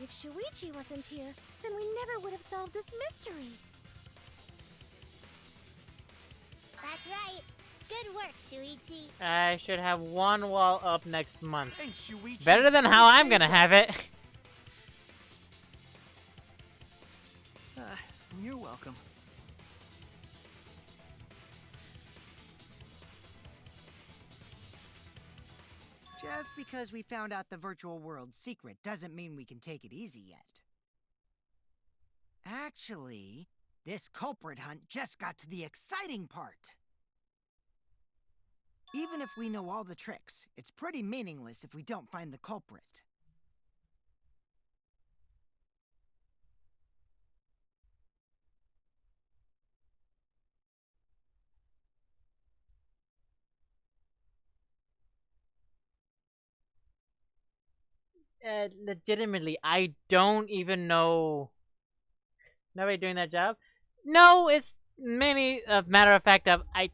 if Shuichi wasn't here, then we never would have solved this mystery. That's right. Good work, Shuichi. I should have one wall up next month. Thanks, Shuichi. Better than how I'm gonna have it. welcome. Just because we found out the virtual world's secret doesn't mean we can take it easy yet. Actually, this culprit hunt just got to the exciting part. Even if we know all the tricks, it's pretty meaningless if we don't find the culprit. Legitimately, I don't even know. Nobody doing that job? No, it's mainly a matter of fact of I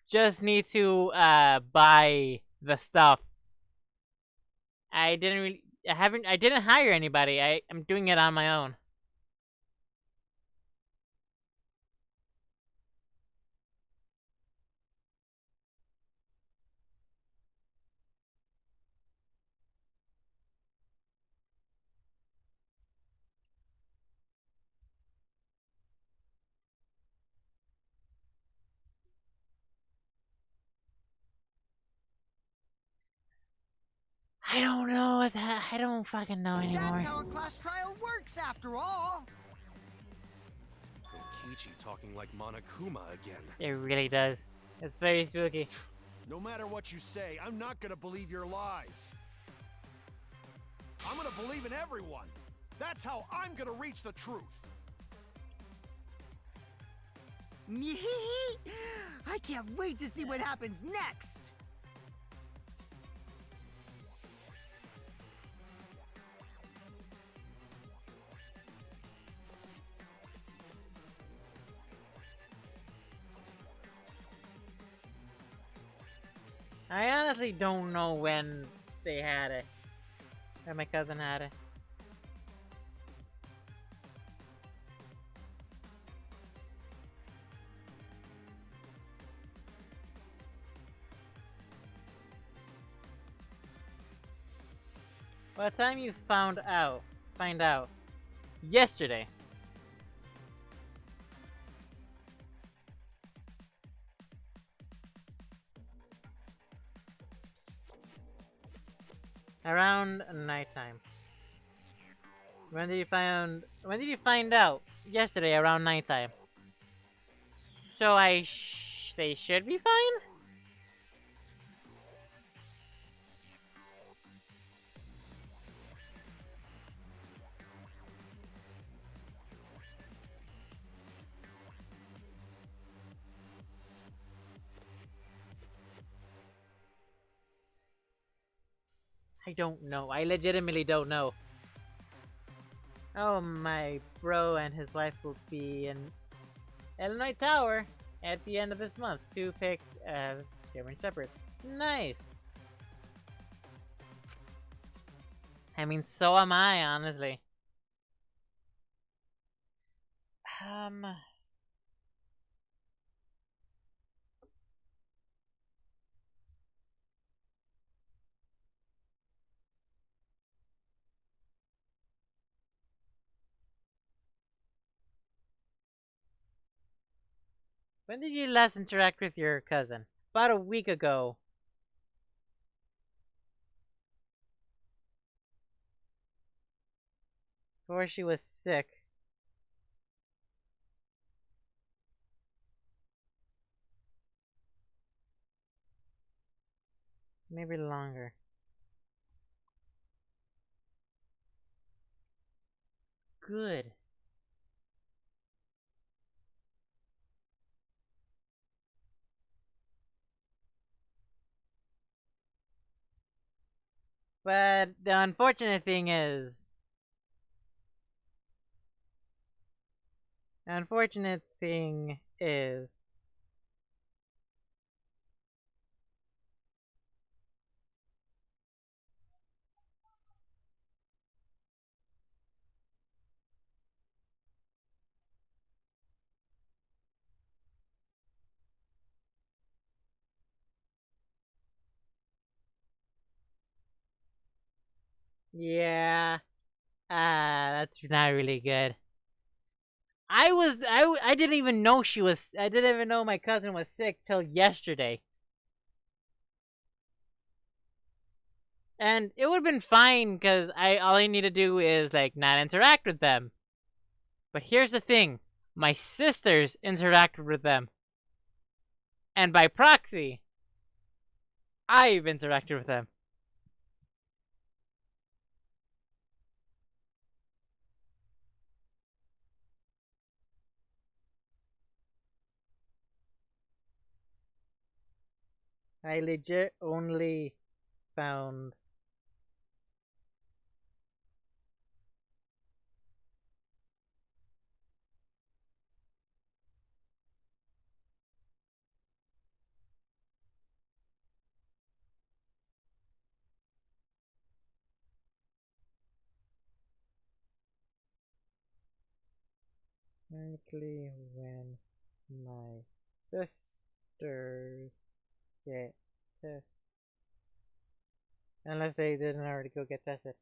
just need to buy the stuff. I didn't really, I didn't hire anybody. I'm doing it on my own. I don't know. I don't fucking know anymore. That's how a class trial works, after all. Kokichi talking like Monokuma again. It really does. It's very spooky. No matter what you say, I'm not gonna believe your lies. I'm gonna believe in everyone. That's how I'm gonna reach the truth. I can't wait to see what happens next. I honestly don't know when they had it. When my cousin had it. By the time you find out, yesterday. Around nighttime. When did you find out? Yesterday around nighttime. So they should be fine? I don't know. I legitimately don't know. Oh, my bro and his wife will be in Illinois Tower at the end of this month to pick German Shepherds. Nice. I mean, so am I, honestly. When did you last interact with your cousin? About a week ago. Before she was sick. Maybe longer. Good. But the unfortunate thing is... Yeah. That's not really good. I didn't even know I didn't even know my cousin was sick till yesterday. And it would have been fine because all I need to do is like not interact with them. But here's the thing. My sisters interacted with them. And by proxy, I've interacted with them. I legit only found frankly when my sisters get tested. Unless they didn't already go get tested.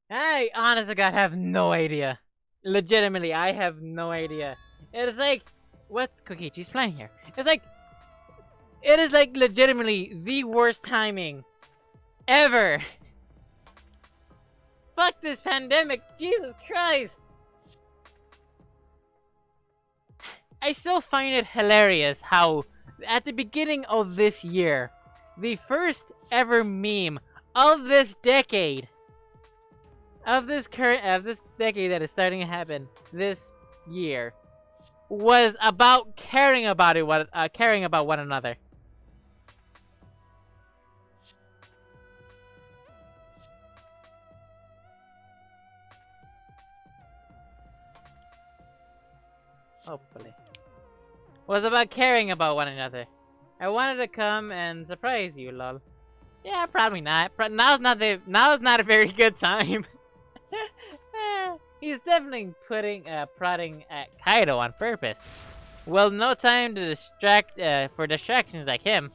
I honest to God have no idea. Legitimately, I have no idea. It's like, what's Kokichi's plan here? It's like, it is like legitimately the worst timing ever. Fuck this pandemic, Jesus Christ. I still find it hilarious how at the beginning of this year, the first ever meme of this decade, of this decade that is starting to happen this year, was about caring about one another. Hopefully. Was about caring about one another. I wanted to come and surprise you, lol. Yeah, probably not. Now's not a very good time. He's definitely prodding at Kaido on purpose. Well, no time to for distractions like him.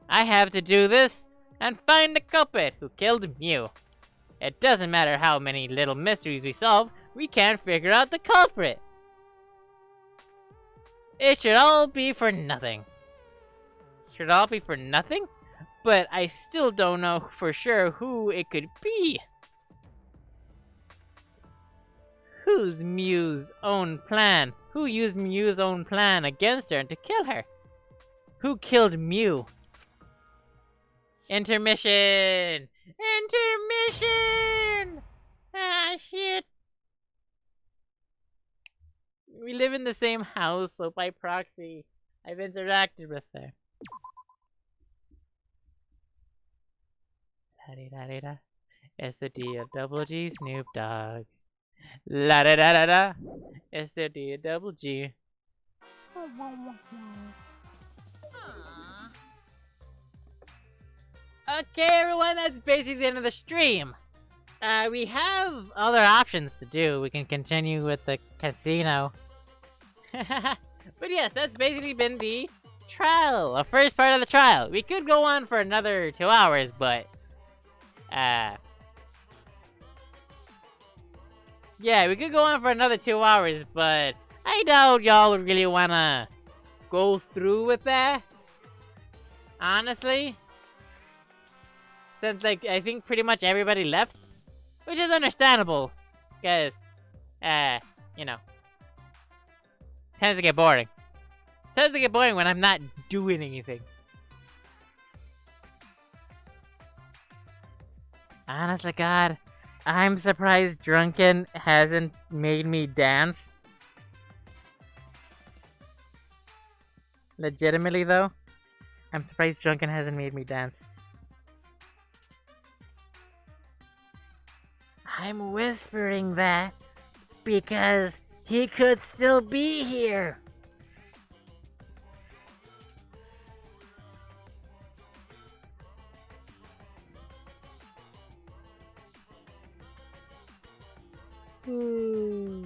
I have to do this and find the culprit who killed Miu. It doesn't matter how many little mysteries we solve, we can't figure out the culprit. It should all be for nothing. Should all be for nothing? But I still don't know for sure who it could be. Who's Miu's own plan? Who used Miu's own plan against her to kill her? Who killed Miu? Intermission! Intermission! Ah, shit. We live in the same house, so by proxy, I've interacted with her. La-di-da-di-da. S-O-D-O-double-G Snoop Dogg. La-da-da-da-da. S-O-D-O-double-G. Okay, everyone, that's basically the end of the stream. We have other options to do. We can continue with the casino. But yes, that's basically been the trial, the first part of the trial. We could go on for another 2 hours, but yeah, we could go on for another 2 hours, but I doubt y'all would really wanna go through with that. Honestly. Since, like, I think pretty much everybody left. Which is understandable. Because, you know. Tends to get boring. Tends to get boring when I'm not doing anything. Honestly, God, I'm surprised Drunken hasn't made me dance. Legitimately, though, I'm surprised Drunken hasn't made me dance. I'm whispering that because he could still be here. Ooh.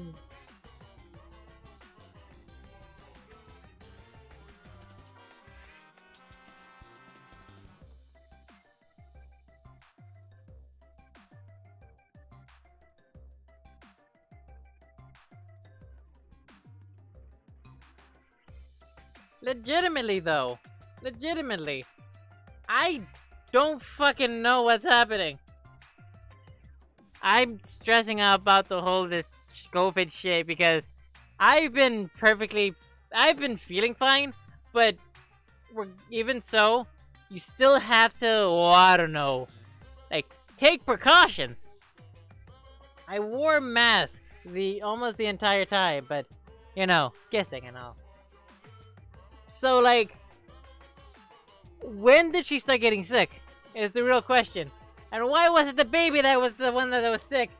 Legitimately, though. Legitimately. I don't fucking know what's happening. I'm stressing out about the whole this COVID shit because I've been feeling fine, but even so, you still have to, I don't know, like, take precautions. I wore a mask almost the entire time, but, you know, kissing and all. So, like, when did she start getting sick? Is the real question. And why was it the baby that was the one that was sick?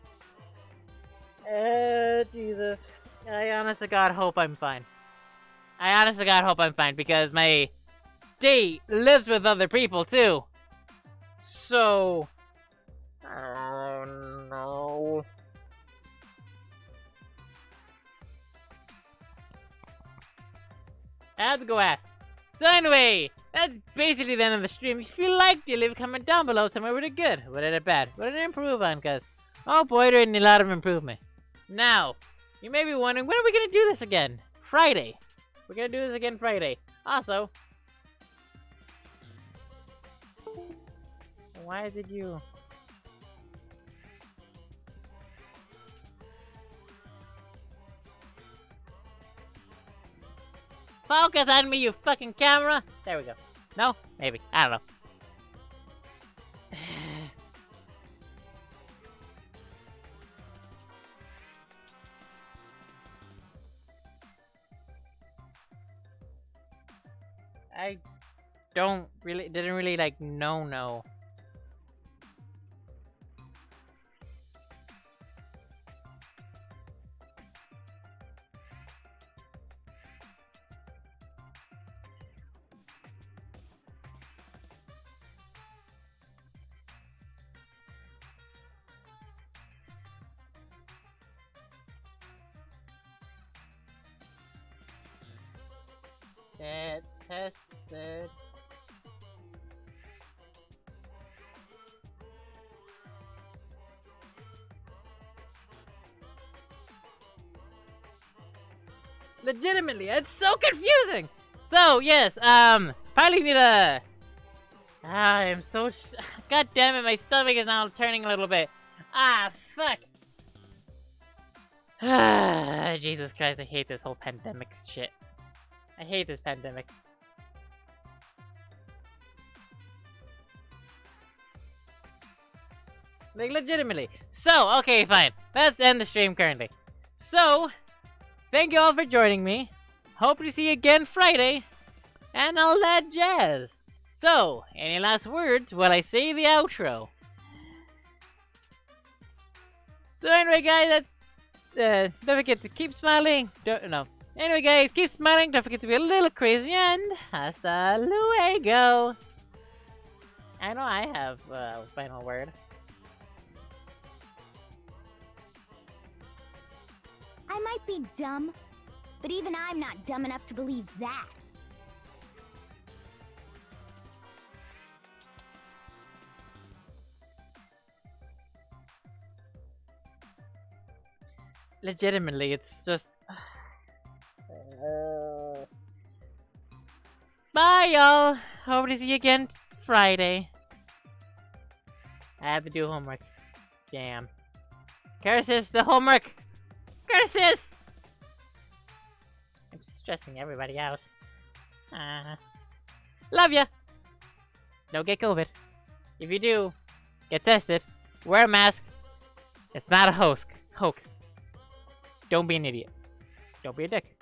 Jesus. I honest to God hope I'm fine. I honest to God hope I'm fine because my date lives with other people too. So... oh no. I have to go ask. So anyway, that's basically the end of the stream. If you liked it, leave a comment down below. Tell me what did good, what did it bad, what did it improve on, cause oh boy, there ain't a lot of improvement. Now, you may be wondering, when are we gonna do this again? Friday. We're gonna do this again Friday. Also, why did you... focus on me, you fucking camera! There we go. No? Maybe. I don't know. I didn't really like no. Get tested. Legitimately, it's so confusing. So yes, probably need a. I'm so. God damn it, my stomach is now turning a little bit. Ah, fuck. Jesus Christ, I hate this whole pandemic shit. I hate this pandemic. Like, legitimately. So, okay, fine. Let's end the stream currently. So, thank you all for joining me. Hope to see you again Friday. And all that jazz. So, any last words while I say the outro? So anyway, guys, don't forget to keep smiling. Anyway, guys, keep smiling. Don't forget to be a little crazy, and hasta luego. I know I have a final word. I might be dumb, but even I'm not dumb enough to believe that. Legitimately, it's just... Bye, y'all. Hope to see you again Friday. I have to do homework. Damn. Curses, the homework! Curses! I'm stressing everybody out. Love ya! Don't get COVID. If you do, get tested. Wear a mask. It's not a hoax. Don't be an idiot. Don't be a dick.